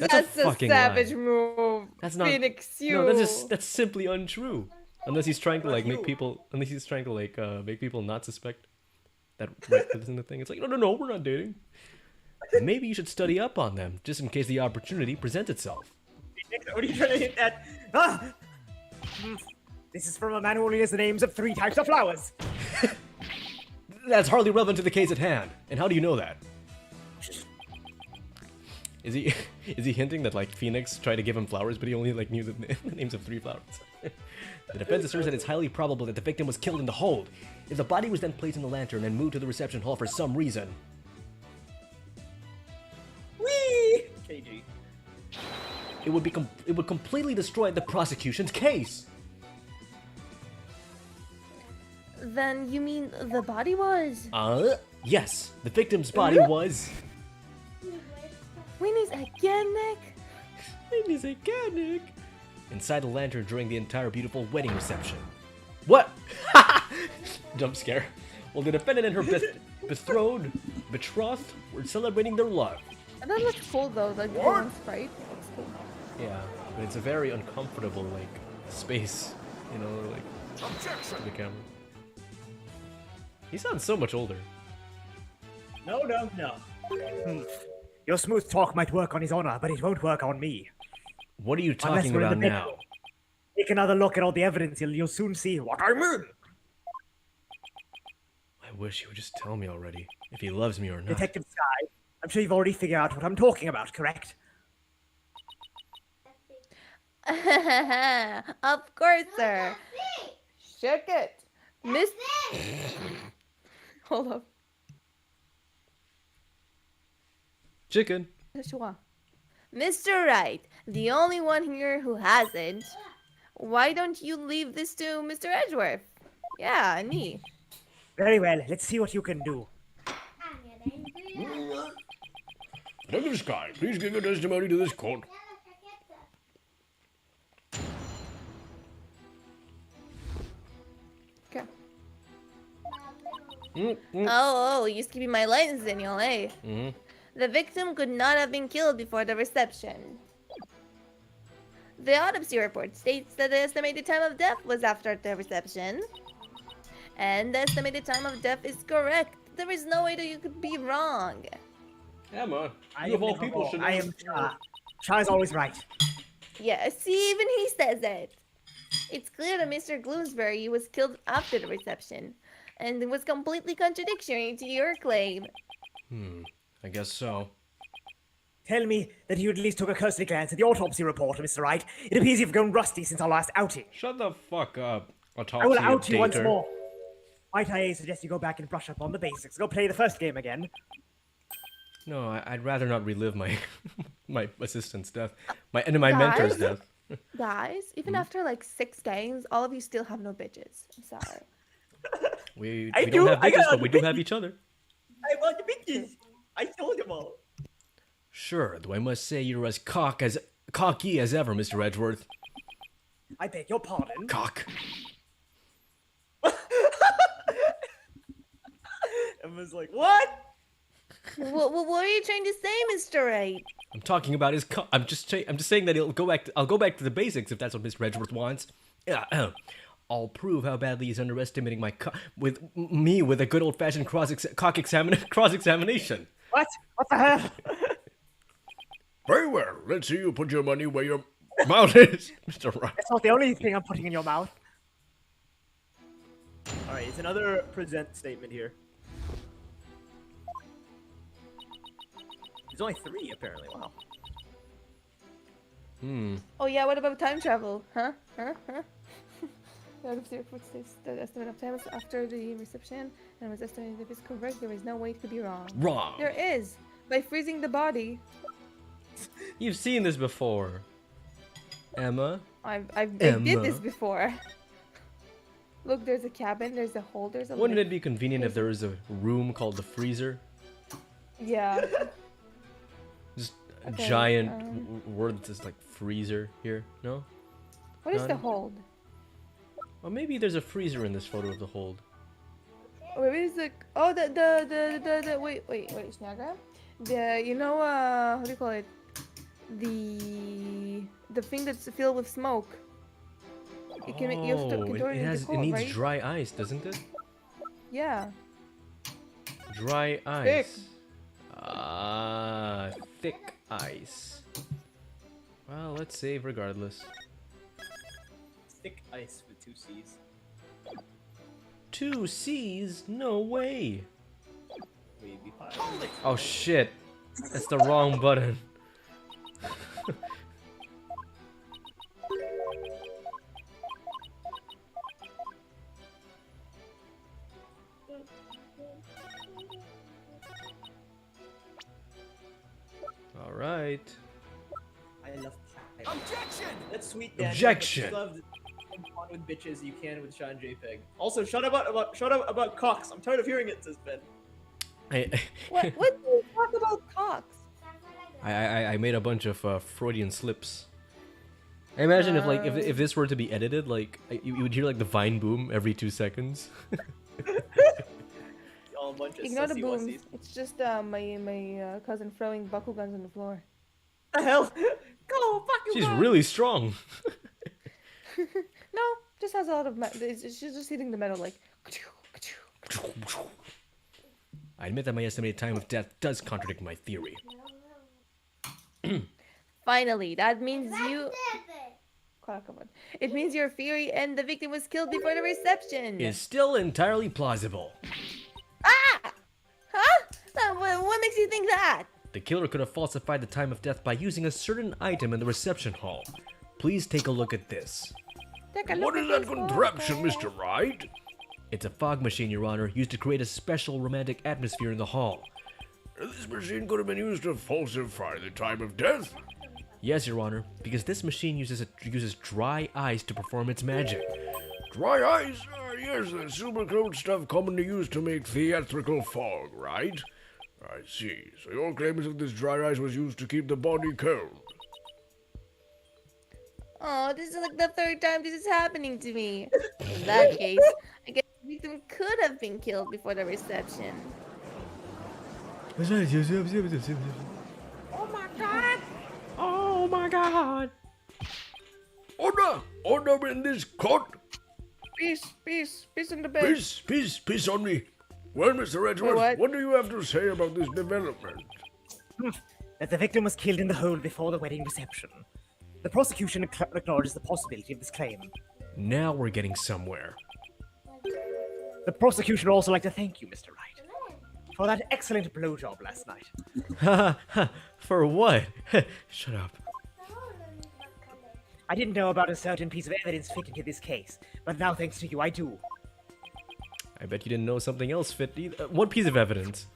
That's a fucking savage lie. move. That's not. Phoenix, you. No, that's simply untrue. Unless he's trying to like make people. Unless he's trying to like make people not suspect that Wright lives in the thing. It's like no, we're not dating. Maybe you should study up on them, just in case the opportunity presents itself. What are you trying to hit at? Ah! This is from a man who only has the names of 3 types of flowers. That's hardly relevant to the case at hand. And how do you know that? Is he hinting that like Phoenix tried to give him flowers, but he only like knew the names of 3 flowers? The defense asserts that it's highly probable that the victim was killed in the hold. If the body was then placed in the lantern and moved to the reception hall for some reason, KG. it would completely destroy the prosecution's case. Then you mean the body was? Yes, the victim's body was. Winnie's again, Nick? Winnie's again, Nick. Inside the lantern during the entire beautiful wedding reception. What? Jump scare. Well, the defendant and her betrothed were celebrating their love. And that looks cool though, like the one sprite. Looks cool. Yeah, but it's a very uncomfortable like space, you know, like to the camera. He sounds so much older. No. Your smooth talk might work on His Honor, but it won't work on me. What are you Unless talking we're in about the now? middle. Take another look at all the evidence, you'll soon see what I mean. I wish he would just tell me already if he loves me or not. Detective Sky, I'm sure you've already figured out what I'm talking about, correct? Of course, sir. Check it. Miss. Hold up. Chicken. Mr. Wright, the only one here who hasn't. Why don't you leave this to Mr. Edgeworth? Yeah, and me. Very well, let's see what you can do. Detective Sky, please give your testimony to this court. Okay. Oh, you're skipping my lines, Daniel, eh? The victim could not have been killed before the reception. The autopsy report states that the estimated time of death was after the reception. And the estimated time of death is correct. There is no way that you could be wrong. Yeah, man. I am Shah is always right. Yeah, see, even he says it. It's clear that Mr. Gloomsbury was killed after the reception, and it was completely contradictory to your claim. I guess so. Tell me that you at least took a cursory glance at the autopsy report, Mr. Wright. It appears you've gone rusty since our last outing. Shut the fuck up. I will out you once more. Might I suggest you go back and brush up on the basics? Go play the first game again. No, I'd rather not relive my my assistant's death, my mentor's death. Guys, even after like 6 games, all of you still have no bitches. I'm sorry. We don't have bitches, but we do have each other. I want the bitches. I told them all. Sure, though I must say you're as cocky as ever, Mr. Edgeworth. I beg your pardon. Cock. Everyone's like, what? What are you trying to say, Mr. Wright? I'm talking about his. I'm just saying that I'll go back to the basics if that's what Mr. Edgeworth wants. Yeah. I'll prove how badly he's underestimating my with a good old-fashioned cross-examination. What? What the hell? Very well. Let's see you put your money where your mouth is, Mr. Wright. That's not the only thing I'm putting in your mouth. All right, it's another present statement here. There's only 3 apparently. Wow. Oh yeah, what about time travel? Huh? Out of the report states the estimate of time was after the reception and was estimated if it's correct, there is no way it could be wrong. Wrong. There is! By freezing the body. You've seen this before. Emma? I did Emma. this before. Look, there's a cabin, there's a hole, there's a Wouldn't lid. it be convenient if there was a room called the freezer? Yeah. Just a Okay, giant word that says like freezer here, no? What is the None? hold? Well, maybe there's a freezer in this photo of the hold. Where is the the wait Snagra? The you know what do you call it? The thing that's filled with smoke. You can make you have to Oh, control it into has it cold, needs right? dry ice, doesn't it? Yeah. Dry ice. Thick. Ah, thick ice. Well, let's save regardless. Thick ice with 2 C's. 2 C's? No way. Wavy pie. Oh shit. That's the wrong button. Alright. I love pie. Objection! That's sweet, Dan. Objection. You love fun with bitches you can with Sean JPEG. Also, shut up about cocks. I'm tired of hearing it, says Ben. What do you talk about cocks? I made a bunch of Freudian slips. I imagine if this were to be edited, like you would hear like the Vine boom every 2 seconds. All a bunch of Ignore the sussy booms. wussies. It's just my cousin throwing bakuguns on the floor. The hell? Go fuck you. She's really strong. No, just has a lot of metal. She's just hitting the metal like. I admit that my estimated time of death does contradict my theory. Finally, that means you. Come on. It means your theory and the victim was killed before the reception. Is still entirely plausible. Ah! Huh? What makes you think that? The killer could have falsified the time of death by using a certain item in the reception hall. Please take a look at this. Take a look What at is that this contraption, photo. Mr. Wright? It's a fog machine, Your Honor, used to create a special romantic atmosphere in the hall. This machine could have been used to falsify the time of death. Yes, Your Honor, because this machine uses dry ice to perform its magic. Dry ice? Yes, the silver coat stuff commonly used to make theatrical fog, right? I see. So your claim is that this dry ice was used to keep the body cold. Oh, this is like the 3rd time this is happening to me. In that case, I guess the victim could have been killed before the reception. Oh my god! Oh my god! Order in this court! Peace in the bed. Peace on me. Well, Mr. Edgeworth, what? do you have to say about this development? That the victim was killed in the hole before the wedding reception. The prosecution acknowledges the possibility of this claim. Now we're getting somewhere. The prosecution would also like to thank you, Mr. Wright, for that excellent blowjob last night. Ha ha! For what? Shut up. I didn't know about a certain piece of evidence fit into this case, but now thanks to you, I do. I bet you didn't know something else fit either. What piece of evidence?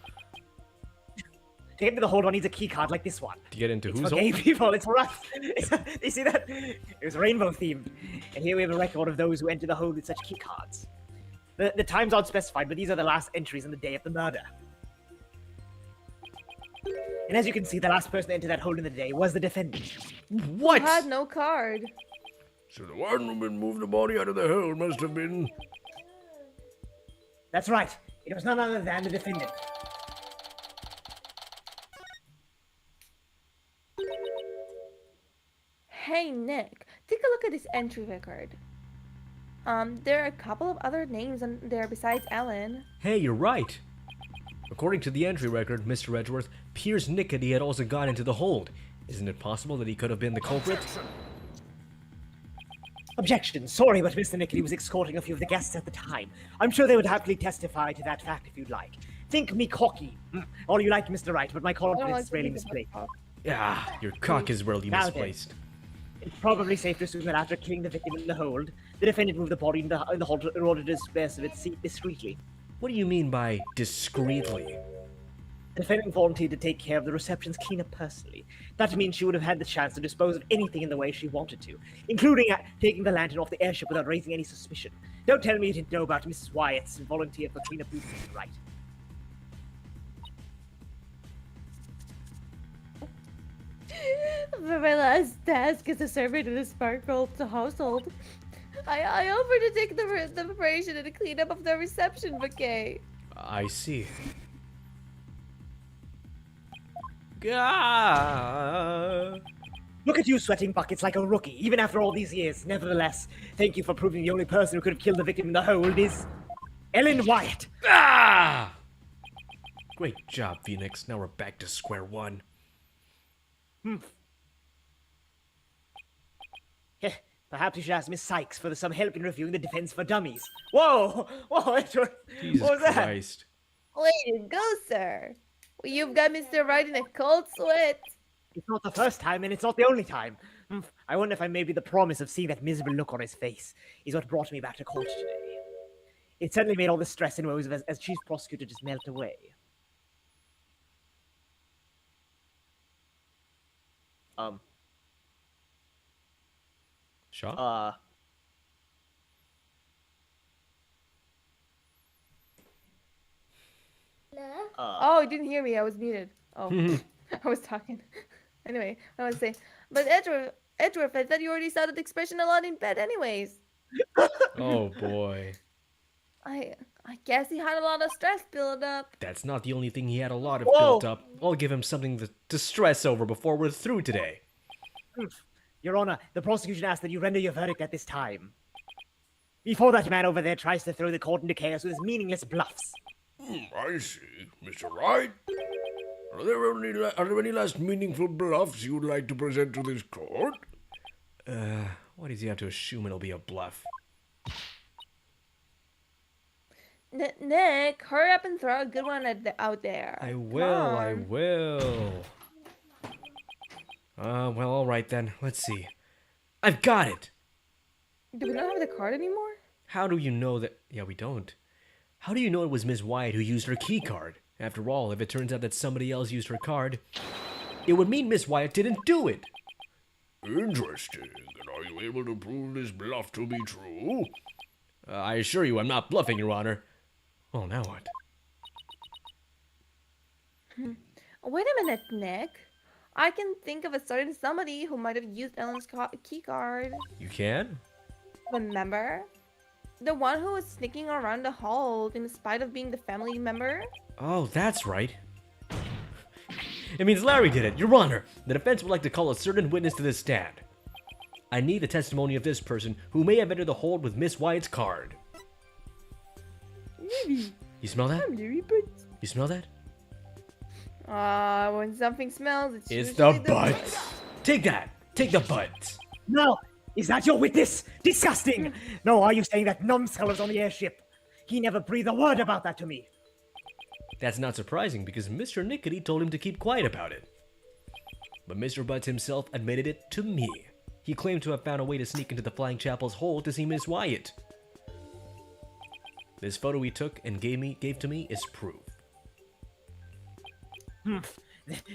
To get into the hold, one needs a key card like this one. To get into It's whose for gay hole? people, it's for us. You see that? It was rainbow themed. And here we have a record of those who enter the hold with such key cards. The times aren't specified, but these are the last entries on the day of the murder. And as you can see, the last person to enter that hole in the day was the defendant. What? You had no card. So the one who moved the body out of the hole must have been... That's right. It was none other than the defendant. Hey Nick, take a look at this entry record. There are a couple of other names on there besides Ellen. Hey, you're right. According to the entry record, Mr. Edgeworth, Piers Nickety had also gone into the hold. Isn't it possible that he could have been the culprit? Objection. Sorry, but Mr. Nickety was escorting a few of the guests at the time. I'm sure they would happily testify to that fact if you'd like. Think me cocky. All you like, Mr. Wright, but my confidence is really misplaced. Ah, your cock is rarely Now then. misplaced. It's probably safe to assume that after killing the victim in the hold, the defendant moved the body in the hold in order to dispose of it discreetly. What do you mean by discreetly? The defendant volunteered to take care of the reception's cleanup personally. That means she would have had the chance to dispose of anything in the way she wanted to, including taking the lantern off the airship without raising any suspicion. Don't tell me you didn't know about Mrs. Wyatt's volunteer for cleanup duties, right? For my last task as a servant in the Sparkle household, I offered to take the preparation and the cleanup of the reception bouquet. I see. Gah! Look at you sweating buckets like a rookie, even after all these years. Nevertheless, thank you for proving the only person who could have killed the victim in the hold is Ellen Wyatt. Ah! Great job, Phoenix. Now we're back to square one. Perhaps you should ask Miss Sykes for some help in reviewing the defense for dummies. Whoa! Whoa! Jesus what was that? Christ. Way to go, sir. Well, you've got Mr. Wright in a cold sweat. It's not the first time, and it's not the only time. I wonder if maybe the promise of seeing that miserable look on his face is what brought me back to court today. It certainly made all the stress and woes as chief prosecutor just melt away. Shaw? Oh, you didn't hear me. I was muted. Oh, I was talking. Anyway, I was saying, but Edgeworth, I thought you already saw that expression a lot in bed anyways. Oh boy. I guess he had a lot of stress build up. That's not the only thing he had a lot of Whoa. built up. I'll give him something to stress over before we're through today. Your Honor, the prosecution asks that you render your verdict at this time. Before that man over there tries to throw the court into chaos with his meaningless bluffs. I see. Mr. Wright? Are there any last meaningful bluffs you would like to present to this court? Why does he have to assume it'll be a bluff? Nick, hurry up and throw a good one out there. I Come will, I on. will. Well, alright then. Let's see. I've got it! Do we not have the card anymore? How do you know that... Yeah, we don't. How do you know it was Miss Wyatt who used her key card? After all, if it turns out that somebody else used her card, it would mean Miss Wyatt didn't do it. Interesting. And are you able to prove this bluff to be true? I assure you I'm not bluffing, Your Honor. Well, now what? Wait a minute, Nick. I can think of a certain somebody who might have used Ellen's key card. You can? Remember? The one who was sneaking around the hall in spite of being the family member? Oh, that's right. It means Larry did it, Your Honor. The defense would like to call a certain witness to the stand. I need the testimony of this person who may have entered the hold with Miss Wyatt's card. Maybe. You smell that? I'm Larry, but... You smell that? When something smells, it's It's usually the butt. Take that. Take the butt. No! Is that your witness? Disgusting! No, are you saying that numbskull is on the airship? He never breathed a word about that to me. That's not surprising because Mr. Nickety told him to keep quiet about it. But Mr. Butts himself admitted it to me. He claimed to have found a way to sneak into the Flying Chapel's hold to see Miss Wyatt. This photo he took and gave to me is proof.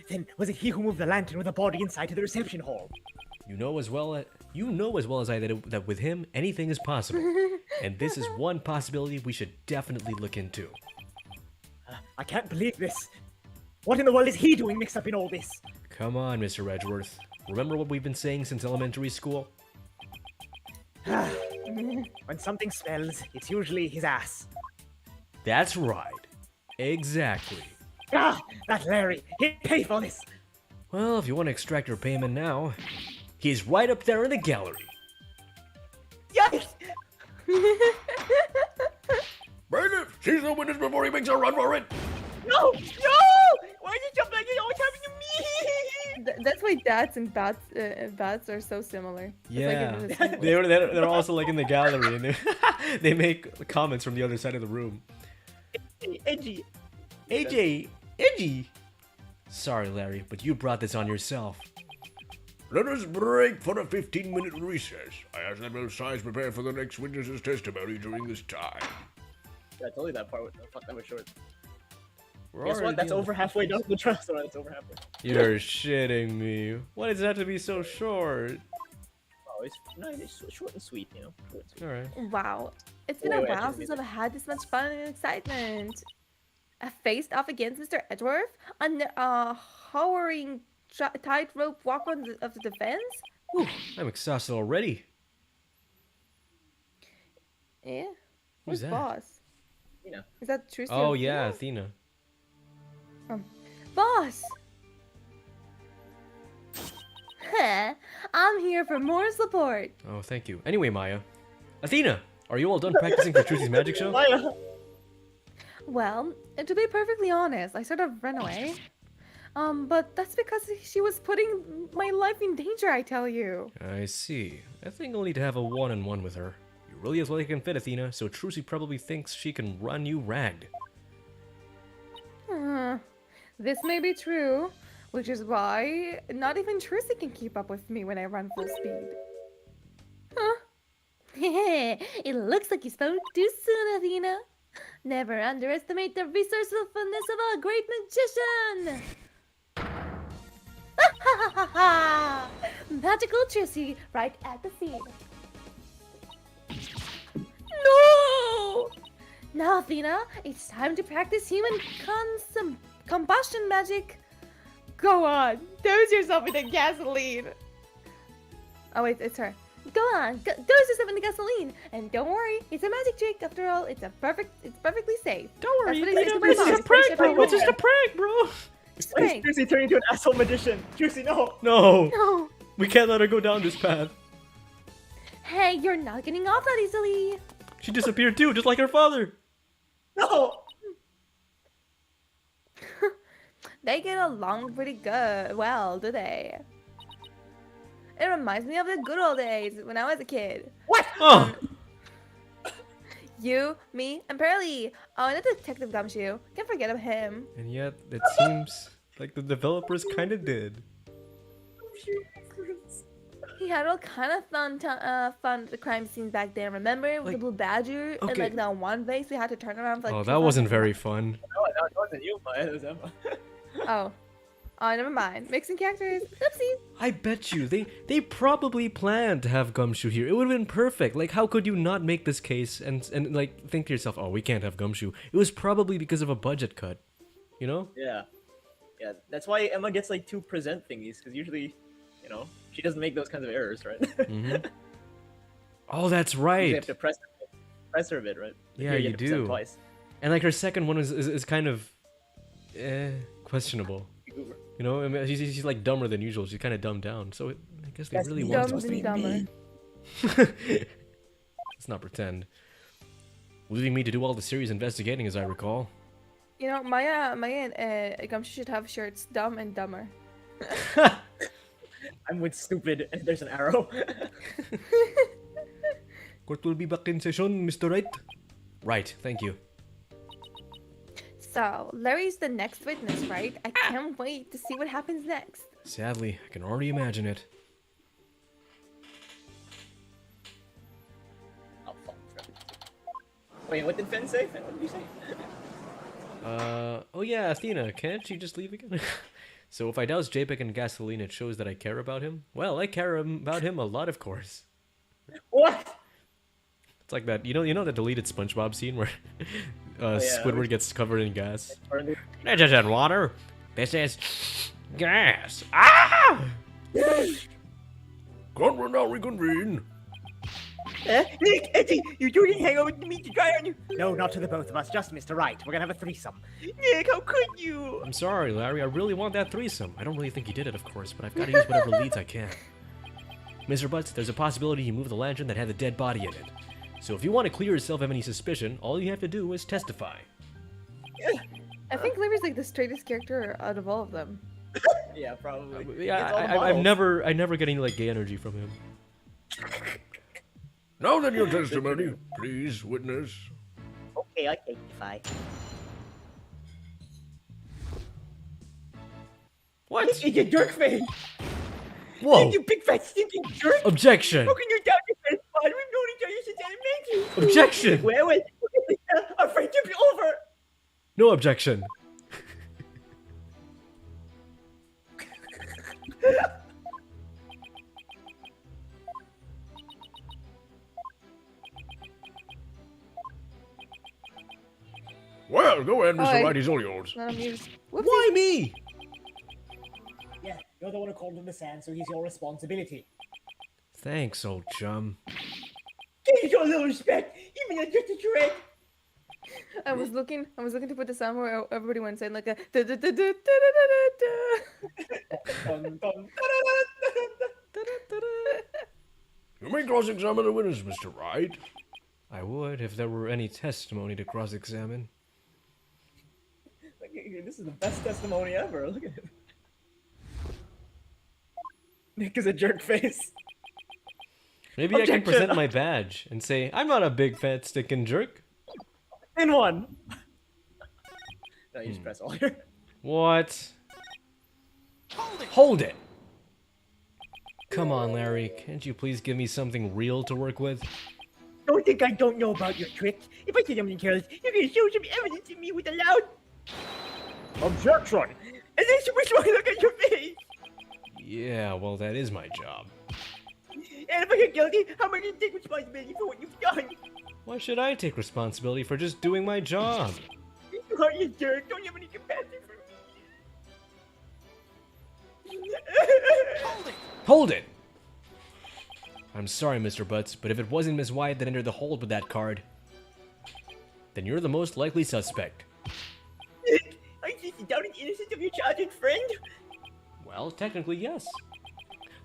Then was it he who moved the lantern with the body inside to the reception hall? You know as well as I that with him anything is possible, and this is one possibility we should definitely look into. I can't believe this. What in the world is he doing mixed up in all this? Come on, Mr. Edgeworth. Remember what we've been saying since elementary school? When something smells, it's usually his ass. That's right. Exactly. Ah, that Larry. He'd pay for this. Well, if you want to extract your payment now, he's right up there in the gallery. Yikes! Bailiff, seize the witness before he makes a run for it. No! No! Why did you jump like it always happening to me? That's why dads and bats are so similar. It's like Yeah, in the same way. they're also like in the gallery, and they make comments from the other side of the room. Edgy. AJ, edgy. Sorry, Larry, but you brought this on yourself. Let us break for a 15-minute recess. I ask that both sides prepare for the next witness's testimony during this time. Yeah, I told you that part. Fuck, that was short. We're Guess what? already That's in over halfway down the trail. Sorry, that's over halfway. You're shitting me. Why does it have to be so short? Oh, it's short and sweet, you know. Short and sweet. Alright. Wow, it's been Wait, a wait, I while should since read I've had this much fun and excitement. I faced off against Mr. Edgeworth on a hovering tightrope walk of the defense. Whew, I'm exhausted already. Yeah, Who's who's that? boss? You know. Is that Trucy? Oh or yeah, Athena? Athena. Boss! I'm here for more support. Oh, thank you. Anyway, Maya. Athena, are you all done practicing for Trucy's magic show? Maya. Well, to be perfectly honest, I sort of ran away. But that's because she was putting my life in danger, I tell you. I see. I think I'll need to have a one-on-one with her. You're really as well you can fit, Athena, so Trucy probably thinks she can run you ragged. This may be true, which is why not even Trucy can keep up with me when I run full speed. Huh? It looks like you spoke too soon, Athena. Never underestimate the resourcefulness of a great magician! Magical Trucy right at the scene. No! Now, Athena, it's time to practice human combustion magic. Go on, dose yourself in the gasoline. Oh wait, it's her. Go on, dose yourself in the gasoline, and don't worry, it's a magic trick. After all, it's perfectly safe. Don't worry, That's what I said to my it's mom. just a prank, bro. It's It's just a prank, bro. It's a Why is prank. Juicy turning into an asshole magician? Juicy, no! No, No. we can't let her go down this path. Hey, you're not getting off that easily. She disappeared too, just like her father. No! They get along pretty good. Well, do they? It reminds me of the good old days when I was a kid. What? Oh, You, me, and Pearly. Oh, and the Detective Gumshoe. Can't forget of him. and yet it seems like the developers kind of did. He had all kind of fun crime scenes back then. Remember with Like- the blue badger and okay. like that one vase we had to turn around for like Oh, 2 that wasn't seconds? very fun. No, it wasn't you, Maya. It was Emma. Oh, never mind. Mixing characters. Oopsie. I bet you they probably planned to have Gumshoe here. It would have been perfect. Like, how could you not make this case and like think to yourself, oh, we can't have Gumshoe? It was probably because of a budget cut, you know? Yeah. Yeah, that's why Emma gets like 2 present thingies, because usually, you know, she doesn't make those kinds of errors, right? Mm-hmm. Oh, that's You right. have to press her a bit, right? Yeah, Here, you have to present do. Twice. And like her second one is kind of questionable. You know, I mean, she's like dumber than usual. She's kind of dumbed down. So I guess they That's really dumb. want Dumb and dumber. Let's not pretend. Leaving me to do all the serious investigating, as I recall. You know, Maya and Gumshoe should have shirts. Dumb and dumber. I'm with stupid, and there's an arrow. Court will be back in session, Mr. Wright. Right, thank you. So, Larry's the next witness, right? I can't wait to see what happens next. Sadly, I can already imagine it. Oh, fuck. Wait, what did Finn say? Finn, what did you say? Oh yeah, Athena, can't she just leave again? So if I douse JPEG in gasoline, it shows that I care about him? Well, I care about him a lot, of course. What? It's like that, you know that deleted SpongeBob scene where Squidward gets covered in gas? This isn't water. This is gas. Ah! Can't now reconvene. Nick, Eddie, you didn't hang out with me to try on you. No, not to the both of us, just Mr. Wright. We're gonna have a threesome. Nick, how could you? I'm sorry, Larry. I really want that threesome. I don't really think he did it, of course, but I've got to use whatever leads I can. Mr. Butts, there's a possibility you moved the lantern that had the dead body in it. So if you want to clear yourself of any suspicion, all you have to do is testify. I think Larry's like the straightest character out of all of them. Yeah, probably. Yeah, It's all the I models. never get any like gay energy from him. Now then, your testimony, please, witness. Okay, I testify. What? You jerk face! Whoa! You big fat stinking jerk! Objection! How can you doubt your friend's body? We've known each other since elementary. Objection! Well, our friendship's over. No objection. Well, go ahead, Mr. I- Wright. He's all yours. Not amused. Why me? Yeah, you're the one who called him the sand, so he's your responsibility. Thanks, old chum. Give you a little respect, even a just a shred. I was looking to put the sound where everybody went saying like a You may cross-examine the witness, Mr. Wright. I would if there were any testimony to cross-examine. This is the best testimony ever. Look at him. Nick is a jerk face. Maybe I can Objection. present my badge and say, I'm not a big fat sticking jerk. In one. No, you just press all here. What? Hold it! Come on, Larry. Can't you please give me something real to work with? Don't think I don't know about your tricks. If I say something careless, you're gonna show some evidence to me with a loud Objection. and then switch my look at your face. Yeah, well, that is my job. And if I get guilty, how am I gonna take responsibility for what you've done? Why should I take responsibility for just doing my job? You are you jerk. Don't you have any compassion for me? Hold it! I'm sorry, Mr. Butts, but if it wasn't Miss Wyatt that entered the hold with that card, then you're the most likely suspect. I just doubted the innocence of your childhood friend. Well, technically, yes.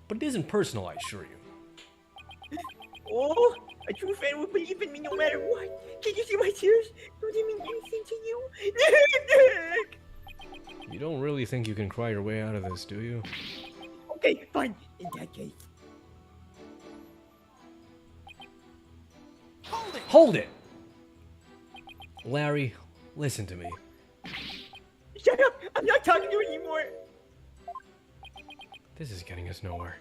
But it isn't personal, I assure you. Oh, a true friend will believe in me no matter what. Can you see my tears? Don't they mean anything to you? You don't really think you can cry your way out of this, do you? Okay, fine. In that case. Hold it! Larry, listen to me. Shut up! I'm not talking to you anymore. This is getting us nowhere.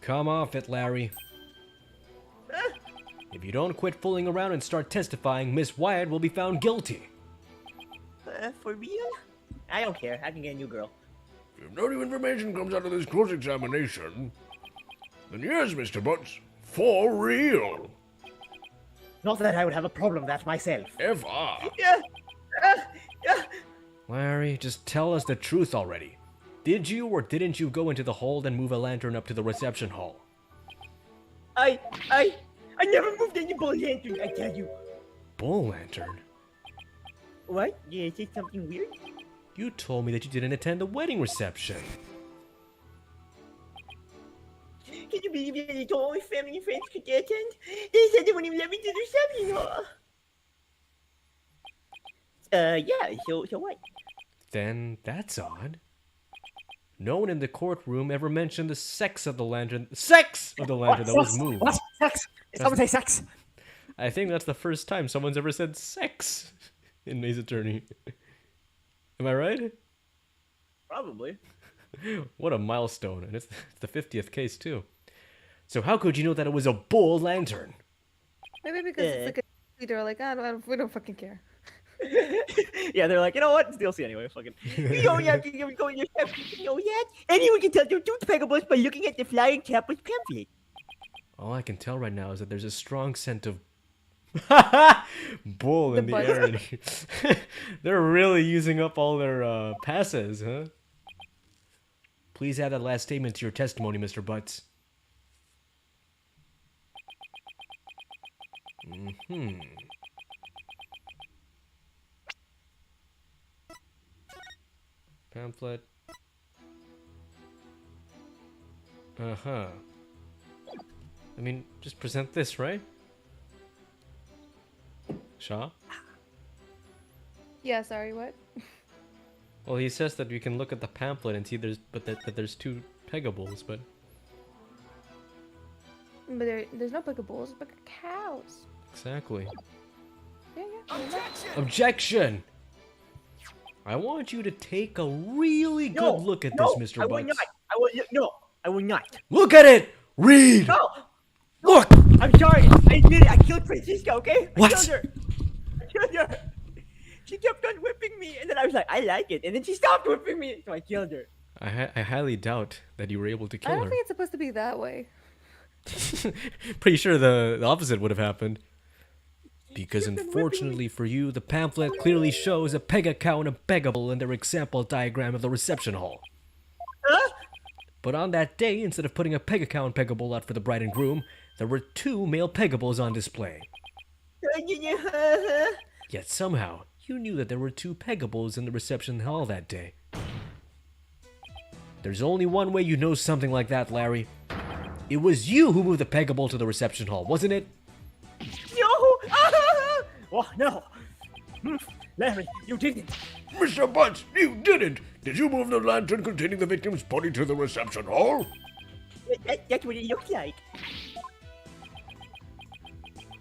Come off it, Larry. If you don't quit fooling around and start testifying, Miss Wyatt will be found guilty. For real? I don't care. I can get a new girl. If no new information comes out of this cross-examination, then yes, Mr. Butts, for real. Not that I would have a problem with that myself. F.R. Yeah. Yeah. Larry, just tell us the truth already. Did you or didn't you go into the hold and move a lantern up to the reception hall? I never moved any bull lantern, I tell you. Bull lantern? What? Did I say something weird? You told me that you didn't attend the wedding reception. Can you believe that I told all my family and friends could attend? They said they wouldn't even let me to the reception hall. Yeah, so what? Then that's odd. No one in the courtroom ever mentioned the sex of the lantern. Sex of the lantern that was moved. What? Sex? Did someone say sex? I think that's the first time someone's ever said sex in Maze Attorney. Am I right? Probably. What a milestone, and it's the 50th case too. So how could you know that it was a bull lantern? Maybe because it's like a they're like, we don't fucking care. Yeah, they're like, you know what? It's DLC anyway. Fucking. You don't have to go yourself to know that. Anyone can tell they're toothpickables by looking at the flying tablet pamphlet. All I can tell right now is that there's a strong scent of bull in the air. They're really using up all their passes, huh? Please add that last statement to your testimony, Mr. Butts. Pamphlet. Uh-huh. I mean, just present this, right? Shaw? Yeah, sorry, what? Well, he says that you can look at the pamphlet and see that there's two pegables, but... But there's no picables, but cows. Exactly. Yeah. Objection! Objection! I want you to take a really good No, look at no, this, Mr. I will Butts. not. I will no. I will not. Look at it! Read! No. Look! I'm sorry. I admit it. I killed Francisca. Okay. What? I killed her. I killed her. She kept on whipping me, and then I was like, I like it, and then she stopped whipping me, so I killed her. I highly doubt that you were able to I kill don't her. think it's supposed to be that way. Pretty sure the opposite would have happened. Because unfortunately for you, the pamphlet clearly shows a pega cow and a pegable in their example diagram of the reception hall. Huh? But on that day, instead of putting a pega cow and pegable out for the bride and groom, there were 2 male pegables on display. Yet somehow, you knew that there were 2 pegables in the reception hall that day. There's only one way you know something like that, Larry. It was you who moved the pegable to the reception hall, wasn't it? No! Oh, no! Larry, you didn't! Mr. Butts, you didn't! Did you move the lantern containing the victim's body to the reception hall? That's what it looks like.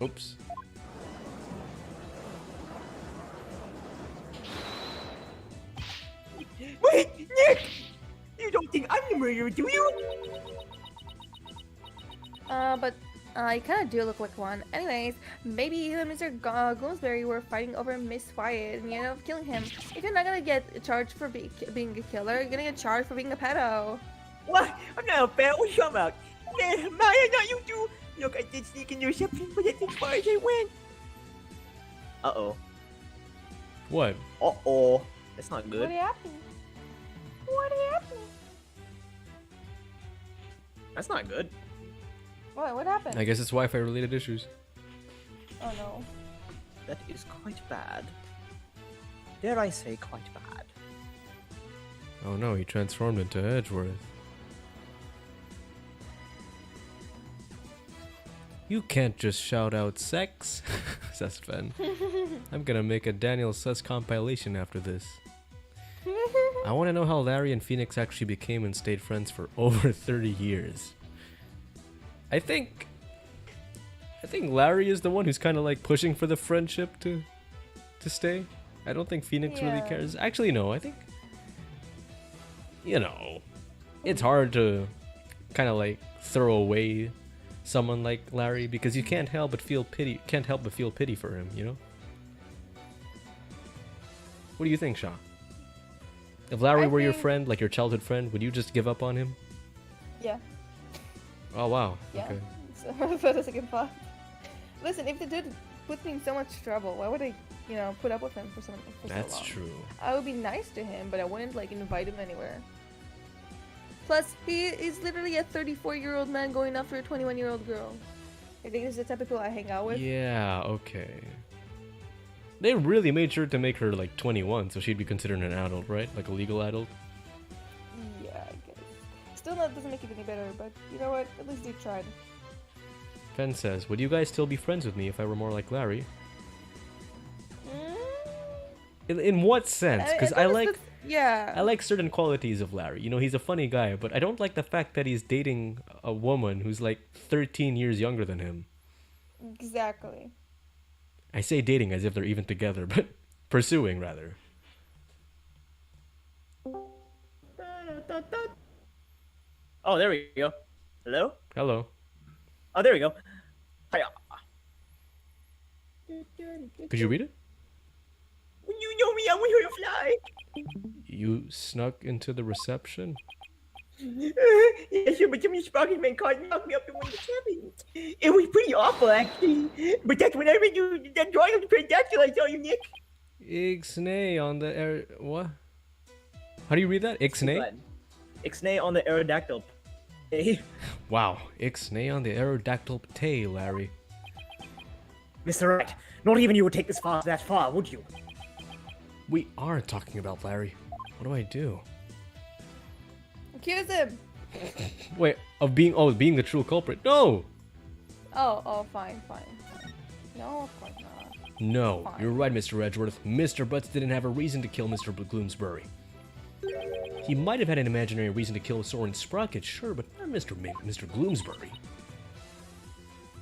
Oops. Wait, Nick! You don't think I'm the murderer, do you? But I kind of do look like one. Anyways, maybe you and Mr. Gloomsbury were fighting over Miss Wyatt and you ended up killing him. If you're not gonna get charged for being a killer, you're gonna get charged for being a pedo. What? I'm not a fan. What are you talking about? Man, Maya, not you two! Look, I did sneak in the reception, but that's as far as I went. Uh-oh. What? Uh-oh. That's not good. What happened? What happened? That's not good. What happened? I guess it's Wi-Fi related issues. Oh no. That is quite bad. Dare I say quite bad. Oh no, he transformed into Edgeworth. You can't just shout out sex, says Fen. I'm gonna make a Daniel Sus compilation after this. I want to know how Larry and Phoenix actually became and stayed friends for over 30 years. I think Larry is the one who's kind of like pushing for the friendship to stay. I don't think Phoenix really Yeah. cares. Actually, no. I think, you know, it's hard to kind of like throw away someone like Larry because you can't help but feel pity. Can't help but feel pity for him. You know. What do you think, Shaw? If Larry were your think- friend, like your childhood friend, would you just give up on him? Yeah. Oh wow. Yeah. Okay. So for the second thought. Listen, if the dude put me in so much trouble, why would I, put up with him for so That's long? true. I would be nice to him, but I wouldn't like invite him anywhere. Plus, he is literally a 34-year-old man going after a 21-year-old girl. I think this is the type of people I hang out with. Yeah, okay. They really made sure to make her like 21, so she'd be considered an adult, right? Like a legal adult. Yeah, I guess. Still, that doesn't make it any better, but you know what? At least they tried. Fen says, would you guys still be friends with me if I were more like Larry? In what sense? Because I like certain qualities of Larry. You know, he's a funny guy, but I don't like the fact that he's dating a woman who's like 13 years younger than him. Exactly. I say dating as if they're even together, but pursuing rather. Oh, there we go. Hello? Hello. Oh, there we go. Hiya. Could you read it? You know me, I'm here to fly. You snuck into the reception? Yeah, sure, but Jimmy Sprocket Man caught me up in one of the cabins. It was pretty awful, actually. But that's when I read you that drawing of the pterodactyl I saw you, Nick. Ixnay on the air. What? How do you read that? Ixnay? Ixnay on the aerodactyl. Hey. Wow. Ixnay on the aerodactyl tail, Larry. Mr. Wright, not even you would take this far that far, would you? We are talking about Larry. What do I do? Accuse him! Wait, of being the true culprit? No! Oh, fine. No, of course not. No, Fine. you're right, Mr. Edgeworth. Mr. Butts didn't have a reason to kill Mr. Gloomsbury. He might have had an imaginary reason to kill Soren Sprocket, sure, but not Mr. Gloomsbury.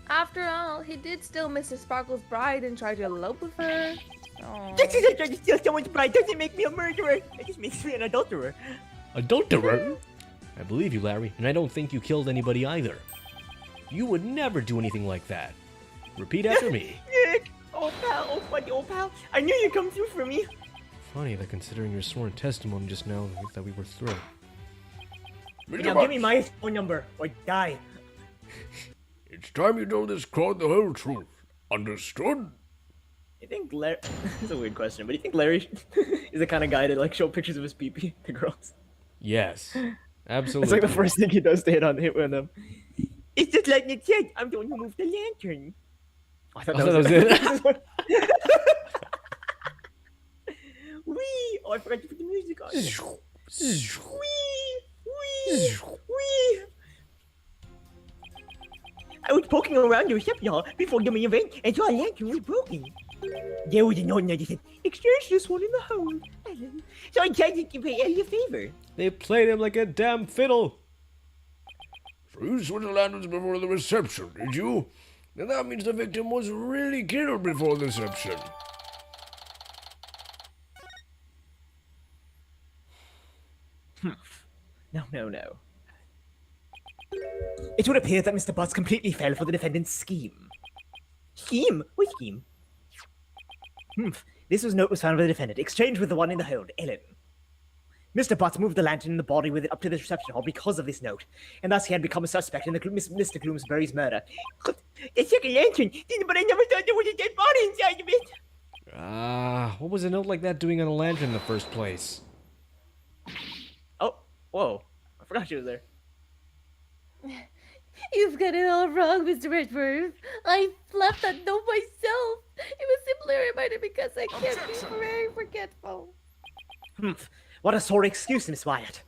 After all, he did steal Mr. Sparkle's bride and try to elope with her. Just because I tried to steal someone's bride doesn't make me a murderer. It just makes me an adulterer. Adulterer? I believe you, Larry, and I don't think you killed anybody either. You would never do anything like that. Repeat after me. Nick! Oh, pal. Oh, buddy. Oh, pal. I knew you'd come through for me. Funny that considering your sworn testimony just now that we were through. Now give me my phone number or die. It's time you told this crowd the whole truth. Understood? You think Larry... It's a weird question, but do you think Larry is the kind of guy to, like, show pictures of his pee-pee to girls? Yes. Absolutely. It's like the first thing he does to hit with them. It's just like Nick said, I'm the one who moved the lantern. I thought that was it. Wee! Oh, I forgot to put the music on. Wee! Wee! Wee! I was poking around the reception hall before the main event and saw a lantern was broken. There was a note that said, exchange this one in the hole, Ellen. So I decided to pay Ellie a favor. They played him like a damn fiddle. So you switched the lanterns before the reception, did you? Then that means the victim was really killed before the reception. No. It would appear that Mr. Butts completely fell for the defendant's scheme. Scheme? What scheme? This note was found by the defendant, exchanged with the one in the hold, Ellen. Mr. Butts moved the lantern and the body with it up to the reception hall because of this note, and thus he had become a suspect in Mr. Gloomsbury's murder. The second lantern, but I never thought there was a dead body inside of it. What was a note like that doing on a lantern in the first place? Oh, whoa. I forgot she was there. You've got it all wrong, Mr. Redworth. I left that note myself. It was simply a reminder because I can't be very forgetful. What a sorry excuse, Miss Wyatt.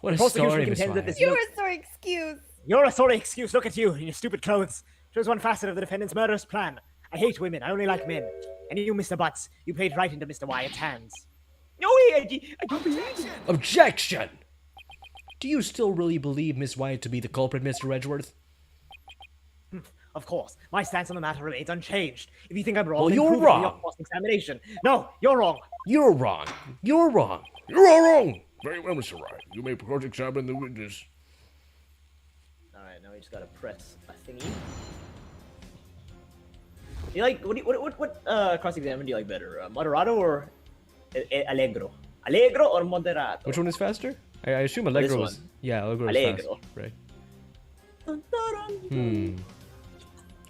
What a Prosecution story, Miss contends that Wyatt. this You're note- a sorry excuse. You're a sorry excuse. Look at you in your stupid clothes. Shows one facet of the defendant's murderous plan. I hate women. I only like men. And you, Mr. Butts, you played right into Mr. Wyatt's hands. No way, I don't believe it. Objection! Do you still really believe Miss Wyatt to be the culprit, Mr. Edgeworth? Of course, my stance on the matter remains unchanged. If you think I'm wrong, Well, then you're prove it in wrong. your cross-examination. No, you're wrong. You're wrong. You're wrong. You're all wrong. Very well, Mr. Wright. You may cross-examine the witness. Alright, now we just gotta press a thingy. You like, what cross-examine do you like better? Moderato or Allegro? Allegro or Moderato? Which one is faster? I assume Allegro This is... one. Yeah, Allegro is Allegro. fast. Right.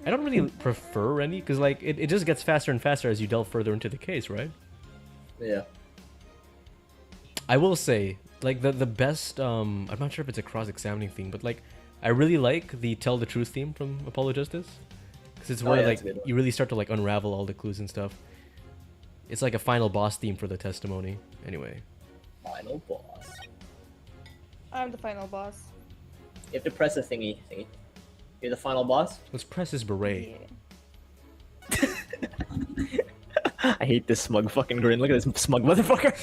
I don't really prefer any, because, like, it just gets faster and faster as you delve further into the case, right? Yeah. I will say, like, the best, I'm not sure if it's a cross-examining thing, but, like, I really like the Tell the Truth theme from Apollo Justice. Because it's where, yeah, like, that's a good one. you really start to, like, unravel all the clues and stuff. It's like a final boss theme for the testimony. Anyway. Final boss. I'm the final boss. You have to press a thingy. You're the final boss? Let's press his beret. Yeah. I hate this smug fucking grin. Look at this smug motherfucker.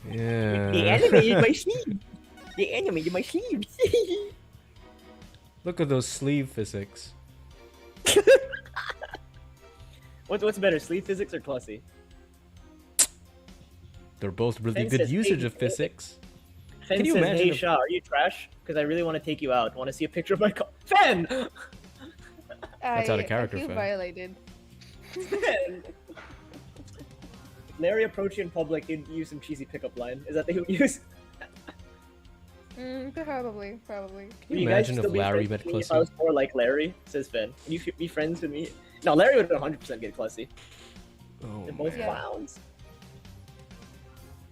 They Yeah. animated my sleeve. They animated my sleeves. Look at those sleeve physics. What's better, sleeve physics or Clussy? They're both really Fence good says, usage "Hey, of physics. Fen Can you says, imagine hey if- Shah, are you trash? Because I really want to take you out. Want to see a picture of my car? Fen! That's out of character, I feel fam. violated. Fen! If Larry approached you in public, he'd use some cheesy pickup line. Is that the he would use? Probably. Can you imagine if Larry met If I Clussy? was more like Larry, says Fen. Can you be friends with me? No, Larry would 100% get Clussy. Oh, They're both man. clowns.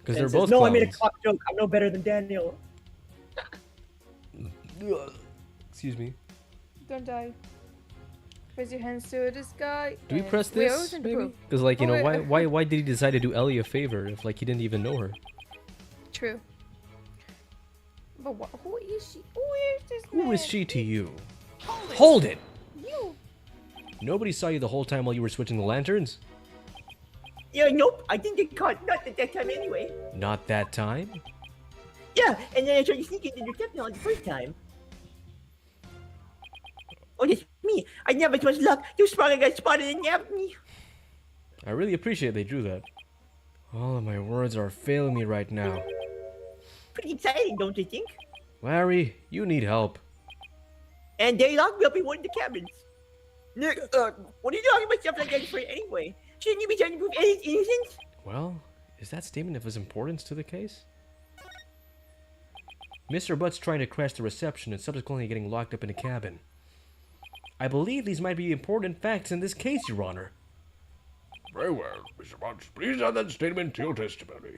Because Fen they're says, both no, clowns. I made a cock joke. I'm no better than Daniel. Excuse me. Don't die. Raise your hands to the sky. Do we and press we are this, open to maybe? proof. Because, like, you know, Oh, why did he decide to do Ellie a favor if, like, he didn't even know her? True. But who is she? Who is this Who man? is she to you? Hold it! You. Nobody saw you the whole time while you were switching the lanterns? Yeah, nope. I didn't get caught. Not at that time anyway. Not that time? Yeah, and then I tried to sneak into your technology the first time. Oh, that's me. I never had much luck. You sprung and got spotted and nabbed me. I really appreciate they drew that. All of my words are failing me right now. Pretty exciting, don't you think? Larry, you need help. And they locked me up in one of the cabins. Nick, what are you talking about stuff like that for anyway? Shouldn't you be trying to prove Ellie's innocence? Well, is that statement of his importance to the case? Mr. Butt's trying to crash the reception and subsequently getting locked up in a cabin. I believe these might be important facts in this case, Your Honor. Very well, Mr. Potts. Please add that statement to your testimony.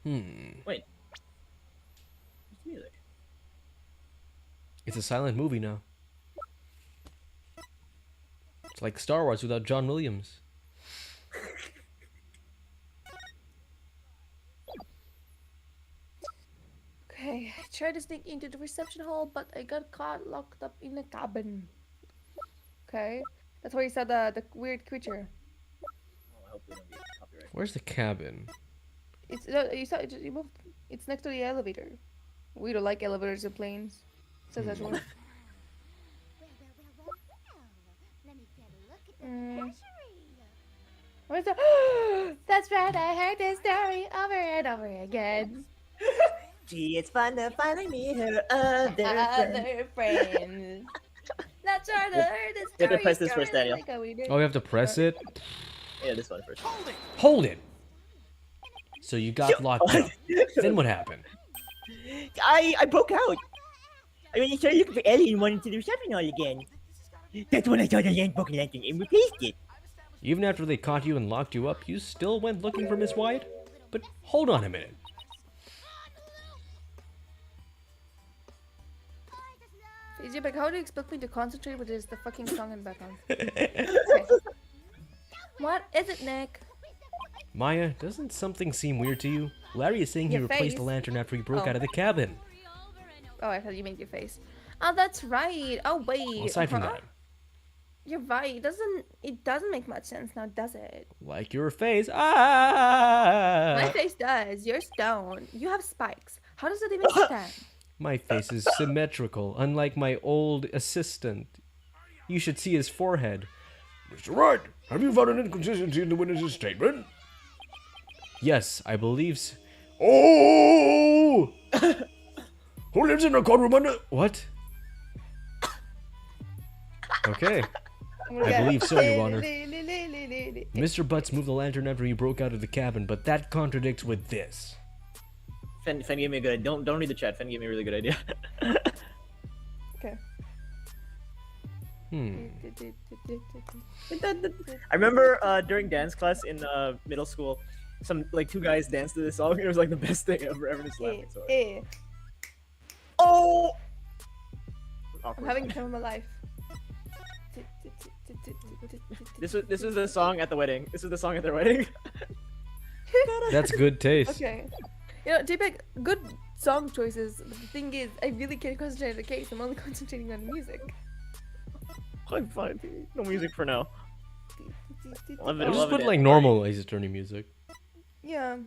Hmm. Wait. What's the music? It's a silent movie now. It's like Star Wars without John Williams. Okay, I tried to sneak into the reception hall, but I got caught locked up in a cabin. Okay, that's where you saw the weird creature. Oh, I hope we don't get copyright. Where's the cabin? It's you saw it. You moved. It's next to the elevator. We don't like elevators and planes. Says that one. Let me get a look at the Mm. menagerie. Where's the? That's right. I heard this story over and over again. Gee, it's fun to finally meet her other friend. Other friends. That's right. I heard this You have to story. press this first, story Daniel. like how we did. Oh, we have to press it? Yeah, this one first. Hold it! So you got locked up. Then what happened? I broke out. I mean, I started looking for Ellie and wanted to the reception hall again. That's when I saw the broken lantern and replaced it. Even after they caught you and locked you up, you still went looking for Miss White? But hold on a minute. But how do you expect me to concentrate with this the fucking song in the background? What is it, Nick? Maya, doesn't something seem weird to you? Larry is saying he Your replaced the face. lantern after he broke Oh. out of the cabin. Oh, I thought you made your face. Oh, that's right. Oh, wait. Well, aside from huh? that, You're right. It doesn't make much sense now, does it? like your face. Ah! My face does. Yours don't. You have spikes. How does it even stand? My face is symmetrical, unlike my old assistant. You should see his forehead. Mr. Wright, have you found an inconsistency in the witness's statement? Yes, I believe so. Oh! Who lives in a courtroom under... What? Okay. I believe so, Your Honor. Mr. Butts moved the lantern after he broke out of the cabin, but that contradicts with this. Fen gave me a good. Don't read the chat. Fen gave me a really good idea. Okay. I remember during dance class in middle school, some like two guys danced to this song. It was like the best thing ever. Everyone's laughing so hard. Oh! I'm having the time of my life. This was the song at the wedding. This is the song at their wedding. That's good taste. Okay. You know, T-Bag, good song choices. But the thing is, I really can't concentrate on the case. I'm only concentrating on the music. I'm fine. No music for now. Love it, I'll just love put it. like normal Ace Attorney music. Yeah.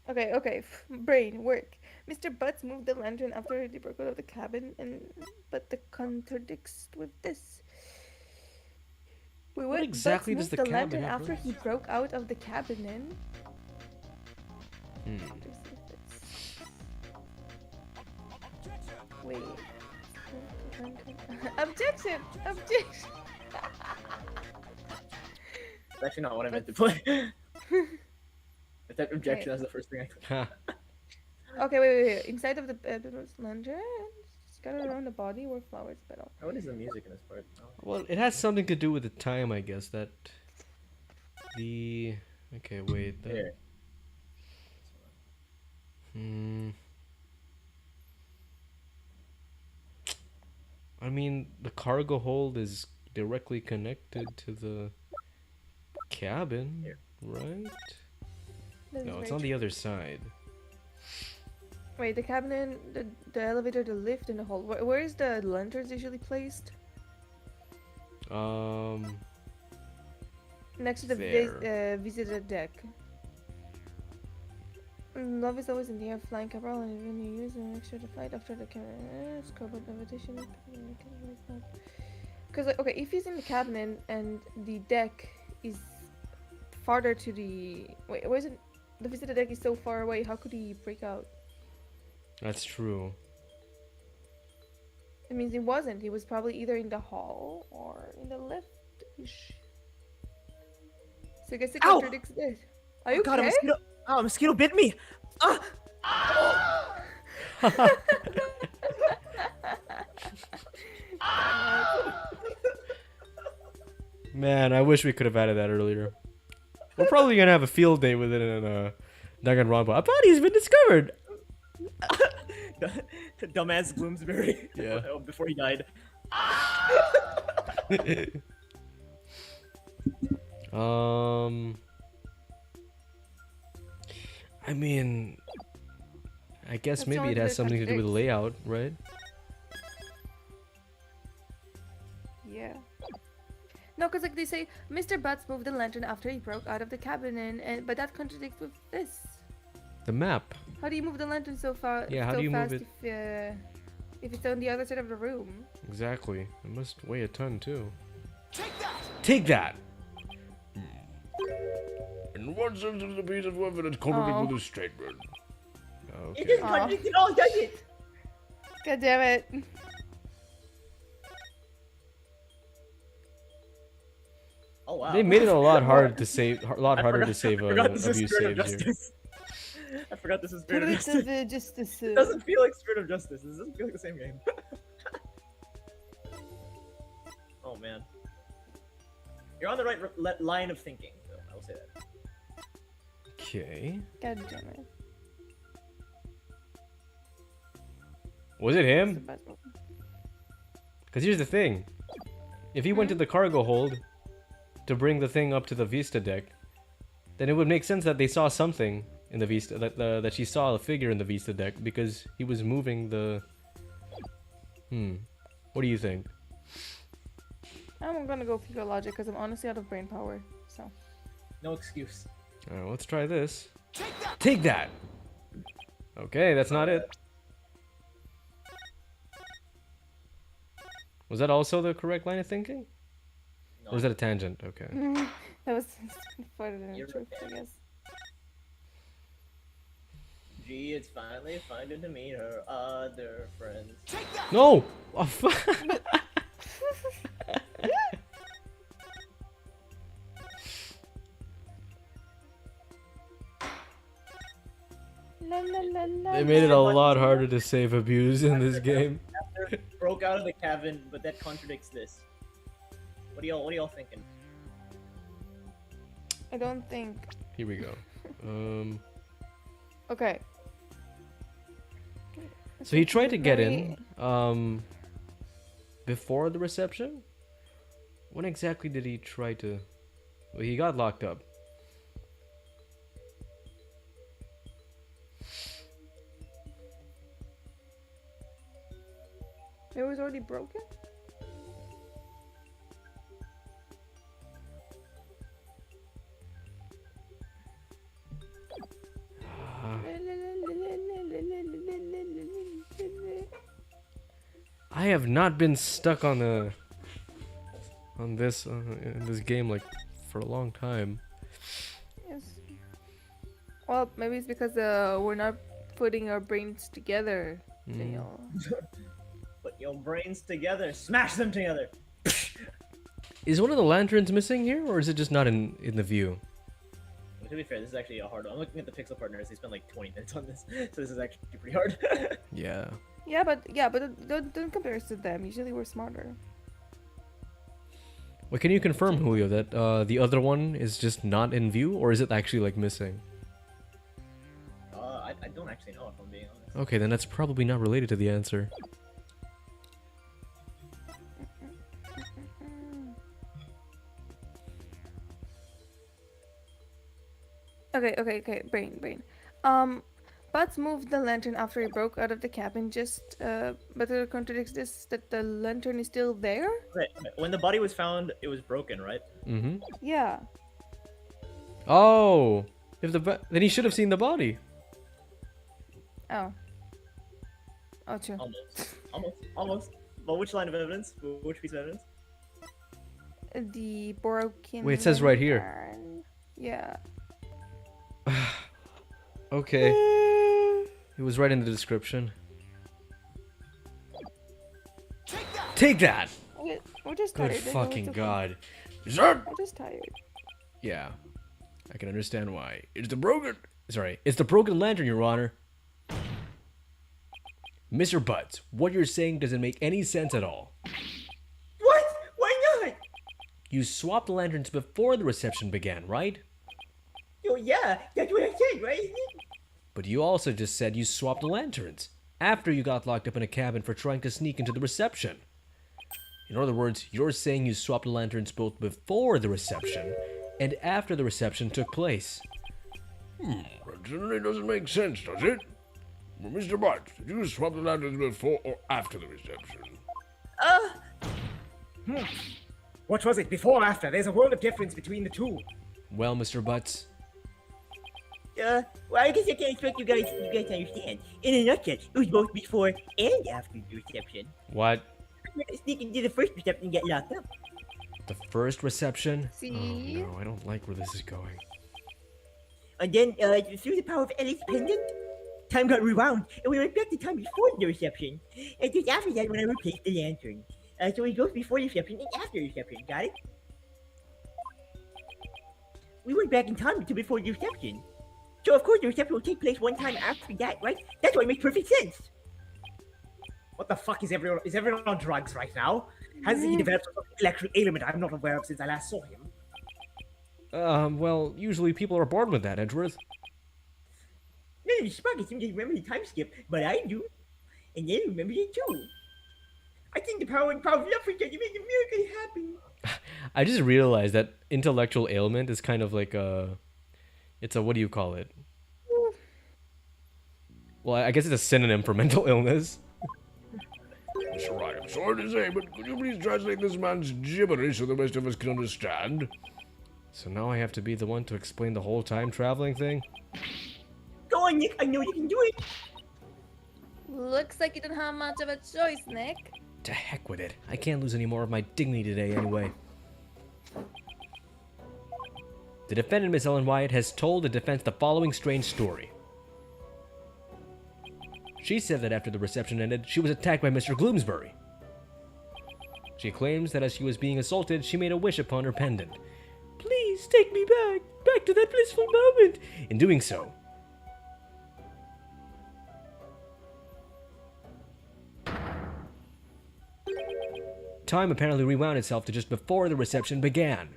Okay. Brain, work. Mr. Butts moved the lantern after he broke out of the cabin, but the contradicts with this. Wait, What exactly does Butts the moved cabin lantern have after to- he broke out of the cabin then? Hmm. Wait. Objection! Objection! That's actually not what I meant to play. I typed objection as the first thing I clicked. Ha. Okay, wait. Inside of the lantern, scattered around the body were flowers petal. What is the music in this part? Oh. Well, it has something to do with the time, I guess. That the okay, wait. That... Here. I mean, the cargo hold is directly connected to the cabin, Here. right? This is No, it's very on the other side. Wait, the cabinet, the elevator, the lift, and the hall. Where is the lanterns usually placed? Next to the There. visitor deck. Love is always in the air, flying cabral, and when you use an extra to fight after the camera. Scoreboard invitation. Because like, okay, if he's in the cabin and the deck is farther to the wait, wasn't the visitor deck is so far away? How could he break out? That's true. It means he wasn't. He was probably either in the hall or in the left-ish. So I guess it Ow! contradicts this. Are you God, a okay? mosquito! Oh, a mosquito bit me! Ah! Man, I wish we could have added that earlier. We're probably gonna have a field day with it in Danganronpa. A body's been discovered. Dumbass Bloomsbury. Yeah. Before he died. I mean, I guess That's the maybe only it thing has that something to do with contradicts. layout, right? Yeah. No, because like they say, Mr. Butts moved the lantern after he broke out of the cabin, and but that contradicts with this. The map. How do you move the lantern so far? Yeah, how so do you move fast it? If it's on the other side of the room? Exactly. It must weigh a ton too. Take that! Take that. In what sense is the piece of evidence contradict Oh. with this statement? It Okay. just Aw. contradicted all, does it? God damn it! Oh wow. They made it a lot harder to save. A lot harder to save I forgot this is abuse Spirit of saves here. Justice. I forgot this is Spirit of Pirates Justice. of Justice. It doesn't feel like Spirit of Justice. This doesn't feel like the same game. Oh man. You're on the right line of thinking, so I will say that. Okay. God damn it. Was it It's the him? best one. Because here's the thing. If he went to the cargo hold to bring the thing up to the Vista deck, then it would make sense that they saw something in the Vista, that she saw a figure in the Vista deck because he was moving the... What do you think? I'm gonna go pure logic because I'm honestly out of brain power. So. No excuse. Alright, let's try this. Take that! Take that! Okay, that's not it. Was that also the correct line of thinking? Or was that a tangent? Okay. That was farther than the You're truth, I okay. guess. Gee, it's finally finding to meet her other friends. Take that! No! Oh, fuck. La, la, la, la, They made it a la. lot harder to save abuse in this game. After broke out of the cabin, but that contradicts this. What are y'all thinking? I don't think. Here we go. Okay. So he tried to get in before the reception? When exactly did he try to... Well, he got locked up. It was already broken? I have not been stuck on this in this game like for a long time. Yes. Well, maybe it's because we're not putting our brains together, Daniel. Put your brains together, smash them together. Is one of the lanterns missing here, or is it just not in the view? Well, to be fair, this is actually a hard one. I'm looking at the Pixel partners. They spent like 20 minutes on this, so this is actually pretty hard. Yeah. Yeah, but don't compare us to them. Usually we're smarter. Well, can you confirm, Julio, that the other one is just not in view, or is it actually like missing? I don't actually know if I'm being honest. Okay, then that's probably not related to the answer. Okay. Brain. Butts moved the lantern after he broke out of the cabin. But it contradicts this that the lantern is still there. Okay. When the body was found, it was broken, right? Mm-hmm. Yeah. Oh, then he should have seen the body. Oh. Oh, true. Almost. But which line of evidence? Which piece of evidence? the broken. Wait, it says right here. lantern. Yeah. Okay. It was right in the description. Take that! We're just Good tired. that's all, fucking it's okay. god. Is that? We're just tired. Yeah. I can understand why. It's the broken... Sorry. It's the broken lantern, Your Honor. Mr. Butts, what you're saying doesn't make any sense at all. What? Why not? You swapped the lanterns before the reception began, right? Oh, yeah, that's what I said, right? But you also just said you swapped the lanterns after you got locked up in a cabin for trying to sneak into the reception. In other words, you're saying you swapped the lanterns both before the reception and after the reception took place. That certainly doesn't make sense, does it? Well, Mr. Bart, did you swap the lanterns before or after the reception? What was it, before or after? There's a world of difference between the two. Well, Mr. Butts, Well, I guess I can't expect you guys to understand. In a nutshell, it was both before and after the reception. what? I tried to sneak into the first reception and get locked up. The first reception? See? Oh no, I don't like where this is going. And then, through the power of Elliot's pendant, time got rewound, and we went back to time before the reception. And just after that, when I replaced the lantern. So it goes before the reception and after the reception, got it? We went back in time to before the reception. So of course the reception will take place one time after that, right? That's why it makes perfect sense. What the fuck is everyone? Is everyone on drugs right now? Has he developed some electric ailment I'm not aware of since I last saw him? Well, usually people are born with that, Edgeworth. None of the sprockets seem to remember the time skip, but I do. And they remember it too. I think the power of love for each other make a miracle happen. I just realized that intellectual ailment is kind of like it's a, what do you call it? Well, I guess it's a synonym for mental illness. Mr. Wright, I'm sorry to say, but could you please translate this man's gibberish so the rest of us can understand? So now I have to be the one to explain the whole time traveling thing? Go on, Nick. I know you can do it. Looks like you didn't have much of a choice, Nick. To heck with it. I can't lose any more of my dignity today anyway. The defendant, Miss Ellen Wyatt, has told the defense the following strange story. She said that after the reception ended, she was attacked by Mr. Gloomsbury. She claims that as she was being assaulted, she made a wish upon her pendant. Please take me back to that blissful moment. In doing so, time apparently rewound itself to just before the reception began.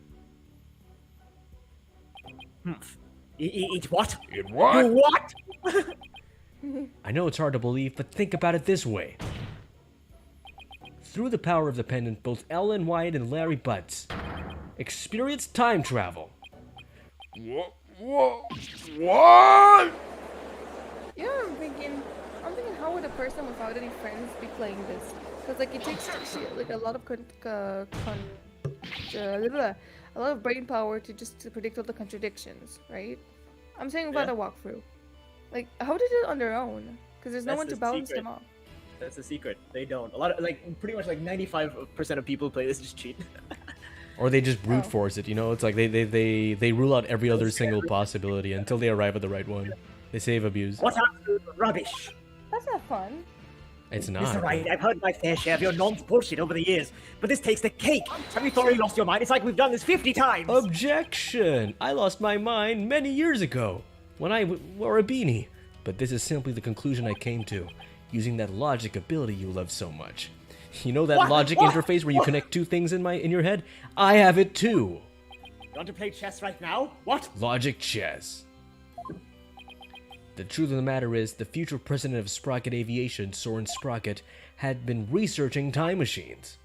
It what? It what? You what? I know it's hard to believe, but think about it this way. Through the power of the pendant, both Ellen Wyatt and Larry Butts experienced time travel. What? What? Yeah, I'm thinking, how would a person without any friends be playing this? Because like it takes like a lot of a lot of brain power to predict all the contradictions, right? I'm saying about a walkthrough. Like, how did it on their own? Because there's no That's one to the balance secret. them off. That's the secret. They don't. A lot of pretty much 95% of people play this just cheat. Or they just brute force it, you know? It's like they rule out every other single possibility until they arrive at the right one. They save abuse. What absolute rubbish! That's not fun. It's Mr. not. Wright, I've heard my fair share of your bullshit over the years, but this takes the cake. Have you thoroughly lost your mind? It's like we've done this 50 times. Objection! I lost my mind many years ago when I wore a beanie. But this is simply the conclusion I came to, using that logic ability you love so much. You know that logic interface where you connect two things in your head? I have it too. You want to play chess right now? What? Logic chess. The truth of the matter is, the future president of Sprocket Aviation, Soren Sprocket, had been researching time machines.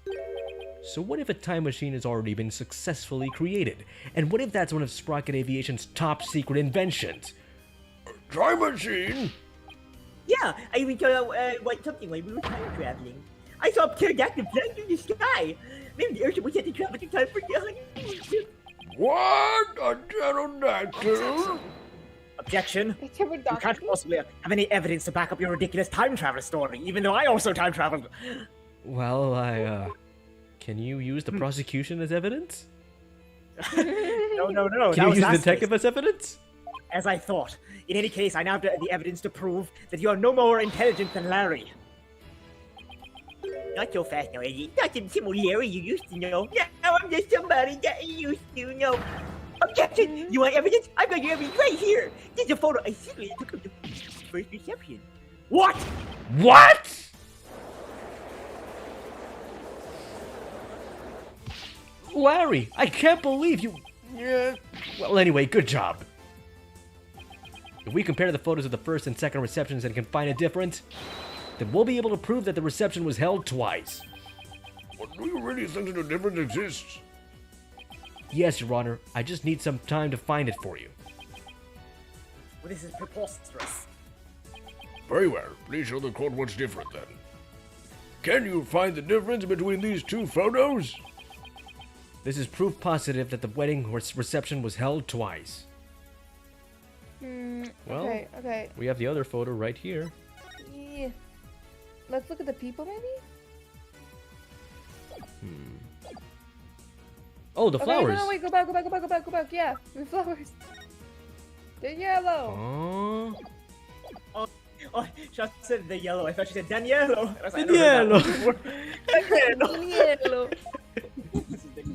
So what if a time machine has already been successfully created? And what if that's one of Sprocket Aviation's top secret inventions? Time machine? Yeah, I even saw something when we were time traveling. I saw a pterodactyl flying through the sky. Maybe the Earth was set to travel through time for the What? A pterodactyl? Objection. You can't possibly have any evidence to back up your ridiculous time travel story, even though I also time traveled. Well, Can you use the prosecution as evidence? No. Can that you was use the last detective case, as evidence? as I thought. In any case, I now have the evidence to prove that you are no more intelligent than Larry. Not so fast now, Eddie. Not some Larry you used to know. Now I'm just somebody that you used to know. Objection! You want evidence? I've got your evidence right here. There's a photo I secretly took of the first reception. What? What? Larry, I can't believe you. Well, anyway, good job. If we compare the photos of the first and second receptions and can find a difference, then we'll be able to prove that the reception was held twice. But do you really think that a difference exists? Yes, Your Honor, I just need some time to find it for you. Well, this is preposterous. Very well. Please show the court what's different then. Can you find the difference between these two photos? This is proof positive that the wedding reception was held twice. Well, Okay. we have the other photo right here. Yeah. Let's look at the people, maybe? Oh, the flowers. Okay, no, wait, go back. Yeah, the flowers. They're yellow. Aww. Oh, she said the yellow. I thought she said Daniello. And I was like, Daniello. Yellow.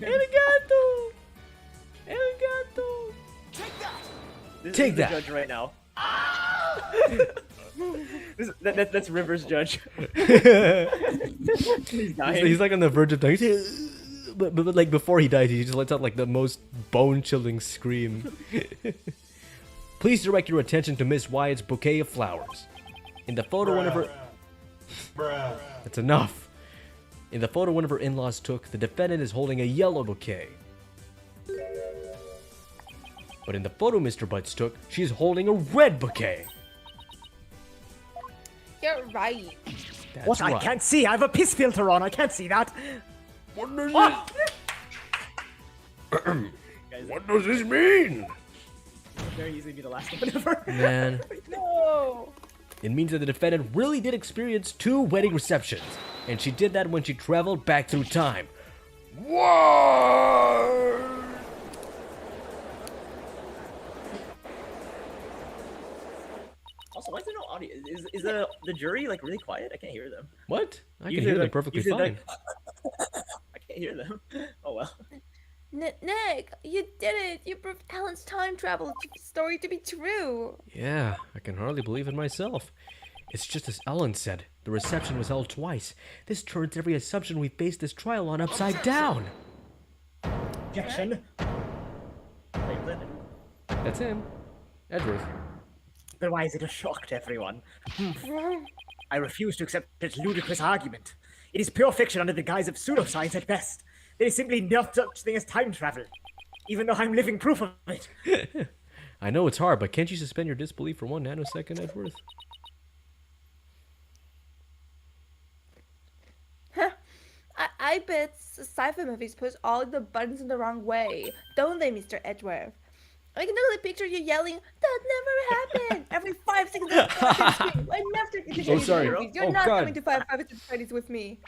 El gato. El gato. This Take is that. The judge right now. That's Rivers' judge. He's dying. He's like on the verge of dying. But like before he dies, he just lets out like the most bone-chilling scream. Please direct your attention to Miss Wyatt's bouquet of flowers. In the photo, one of her... That's enough. In the photo one of her in-laws took, the defendant is holding a yellow bouquet. But in the photo Mr. Butts took, she's holding a red bouquet. You're right. That's What? right. I can't see. I have a piss filter on. I can't see that. What does this mean? Very easily be the last one ever. Man, No. it means that the defendant really did experience 2 wedding receptions. And she did that when she traveled back through time. What? Also, why is there no audio? Is the jury like really quiet? I can't hear them. What? I can Usually hear them like- perfectly usually fine. I can't hear them. Oh well. Nick, you did it! You proved Ellen's time travel story to be true. Yeah, I can hardly believe it myself. It's just as Ellen said, the reception was held twice. This turns every assumption we based this trial on upside down. Objection. That's him. Edgeworth. Then why is it a shock to everyone? I refuse to accept this ludicrous argument. It is pure fiction under the guise of pseudoscience at best. There is simply no such thing as time travel, even though I'm living proof of it. I know it's hard, but can't you suspend your disbelief for 1 nanosecond, Edgeworth? I bet sci-fi movies push all the buttons in the wrong way, don't they, Mr. Edgeworth? I can totally picture you yelling, "That never happened!" every 5 seconds of the fucking screen. I never get to show you the sorry. movies. You're Oh, not God. coming to five parties with me.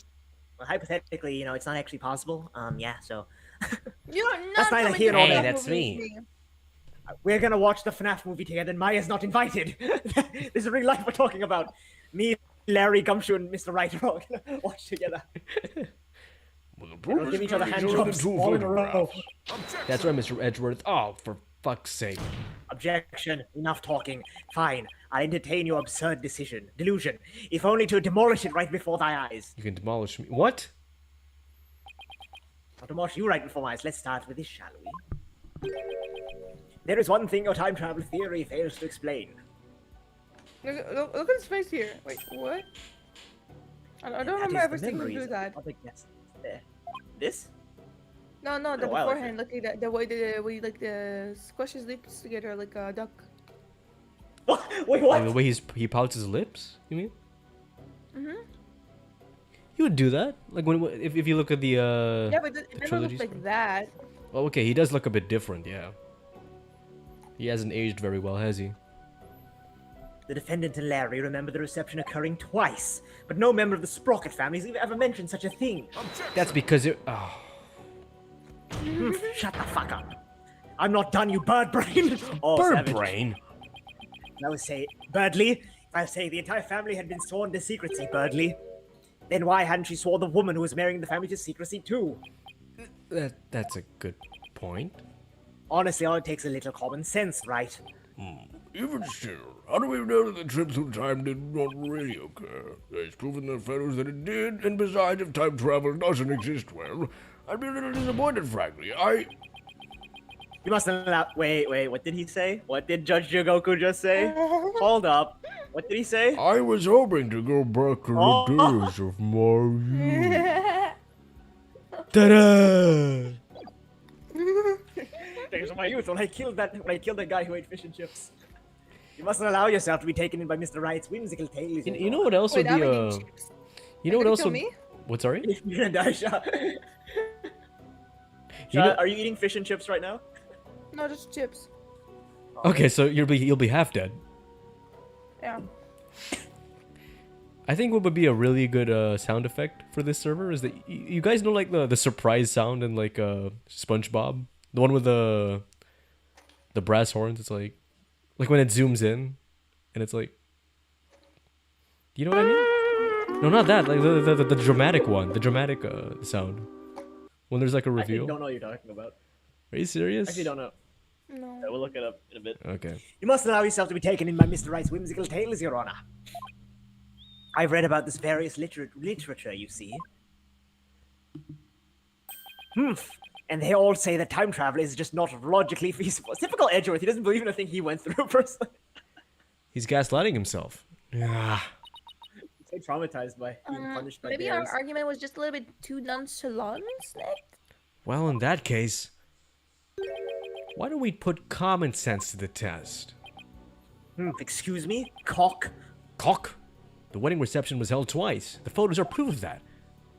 Well, hypothetically, you know, it's not actually possible. Yeah, so. You're not That's neither coming here to nor five there. That's movies me. with We're gonna watch the FNAF movie together, and Maya's not invited. This is real life we're talking about. Me, Larry, Gumshoe, and Mr. Wright are all gonna watch together. Well, the We'll proof give is each other clearly hand shown in jobs 2 all in a row. photographs. That's right, Mr. Edgeworth. Oh, for fuck's sake. Objection. Enough talking. Fine. I'll entertain your absurd delusion, if only to demolish it right before thy eyes. You can demolish me. What? I'll demolish you right before my eyes. Let's start with this, shall we? There is one thing your time travel theory fails to explain. Look at his face here. Wait, what? I don't remember That ever is the seeing him memories do that. of the guests there. This? No, the Been a while, I beforehand, like the way the squish his lips together like a duck. Wait, Like what? the way he pouts his lips, you mean? Mhm. You would do that? Like when if you look at the Yeah, but it never trilogies looked like from- that. Oh, okay, he does look a bit different, yeah. He hasn't aged very well, has he? The defendant and Larry remember the reception occurring twice, but no member of the Sprocket family has ever mentioned such a thing. That's because it. Oh. Shut the fuck up. I'm not done, you bird brain. Oh, Bird savage. brain? I would say, Birdley, if I say the entire family had been sworn to secrecy, Birdley, then why hadn't she sworn the woman who was marrying the family to secrecy too? That's a good point. Honestly, all it takes is a little common sense, right? Even still, how do we know that the trip through time did not really occur? There's proof in the photos that it did, and besides, if time travel doesn't exist, well, I'd be a little disappointed, frankly. You must not. Wait, what did he say? What did Judge Jigoku just say? Hold up. What did he say? I was hoping to go back to the days of my youth. Ta-da! Days of my youth, when I killed that guy who ate fish and chips. You mustn't allow yourself to be taken in by Mr. Wright's whimsical tales. You know what else Wait, would I'm be eating chips. You know Are what you else gonna would? kill me? What? Sorry? You're gonna die, Sha. You know- Are you eating fish and chips right now? No, just chips. Okay, so you'll be half dead. Yeah. I think what would be a really good sound effect for this server is that you guys know like the surprise sound in like SpongeBob, the one with the brass horns. It's like when it zooms in, and it's like, you know what I mean? No, not that. Like the dramatic one, the dramatic sound when there's like a I reveal. don't know what you're talking about. Are you serious? Actually, don't know. No. Yeah, we'll look it up in a bit. Okay. You must allow yourself to be taken in by Mr. Wright's whimsical tales, Your Honor. I've read about this various literature, you see. And they all say that time travel is just not logically feasible. It's typical Edgeworth. He doesn't believe in a thing he went through personally. He's gaslighting himself. Yeah. He's so traumatized by being punished by Maybe bears. our argument was just a little bit too nonchalant, Nick? Well, in that case, why don't we put common sense to the test? Excuse me? Cock? Cock. The wedding reception was held twice. The photos are proof of that.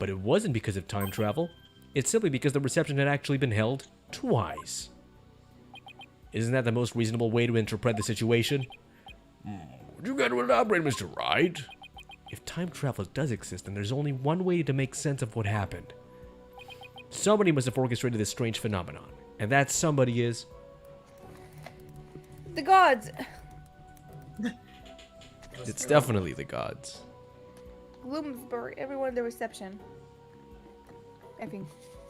But it wasn't because of time travel. It's simply because the reception had actually been held twice. Isn't that the most reasonable way to interpret the situation? Would you care to elaborate, Mr. Wright? If time travel does exist, then there's only one way to make sense of what happened. Somebody must have orchestrated this strange phenomenon. And that somebody is... The gods! It's definitely the gods. Bloomsbury, everyone at the reception. I think.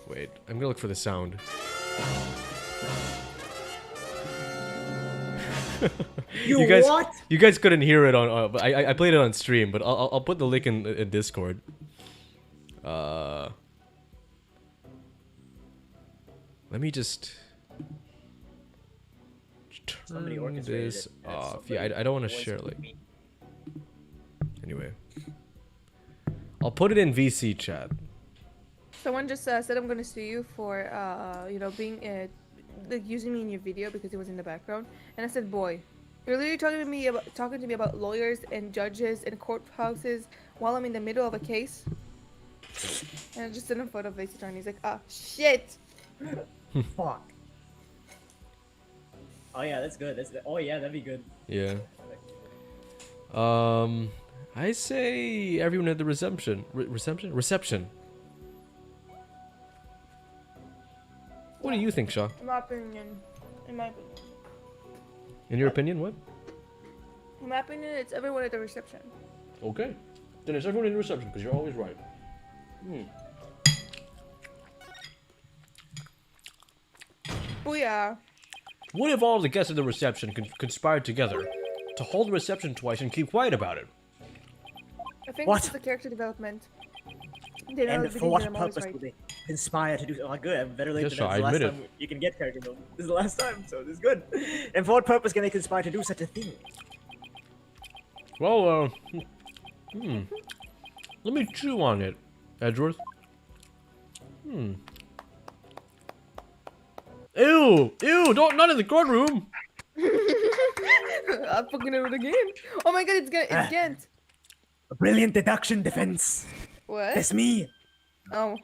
Wait, I'm gonna look for the sound. You guys, what? You guys couldn't hear it on. I played it on stream, but I'll put the link in Discord. Let me just Somebody turn orchestrated this it. off. Somebody Yeah, I don't want to voiced share it like. with me. Anyway, I'll put it in VC chat. Someone just said I'm gonna sue you for, being, like using me in your video because it was in the background. And I said, boy, you're literally talking to me about lawyers and judges and courthouses while I'm in the middle of a case. And I just sent a photo of Vice Attorney. He's like, ah, shit. Fuck. Oh yeah, that's good. Oh yeah, that'd be good. Yeah. I say everyone at the reception. Reception. What do you think, Shaw? In my opinion. In your opinion, what? In my opinion, it's everyone at the reception. Okay. Then it's everyone in the reception, because you're always right. Booyah. What if all the guests at the reception conspired together to hold the reception twice and keep quiet about it? I think What? this is the character development. They know And the for beginning what I'm always purpose right. would they conspire to do so? Oh, good. Better late Yes, than sir, never. I This is the admit last time you can get character building. This is the last time, so this is good. And for what purpose can they conspire to do such a thing? Well, let me chew on it, Edgeworth. Ew! Not in the courtroom! I'm fucking it again. Oh my god, it's Ghent. A brilliant deduction defense. What? That's me. Oh.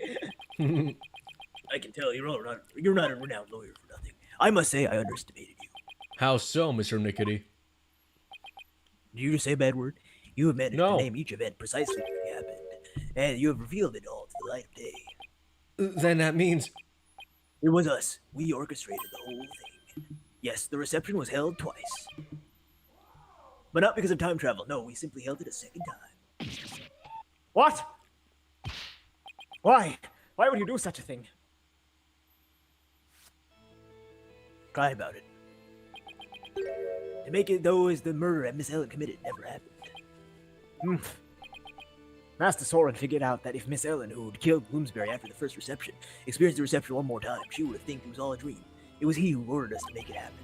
I can tell you're not a renowned lawyer for nothing. I must say I underestimated you. How so, Mr. Nickety? Did you just say a bad word? You have managed No. to name each event precisely when it happened, and you have revealed it all to the light of day. Then that means It was us. We orchestrated the whole thing. Yes, the reception was held twice. But not because of time travel. No, we simply held it a second time. What? Why? Why would you do such a thing? Cry about it. To make it though as the murder that Miss Ellen committed never happened. Master Soren figured out that if Miss Ellen, who'd killed Bloomsbury after the first reception, experienced the reception one more time, she would have think it was all a dream. It was he who ordered us to make it happen.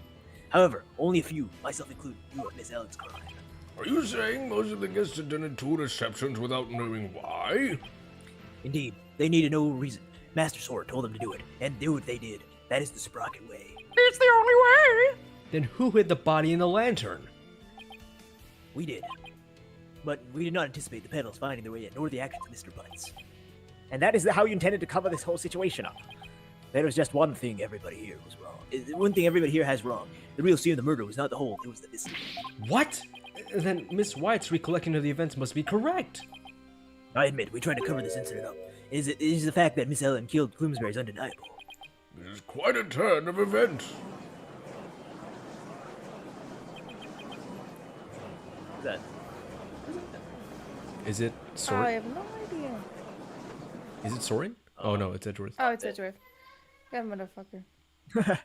However, only a few, myself included, knew of Miss Ellen's crime. Are you saying most of the guests attended 2 receptions without knowing why? Indeed, they needed no reason. Master Soren told them to do it, and do what they did. That is the Sprocket way. It's the only way. then who hid the body in the lantern? We did. But we did not anticipate the pedals finding their way in, nor the actions of Mr. Butts. And that is how you intended to cover this whole situation up. There was just one thing everybody here was wrong. One thing everybody here has wrong. The real scene of the murder was not the hole, it was the mystery. What? Then Miss White's recollection of the events must be correct. I admit, we tried to cover this incident up. It is the fact that Miss Ellen killed Bloomsbury is undeniable. This is quite a turn of events. Who's that? Is it I Soren? have no idea. Is it Soren? Oh no, it's Edgeworth. Oh, it's Edgeworth. Yeah, motherfucker.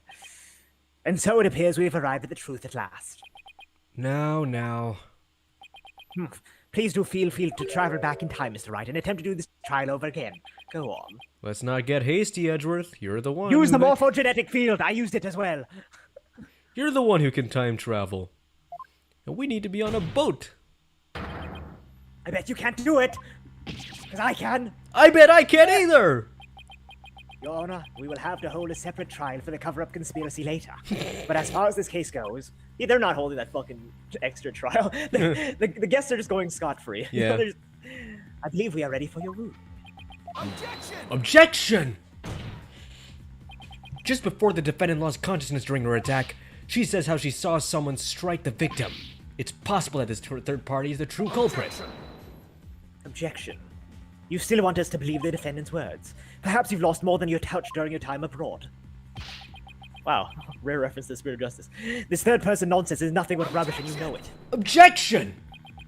And so it appears we have arrived at the truth at last. Now. Please do feel free to travel back in time, Mr. Wright, and attempt to do this trial over again. Go on. Let's not get hasty, Edgeworth. You're the one. Use the who ma- morphogenetic field. I used it as well. You're the one who can time travel. And we need to be on a boat. I bet you can't do it. Because I can. I bet I can't either. Your Honor, we will have to hold a separate trial for the cover-up conspiracy later. But as far as this case goes, Yeah, they're not holding that fucking extra trial. The guests are just going scot-free. You know, Yeah. they're just- I believe we are ready for your room. Objection! Just before the defendant lost consciousness during her attack, she says how she saw someone strike the victim. It's possible that this third party is the true culprit. Objection. You still want us to believe the defendant's words? Perhaps you've lost more than you touched during your time abroad. Wow, rare reference to the spirit of justice. This third-person nonsense is nothing but rubbish, and you know it. Objection!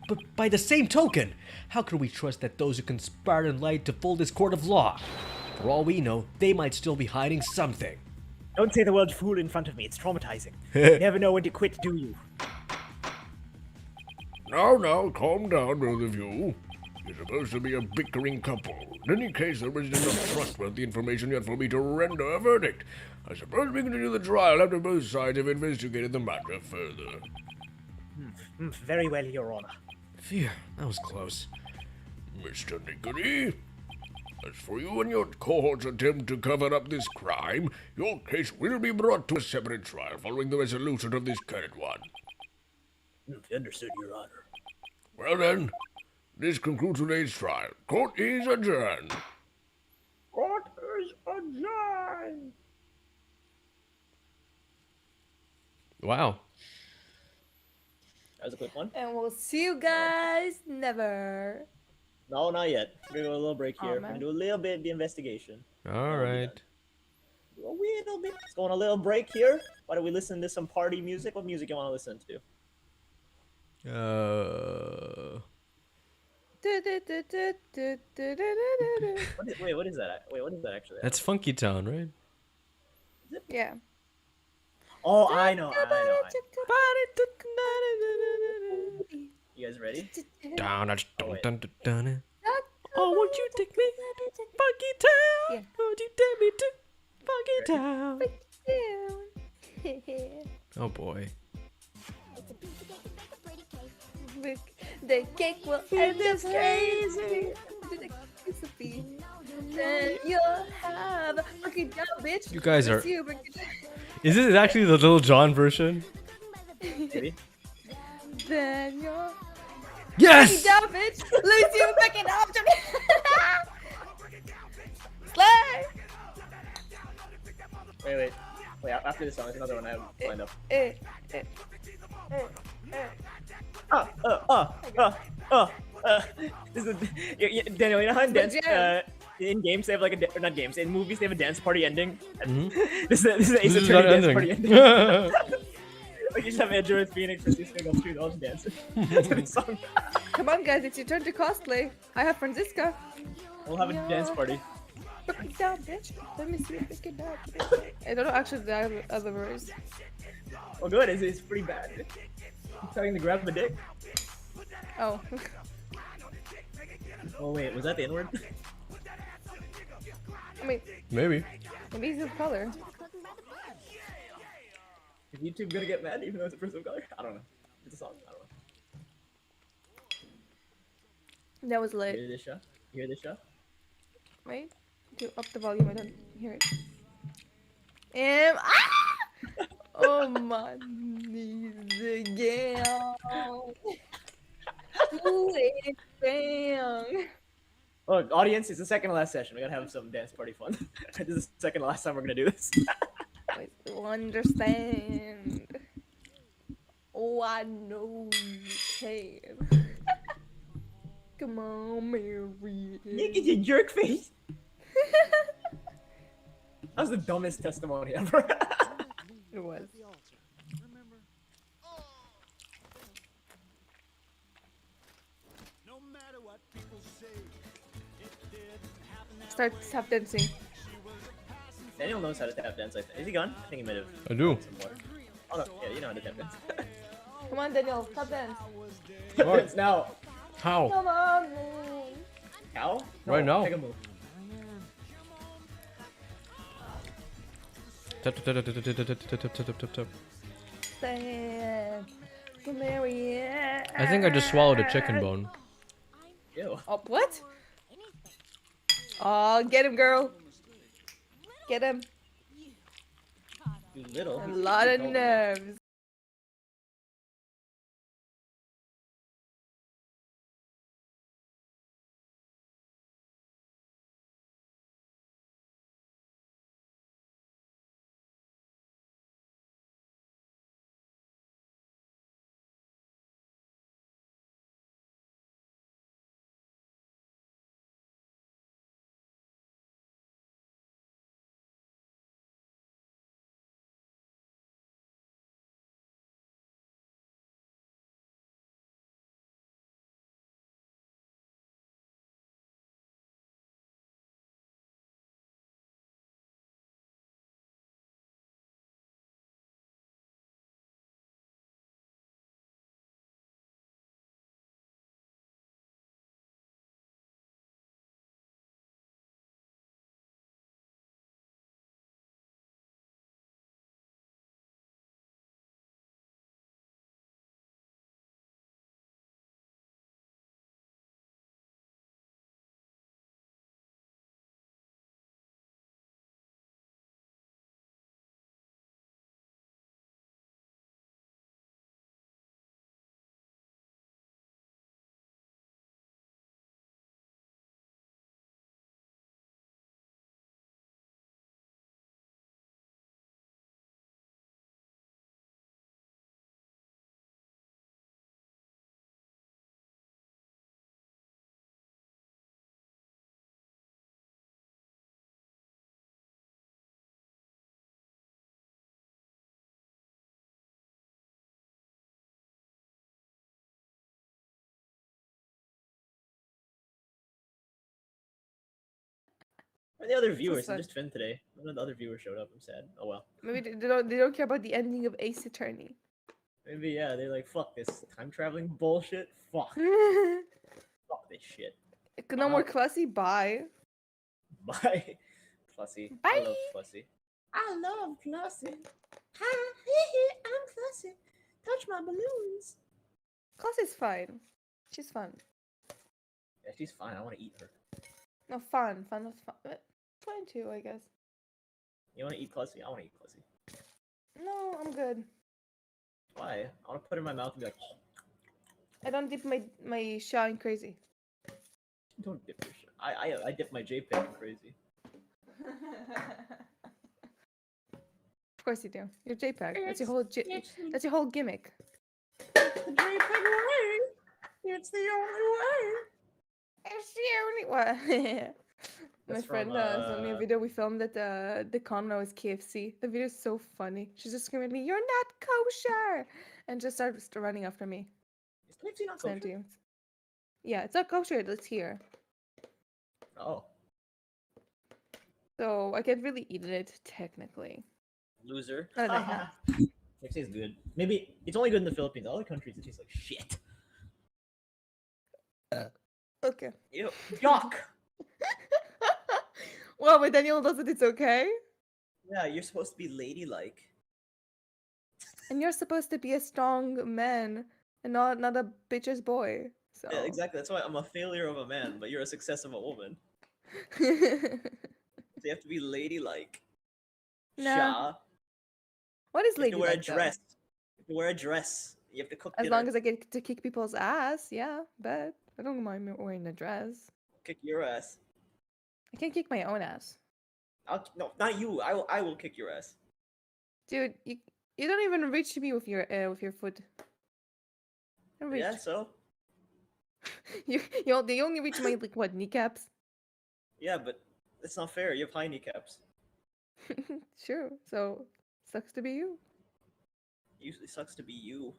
But by the same token, how can we trust that those who conspired and lied to fool this court of law? For all we know, they might still be hiding something. Don't say the word fool in front of me. It's traumatizing. You never know when to quit, do you? Now, calm down, both of you. You're supposed to be a bickering couple. In any case, there isn't enough trustworthy information yet for me to render a verdict. I suppose we can do the trial after both sides have investigated the matter further. Very well, Your Honor. Phew, that was close. Mr. Nickery, as for you and your cohort's attempt to cover up this crime, your case will be brought to a separate trial following the resolution of this current one. Understood, Your Honor. Well then, this concludes today's trial. Court is adjourned. Court is adjourned. Wow. That was a quick one. And we'll see you guys never. No, not yet. We're gonna go a little break Aw, here. We're man. gonna do a little bit of the investigation. Alright. Do a little bit. Let's go on a little break here. Why don't we listen to some party music? What music you want to listen to? What is that? Wait, what is that actually? That's Funky Town, right? Yeah. Oh, I know. You guys ready? Down, dun, wait. dun, dun, dun. Oh, won't you take me to Funky Town? Yeah. Won't you take me to Funky Town? Oh boy. The cake will end up crazy. Then you'll have a funky down, bitch. You guys are- It's you, break it down. Is this actually the Little John version? Maybe. Then you're funky Yes! down, bitch. Lose you, break it up. Slay. Wait. After this song, there's another one I have lined up. Eh. This is Daniel. You know how in dance, Jam. in games they have like or not games, in movies they have a dance party ending. This is This Ace is Attorney not dance ending. party ending. Like you just have Andrew and Phoenix and these girls too, all just dancing. To the song. Come on, guys, it's your turn to cosplay. I have Franziska. We'll have a dance party. Break it down, bitch. Let me see if it can down. I don't know actually the other verse. Well, good. It's pretty bad. I'm telling to grab my dick. Oh. Oh wait, was that the N-word? I mean, Maybe. maybe he's of color. Is YouTube gonna get mad even though it's a person of color? I don't know. It's a song. I don't know. That was You lit. hear this show? You hear this show? Wait. Do up the volume. I don't hear it. Oh my knees again. Ooh, it's down. Look, audience, it's the second to last session. We gotta have some dance party fun. This is the second to last time we're gonna do this. Wait, to understand. Oh, I know you can. Come on, Mary. Nick is a jerk face. That was the dumbest testimony ever. It was. Start tap dancing. Daniel knows how to tap dance. Is he gone? I think he might have. I do. Some more. Oh no, yeah, you know how to tap dance. Come on, Daniel, tap dance. Tap dance now. How? Come on. How? Right now. Take a move. Tap, tap, tap, tap, tap, tap, tap, tap, tap, tap, tap. Stand. Come here. I think I just swallowed a chicken bone. Ew. Oh, what? Oh, get him, girl. Get him. You little. A lot of nerves. Where are the other viewers? sad. I'm just Finn today. None of the other viewers showed up. I'm sad. Oh well. Maybe they don't care about the ending of Ace Attorney. Maybe yeah. They're like, fuck this time traveling bullshit. Fuck. Fuck this shit. No more classy. Bye. Bye. Clussy. I Bye. love Clussy. I love Classy. Hi, I'm Classy. Touch my balloons. Classy's fine. She's fun. Yeah, she's fine. I want to eat her. No, fun. Fun is fun. But fine too, I guess. You want to eat Clussy? I want to eat Clussy. No, I'm good. Why? I want to put her in my mouth and be like, I don't dip my shine crazy. don't dip your shit. I dip my JPEG in crazy. Of course you do. You're JPEG. That's your whole gimmick. JPEG screaming. What? My That's friend from, sent me a video we filmed at the con when I was KFC. The video is so funny. She's just screaming at me, "You're not kosher!" and just started running after me. Is KFC not Sent kosher? you. Yeah, it's not kosher. It's here. Oh, So I can't really eat it technically. loser. Not that I have. KFC is good. Maybe it's only good in the Philippines. Other countries it tastes like shit. Okay. Ew. Yuck. Well, but Daniel does it. It's okay. Yeah, you're supposed to be ladylike. And you're supposed to be a strong man and not a bitch's boy. So Yeah, exactly. That's why I'm a failure of a man, but you're a success of a woman. So you have to be ladylike. Nah. Sha. What is You have to wear a ladylike, though? dress. You have to wear a dress. You have to cook As dinner. long as I get to kick people's ass, yeah, but I don't mind wearing a dress. Kick your ass. I can't kick my own ass. No, not you. I will kick your ass. Dude, you don't even reach me with your foot. Don't reach. Yeah, so? They only reach my like what, kneecaps? Yeah, but it's not fair. You have high kneecaps. Sure. So sucks to be you. Usually sucks to be you.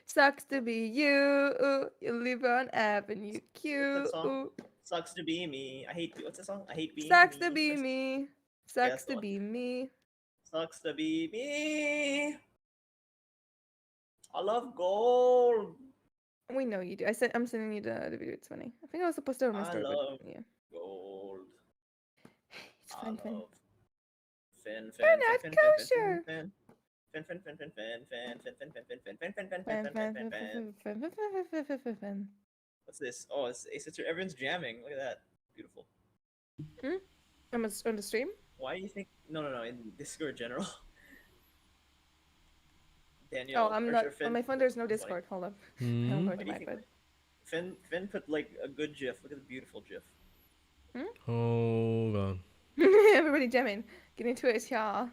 Sucks to be you. You live on Avenue Q. What's that song? Sucks to be me. I hate. What's that song? I hate being. Sucks me. to be me. Sucks that's the to one. be me. Sucks to be me. I love gold. We know you do. I'm sending you the video. It's funny. I think I was supposed to my I story, love but yeah. gold. It's fun, fun. love Fin. You're not kosher. Fin. Fin. Fin. Fin. Fin. Fin. Fin. Fin. Fin. Fin. Fin. Fin. Fin. Fin. Fin. Fin. Fin. Fin. What's this? Oh, it's everyone's jamming. Look at that. Beautiful. I'm on the stream. Why do you think? No. In Discord general. Daniel. Oh, I'm or not. Finn- On my phone, there's no Funny. Discord. Hold up. Hmm? I'm going Why to do you my think? bed. Finn put like a good GIF. Look at the beautiful GIF. Hold on. Everybody jamming. Get into it, yeah.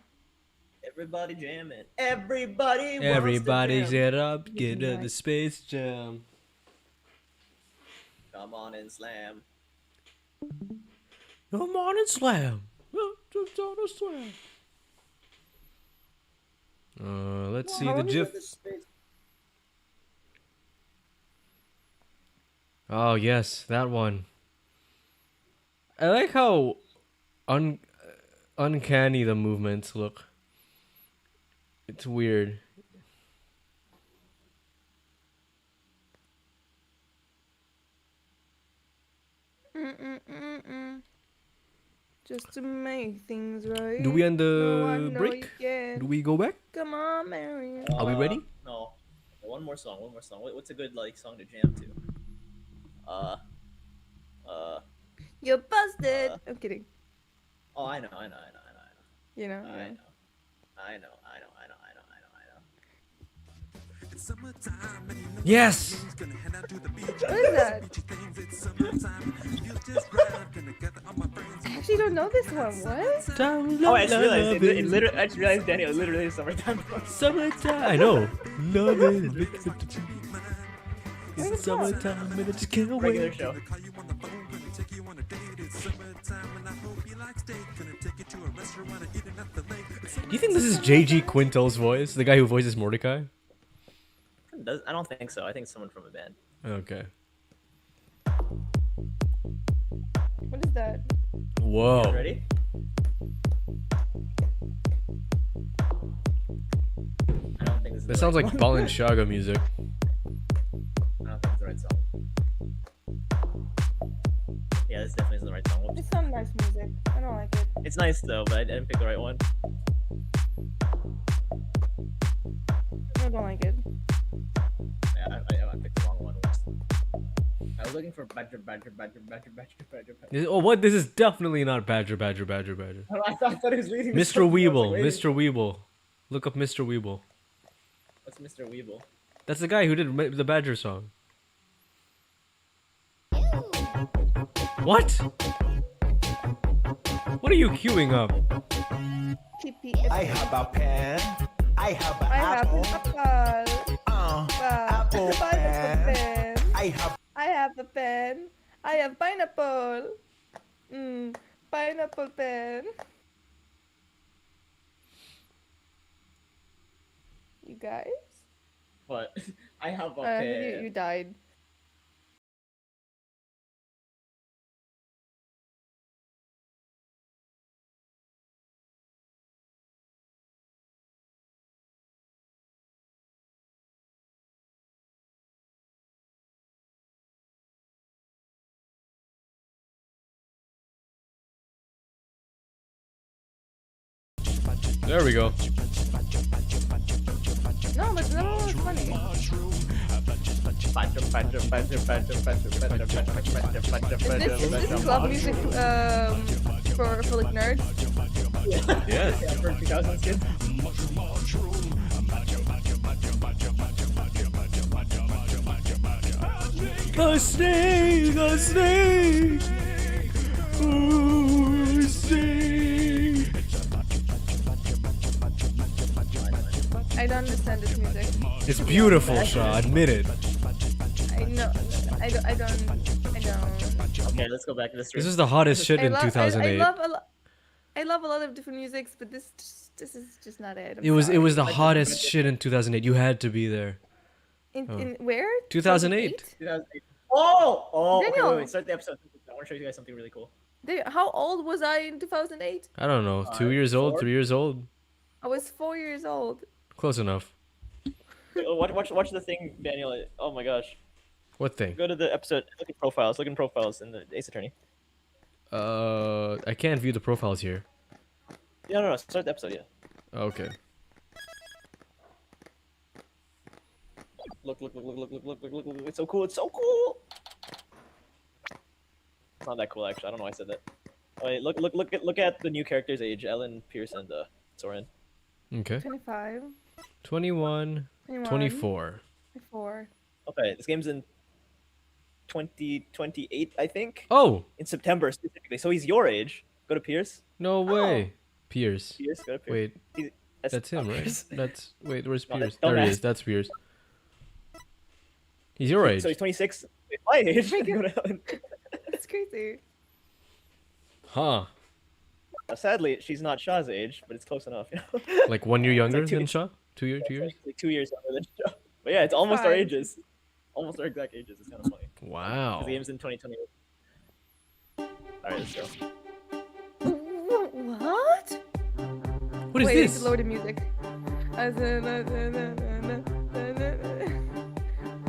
Everybody jamming. Everybody. Everybody wants to jam. get up, get to the Space Jam. Come on and slam. Come on and slam. Just on a slam. Let's see the GIF. Oh yes, that one. I like how uncanny the movements look. It's weird. Just to make things right. Do we end No, I the know break? you can. Do we go back? Come on, Marion. Are we ready? No. One more song. What's a good like song to jam to? You're busted. I'm kidding. Oh, I know. You know. I Yeah. know. Yes. What is that? I actually don't know this one. What? Oh, I just realized it literally. I just realized Daniel literally is summertime. Summertime. I know. Love it. Where's It's summertime and I just can't Regular wait. show. Do you think this is J.G. Quintel's voice? The guy who voices Mordecai? I don't think so. I think it's someone from a band. Okay. What is that? Whoa. Ready? I don't think this is That the sounds right like one. Balenciaga music. I don't think it's the right song. Yeah, this definitely isn't the right song. Whoops. It's some nice music. I don't like it. It's nice though, but I didn't pick the right one. I don't like it. Yeah, I picked the wrong one. Whoops. I was looking for Badger. Oh, what? This is definitely not Badger. I thought he was reading the Mr. song. I was Weeble. like, wait, Mr. Weeble. Look up Mr. Weeble. What's Mr. Weeble? That's the guy who did the Badger song. What? What are you queuing up? I have a pen. I have an I have apple. an apple. Apple pen. pen. I have I have a pen. I have pineapple. Pineapple pen. You guys? What? I have a You pen. died. There we go. No, but no, it's funny. Is this club music for like nerds? Yeah. For 2000 kids. A snake, a snake. Ooh, snake. I don't understand this music. It's beautiful, Shaw. Admit it. I know. I don't. Okay, let's go back to the stream. This is the hottest shit in 2008. I love a lot of different musics, but this is just not it. It was the hottest shit in 2008. You had to be there. In where? 2008. 2008. Oh! Okay, Daniel. wait. Start the episode. I want to show you guys something really cool. How old was I in 2008? I don't know. 2 years old, 4? 3 years old. I was 4 years old. Close enough. Watch the thing, Daniel. Oh my gosh. What thing? Go to the episode. Look at profiles. Look in profiles in the Ace Attorney. I can't view the profiles here. Yeah, no. Start the episode. Yeah. Okay. Look. It's so cool. It's so cool. It's not that cool, actually. I don't know why I said that. Oh, wait, look at the new character's age. Ellen, Pierce, and Soren. Okay. 25. 21. 24. 24. Okay, this game's in 2028, I think. Oh! In September specifically. So he's your age. Go to Pierce. No way. Pierce. Pierce. Go to Pierce. Wait. He- That's him, right? Pierce. That's wait. Where's No, Pierce? don't There he ask. is. That's Pierce. He's your age. So he's 26. Wait, my age. That's crazy. Huh? Now, sadly, she's not Shaw's age, but it's close enough. You know? Like 1 year younger two- than Shaw? 2 years? 2 years? It's like 2 years younger than Shaw. But yeah, it's almost our Fine. ages. Almost our exact ages. It's kind of funny. Wow. The game's in 2028. Alright, let's go. What? What is Wait, this? it's loaded music.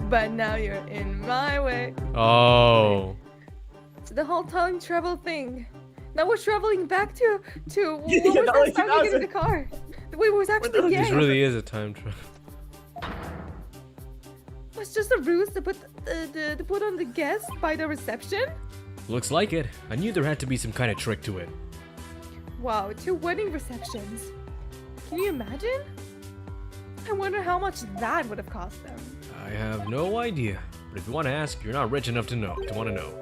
But now you're in my way. Oh. So the whole time travel thing. Now we're traveling back to what Yeah, was not like that time we get in 2000. the car? Wait, was actually This gay. really is a time travel. Was just a ruse to put to put on the guest by the reception? Looks like it. I knew there had to be some kind of trick to it. Wow, 2 wedding receptions. Can you imagine? I wonder how much that would have cost them. I have no idea. But if you want to ask, you're not rich enough to want to know.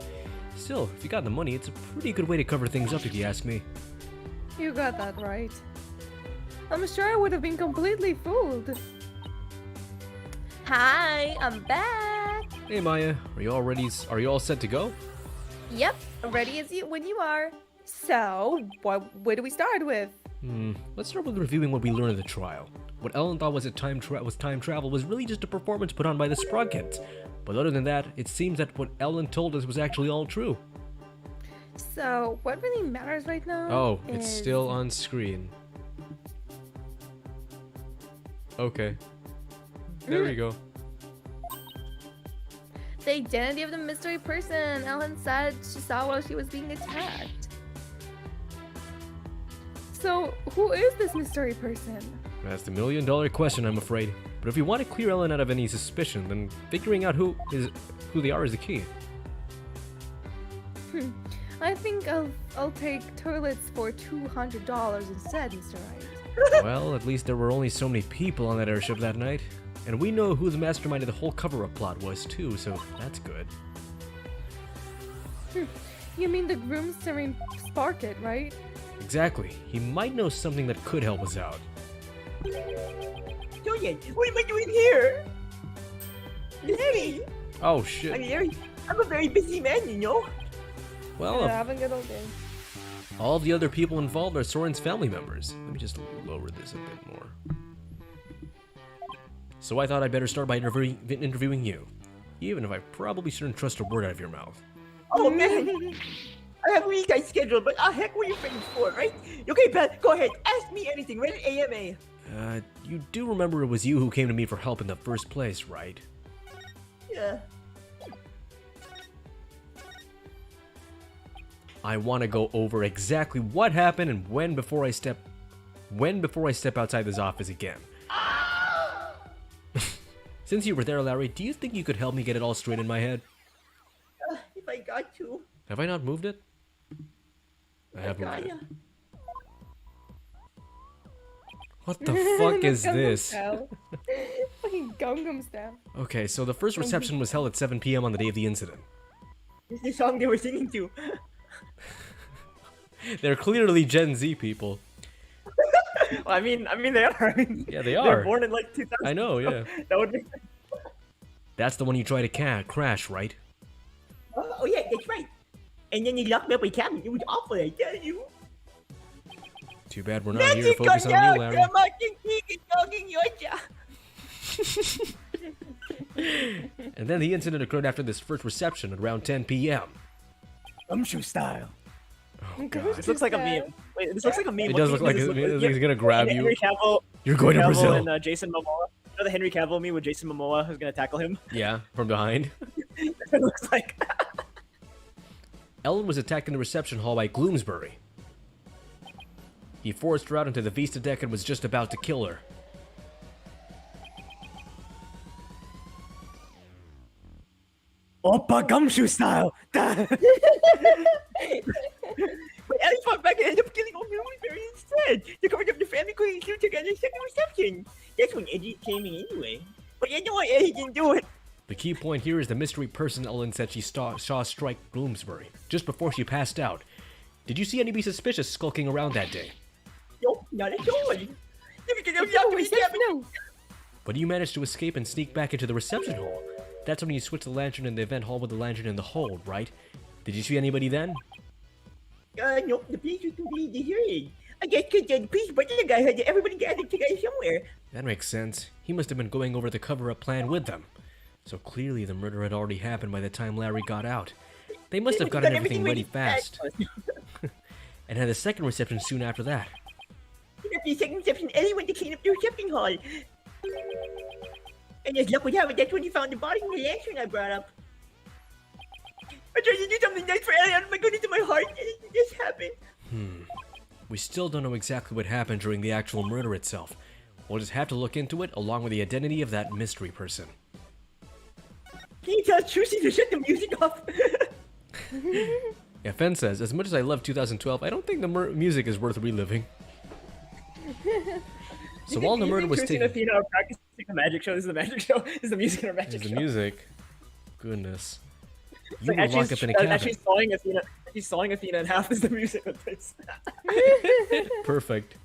Still, if you got the money, it's a pretty good way to cover things up if you ask me. You got that right. I'm sure I would have been completely fooled. Hi, I'm back. Hey Maya, are you all ready? Are you all set to go? Yep, ready as you when you are. So, where do we start with? Let's start with reviewing what we learned in the trial. What Ellen thought was time travel was really just a performance put on by the Sprockets. But other than that, it seems that what Ellen told us was actually all true. So, what really matters right now? Oh, it's is- still on screen. Okay. There we go. the identity of the mystery person Ellen said she saw while she was being attacked. So, who is this mystery person? That's the $1,000,000 question, I'm afraid. But if you want to clear Ellen out of any suspicion, then figuring out who they are is the key. I think I'll take toilets for $200 instead, Mr. Wright. Well, at least there were only so many people on that airship that night. And we know who the mastermind of the whole cover-up plot was too, so that's good. You mean the groom staring Sparket, right? Exactly. He might know something that could help us out. Julian, what am I doing here? Larry! Oh I shit. mean, Larry, I'm a very busy man, you know. Well, Yeah, having a good old day. all the other people involved are Soren's family members. Let me just lower this a bit more. So I thought I'd better start by interviewing you, even if I probably shouldn't trust a word out of your mouth. Oh man, I have a really tight schedule, but heck, what are you friends for, right? Okay, Pat, go ahead. Ask me anything. Ready? AMA. You do remember it was you who came to me for help in the first place, right? Yeah. I want to go over exactly what happened and when before I step outside this office again. Since you were there, Larry, do you think you could help me get it all straight in my head? If I got to. Have I not moved it? I have moved it. Gaia. What the fuck is Gangnam this? Style. Fucking Gangnam Style. Okay, so the first reception was held at 7 p.m. on the day of the incident. This is the song they were singing to. They're clearly Gen Z people. Well, I mean, they are. Yeah, they They're are. born in like 2000. I know, yeah. That would be. That's the one you try to crash, right? Oh yeah, that's right. And then they locked me up in a cabinet. It was awful, I tell you. Too bad we're not here to focus on you, Larry. And then the incident occurred after this first reception at around 10 p.m. Gumshoe style. This looks like a meme. Wait, this looks like a meme. It does look like he's gonna grab you. Henry Cavill. You're going to Cavill Brazil. And Jason Momoa. You know the Henry Cavill meme with Jason Momoa who's gonna tackle him? Yeah, from behind. It looks like. Ellen was attacked in the reception hall by Gloomsbury. He forced her out into the Vista deck and was just about to kill her. Oppa Gumshoe style. But Ellie fought back and ended up killing old Bloomsbury instead. They covered up the family cooking suit together second reception. That's when Eddie came in anyway. But you know what? Eddie didn't do it. The key point here is the mystery person Ellen said she saw strike Gloomsbury just before she passed out. Did you see anybody suspicious skulking around that day? Nope, not at all. But you managed to escape and sneak back into the reception hall. That's when you switched the lantern in the event hall with the lantern in the hold, right? Did you see anybody then? Nope, the police was completely deserted. I guess because the police but the guy had everybody gathered together somewhere. That makes sense. He must have been going over the cover-up plan with them. So clearly the murder had already happened by the time Larry got out. They must have gotten everything ready fast. And had a second reception soon after that. After the second reception, Ellie went to clean up the reception hall. And as luck would have it, that's when he found the body in the lantern I brought up. I tried to do something nice for Ellie out of my goodness to my heart, and this happened. We still don't know exactly what happened during the actual murder itself. We'll just have to look into it along with the identity of that mystery person. Can you tell Trucy to shut the music off? Yeah, Fen says, as much as I love 2012, I don't think the music is worth reliving. So while the murder was taking... Athena are practicing the magic show. This is the magic show. This is the music in our magic There's show. the music. Goodness. You Like, were as locked she's- up in a as cabin. she's sawing Athena in half is the music with this. Perfect.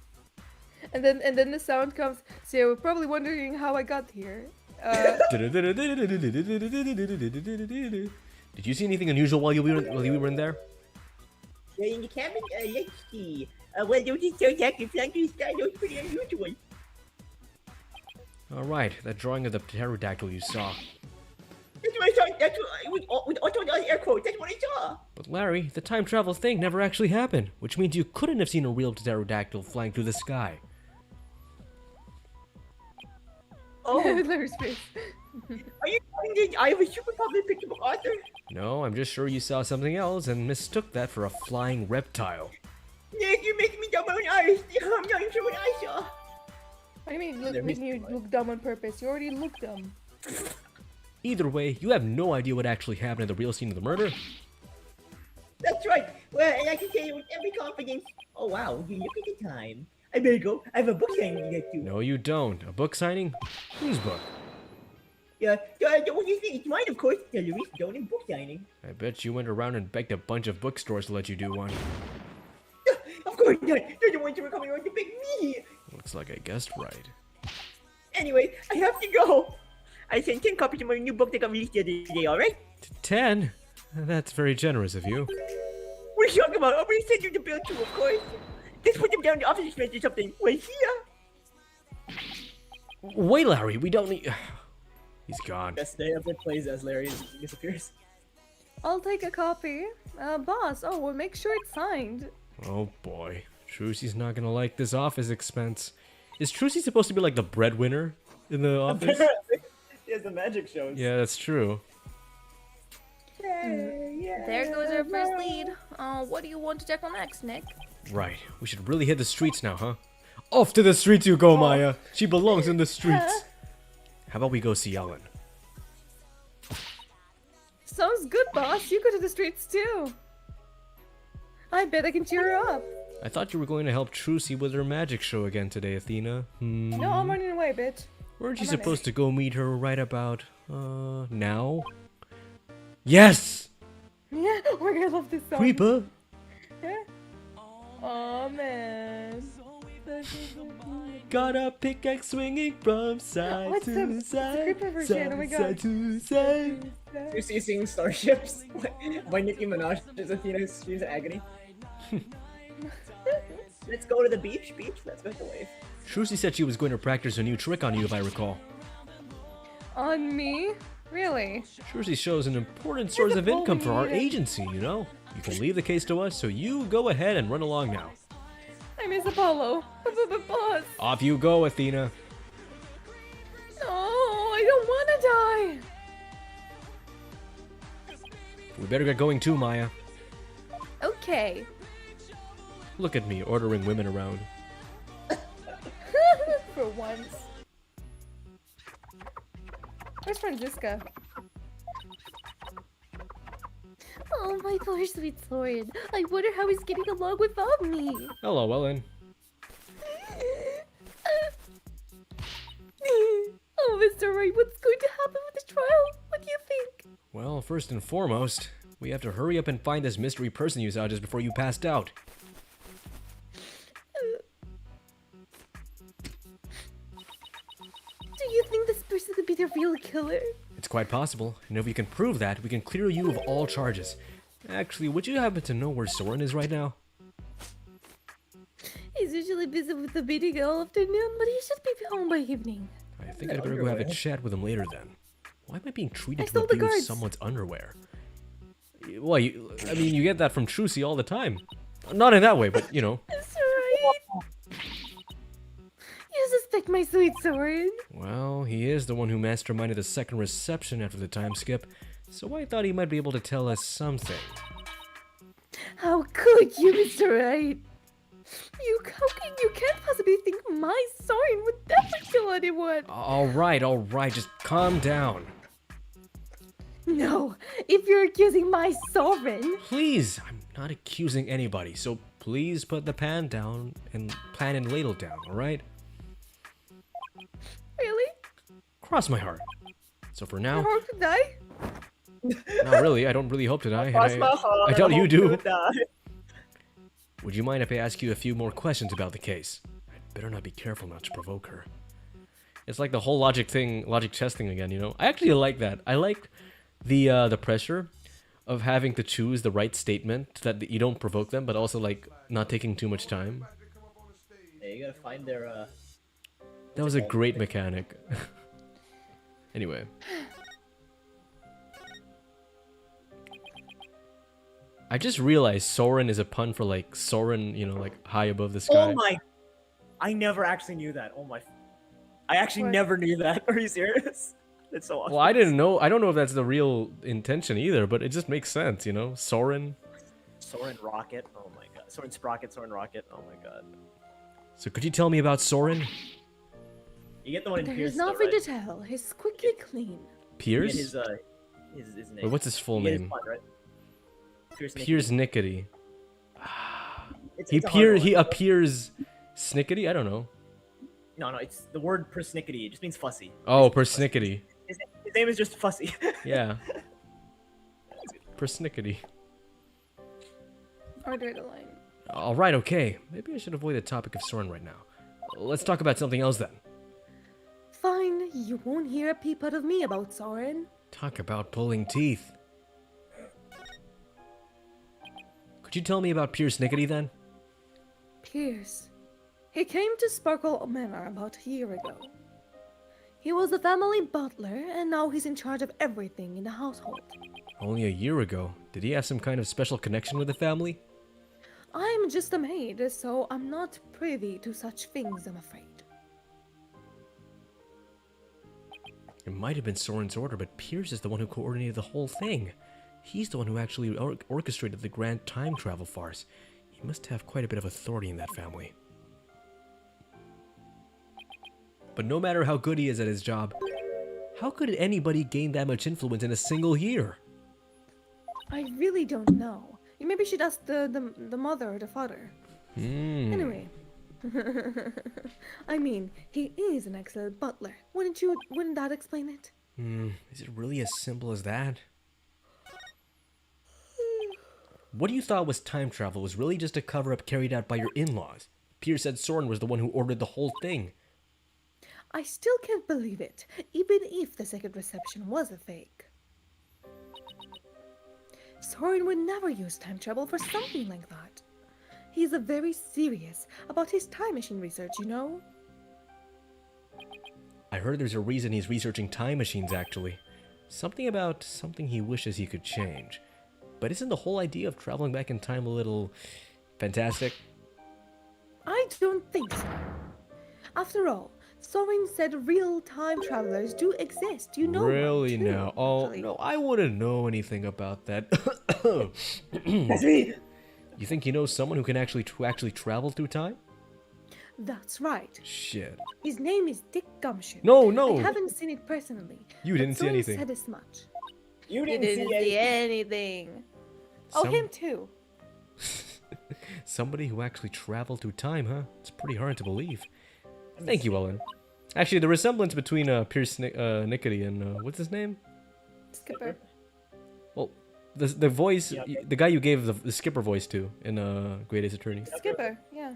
And then the sound comes. So you're probably wondering how I got here. Did you see anything unusual while you were in there? In the cabin, let's see. Well, there was this pterodactyl flying through the sky. That was pretty unusual. Alright, that drawing of the pterodactyl you saw. That's what I saw. That's what, with auto air quotes, that's what I saw. But Larry, the time travel thing never actually happened, which means you couldn't have seen a real pterodactyl flying through the sky. Oh, Larry's face. are you telling me I have a super popular picture book author? No, I'm just sure you saw something else and mistook that for a flying reptile. Nick, you're making me doubt my own eyes. I'm not even sure what I saw. What do you mean making you look dumb on purpose? You already look dumb. Either way, you have no idea what actually happened at the real scene of the murder. That's right. Well, and I can tell you with every confidence. Oh wow, you look at the time. I better go. I have a book signing to get to. No, you don't. A book signing? Whose book? Yeah, what do you think? It's mine, of course. The Louis Dolan book signing. I bet you went around and begged a bunch of bookstores to let you do one. Of course not. They're the ones who were coming around to beg me. Looks like I guessed right. Anyway, I have to go. I sent 10 copies of my new book that got released the other day, alright? 10? That's very generous of you. What are you talking about? I'm gonna send you the bill too, of course. Just put them down in the office expense or something. Well, here. Wait, Larry, we don't need... He's gone. Best day ever plays as Larry disappears. I'll take a copy. Boss, well, make sure it's signed. Oh boy. Trucy's not gonna like this office expense. Is Trucy supposed to be like the breadwinner in the office? He has the magic shows. Yeah, that's true. There goes our first lead. What do you want to check on next, Nick? Right. We should really hit the streets now, huh? Off to the streets you go, Maya. She belongs in the streets. How about we go see Ellen? Sounds good, boss. You go to the streets too. I bet I can cheer her up. I thought you were going to help Trucy with her magic show again today, Athena. No, I'm running away, bitch. Weren't you supposed to go meet her right about, now? Yes! Yeah, we're gonna love this song. Creeper! Yeah. Oh, man. Got a pickaxe swinging from side What's the to side, Creeper version? Oh my god. side to side. You see singing Starships by Nicki Minaj as Athena screams in agony. Let's go to the beach, let's go to the wave. Trucy said she was going to practice a new trick on you, if I recall. On me? Really? Trucy shows an important source of income for our agency, you know? You can leave the case to us, so you go ahead and run along now. I miss Apollo. Boss. Off you go, Athena. Oh, I don't want to die. We better get going too, Maya. Okay. Look at me, ordering women around. For once. Where's Franziska? Oh, my poor sweet Soren. I wonder how he's getting along without me. Hello, Ellen. Oh, Mr. Wright, what's going to happen with the trial? What do you think? Well, first and foremost, we have to hurry up and find this mystery person you saw just before you passed out. Do you think this person could be the real killer? It's quite possible, and if we can prove that, we can clear you of all charges. Actually, would you happen to know where Soren is right now? He's usually busy with the meeting all afternoon, but he should be home by evening. I think I'd better go have a chat with him later then. Why am I being treated I to stole the abuse guards. someone's underwear? Well, I mean, you get that from Trucy all the time. Not in that way, but, you know. Mr. Wright! You suspect my sweet Soren? Well, he is the one who masterminded the second reception after the time skip, so I thought he might be able to tell us something. How could you, Mr. Wright? You can't possibly think my Soren would never kill anyone. Alright, just calm down. No, if you're accusing my Soren. Please, I'm not accusing anybody, so please put the pan down and pan and ladle down, alright? Really? Cross my heart. So for now, Your heart could die? not really, I don't really hope to die. and Cross my heart, I doubt you hope do. die. Would you mind if I ask you a few more questions about the case? I'd better not be careful not to provoke her. It's like the whole logic test thing again, you know? I actually like that. I like the pressure of having to choose the right statement that you don't provoke them, but also like not taking too much time. Yeah, you gotta find their That was a great mechanic. Anyway. I just realized Soren is a pun for like Soren, you know, like high above the sky. Oh my! I never actually knew that. Oh my! I actually What? never knew that. Are you serious? That's so awesome. Well, I didn't know. I don't know if that's the real intention either, but it just makes sense, you know? Soren. Soren Rocket. Oh my god. Soren Sprocket. Soren Rocket. Oh my god. So could you tell me about Soren? You get the one in There Pierce. is nothing to tell. He's quickly clean. Piers? His name. Wait, what's his full You get his name? pun, right? Pierce. Piers Nickety. It's a hard He one. appears snickety? I don't know. No, it's the word persnickety. It just means fussy. Oh, persnickety. His name is just fussy. Yeah. Persnickety. Order the line. Alright, okay. Maybe I should avoid the topic of Soren right now. Let's talk about something else then. Fine, you won't hear a peep out of me about Soren. Talk about pulling teeth. Could you tell me about Pierce Nickety then? Pierce. He came to Sparkle Manor about a year ago. He was the family butler, and now he's in charge of everything in the household. Only a year ago. Did he have some kind of special connection with the family? I'm just a maid, so I'm not privy to such things, I'm afraid. It might have been Soren's order, but Pierce is the one who coordinated the whole thing. He's the one who actually orchestrated the grand time travel farce. He must have quite a bit of authority in that family. But no matter how good he is at his job, how could anybody gain that much influence in a single year? I really don't know. You maybe should ask the mother or the father. Anyway. I mean, he is an excellent butler. Wouldn't that explain it? Is it really as simple as that? What you thought was time travel was really just a cover-up carried out by your in-laws. Pierce said Soren was the one who ordered the whole thing. I still can't believe it, even if the second reception was a fake. Soren would never use time travel for something like that. He's very serious about his time machine research, you know? I heard there's a reason he's researching time machines, actually. Something about something he wishes he could change. But isn't the whole idea of traveling back in time a little fantastic? I don't think so. After all, Soren said real time travelers do exist, you know. Really one, too, now? Oh, actually. no, I wouldn't know anything about that. That's me. You think you know someone who can actually travel through time? That's right. Shit. His name is Dick Gumshoe. No, no. I haven't seen it personally. You but didn't see Soren anything. said as much. You He didn't, see anything. Oh, Some- him too. Somebody who actually traveled through time, huh? It's pretty hard to believe. Thank you, Ellen. Actually, the resemblance between Pierce Nickety and what's his name? Skipper. Well, the voice, Yeah. the guy you gave the Skipper voice to in Great Ace Attorney. Skipper, yeah.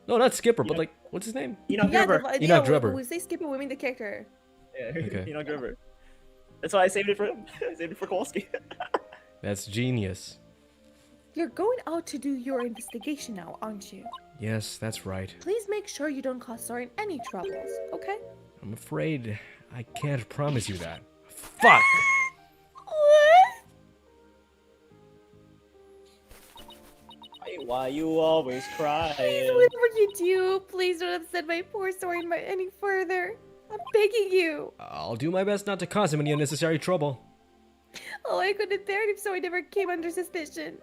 No, not Skipper, but Yeah. like, what's his name? Enoch Yeah, River. Enoch when Drebber. we say Skipper, we mean the character. Yeah, Okay. Enoch River. That's why I saved it for him. I saved it for Kowalski. That's genius. You're going out to do your investigation now, aren't you? Yes, that's right. Please make sure you don't cause Soren any troubles, okay? I'm afraid I can't promise you that. Fuck! What? Why you always crying? Whatever you do, please don't upset my poor Soren any further. I'm begging you. I'll do my best not to cause him any unnecessary trouble. Oh, I couldn't bear it if Soren ever came under suspicion.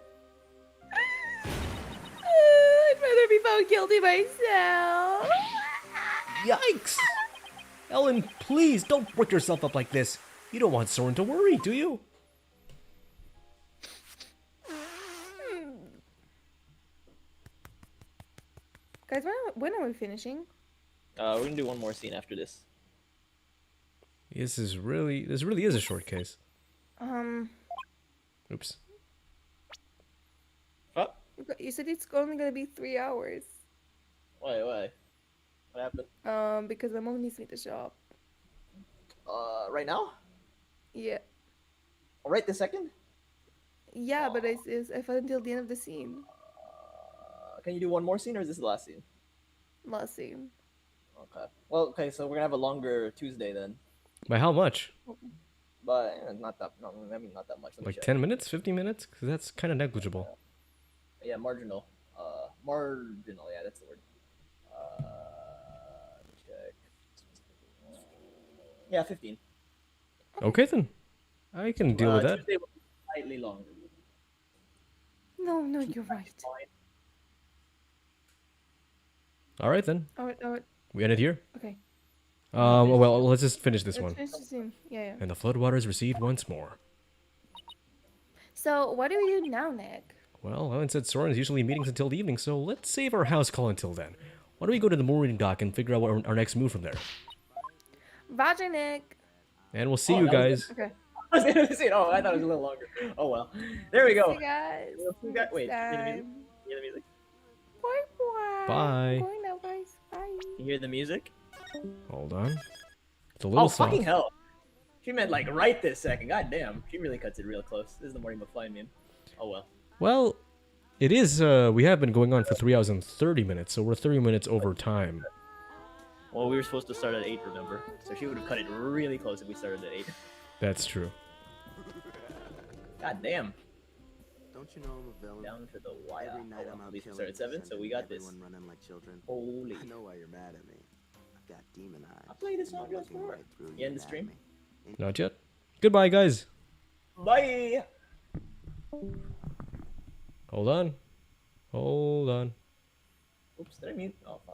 I'd rather be found guilty myself. Yikes! Ellen, please don't work yourself up like this. You don't want Soren to worry, do you? Guys, when are we finishing? We're gonna do one more scene after this. This really is a short case. Oops. What? You said it's only gonna be 3 hours. Why? What happened? Because my mom needs me to shop. Right now? Yeah. Right this second? Yeah, but I felt until the end of the scene. Can you do one more scene, or is this the last scene? Last scene. Okay. Well, okay, so we're gonna have a longer Tuesday then. By how much? But not that. No, I mean not that much. Let me Like check. 10 minutes? 15 minutes? Because that's kind of negligible. Yeah, marginal. Marginal. Yeah, that's the word. Let me check. Yeah, 15. Okay then. I can deal with that. Tuesday will be slightly longer. No, you're right. Alright then. Alright. We end it here. Okay. Well, let's just finish this Let's one. finish the scene. Yeah. And the floodwaters recede once more. So, what do we do now, Nick? Well, Ellen said Soren's usually meetings until the evening, so let's save our house call until then. Why don't we go to the mooring dock and figure out what our next move from there? Roger, Nick. And we'll see Oh, you that was guys. Okay. I was gonna say, oh, I thought it was a little longer. Oh well. There we go. See you guys. You got- wait, Next you hear the music? time. You hear the music? Bye. Bye. I'm going now, guys. Bye. You hear the music? Hold on. It's a little Oh, soft. fucking hell. She meant like right this second. God damn. She really cuts it real close. This is the Marty McFly meme. Oh well. Well, it is, we have been going on for 3 hours and 30 minutes, so we're 30 minutes over time. Well, we were supposed to start at 8, remember? So she would have cut it really close if we started at 8. That's true. God damn. Don't you know I'm a villain? Down to the wire. Every night I'm out At least we killing started 7, so we got this. everyone running like children. Holy. I know why you're mad at me. I've got demon eyes. I'll play this and song I'm just looking for right through you end the mad at stream? me. Not yet. Goodbye, guys. Bye! Hold on. Hold on. Oops, did I mute? Oh, fuck.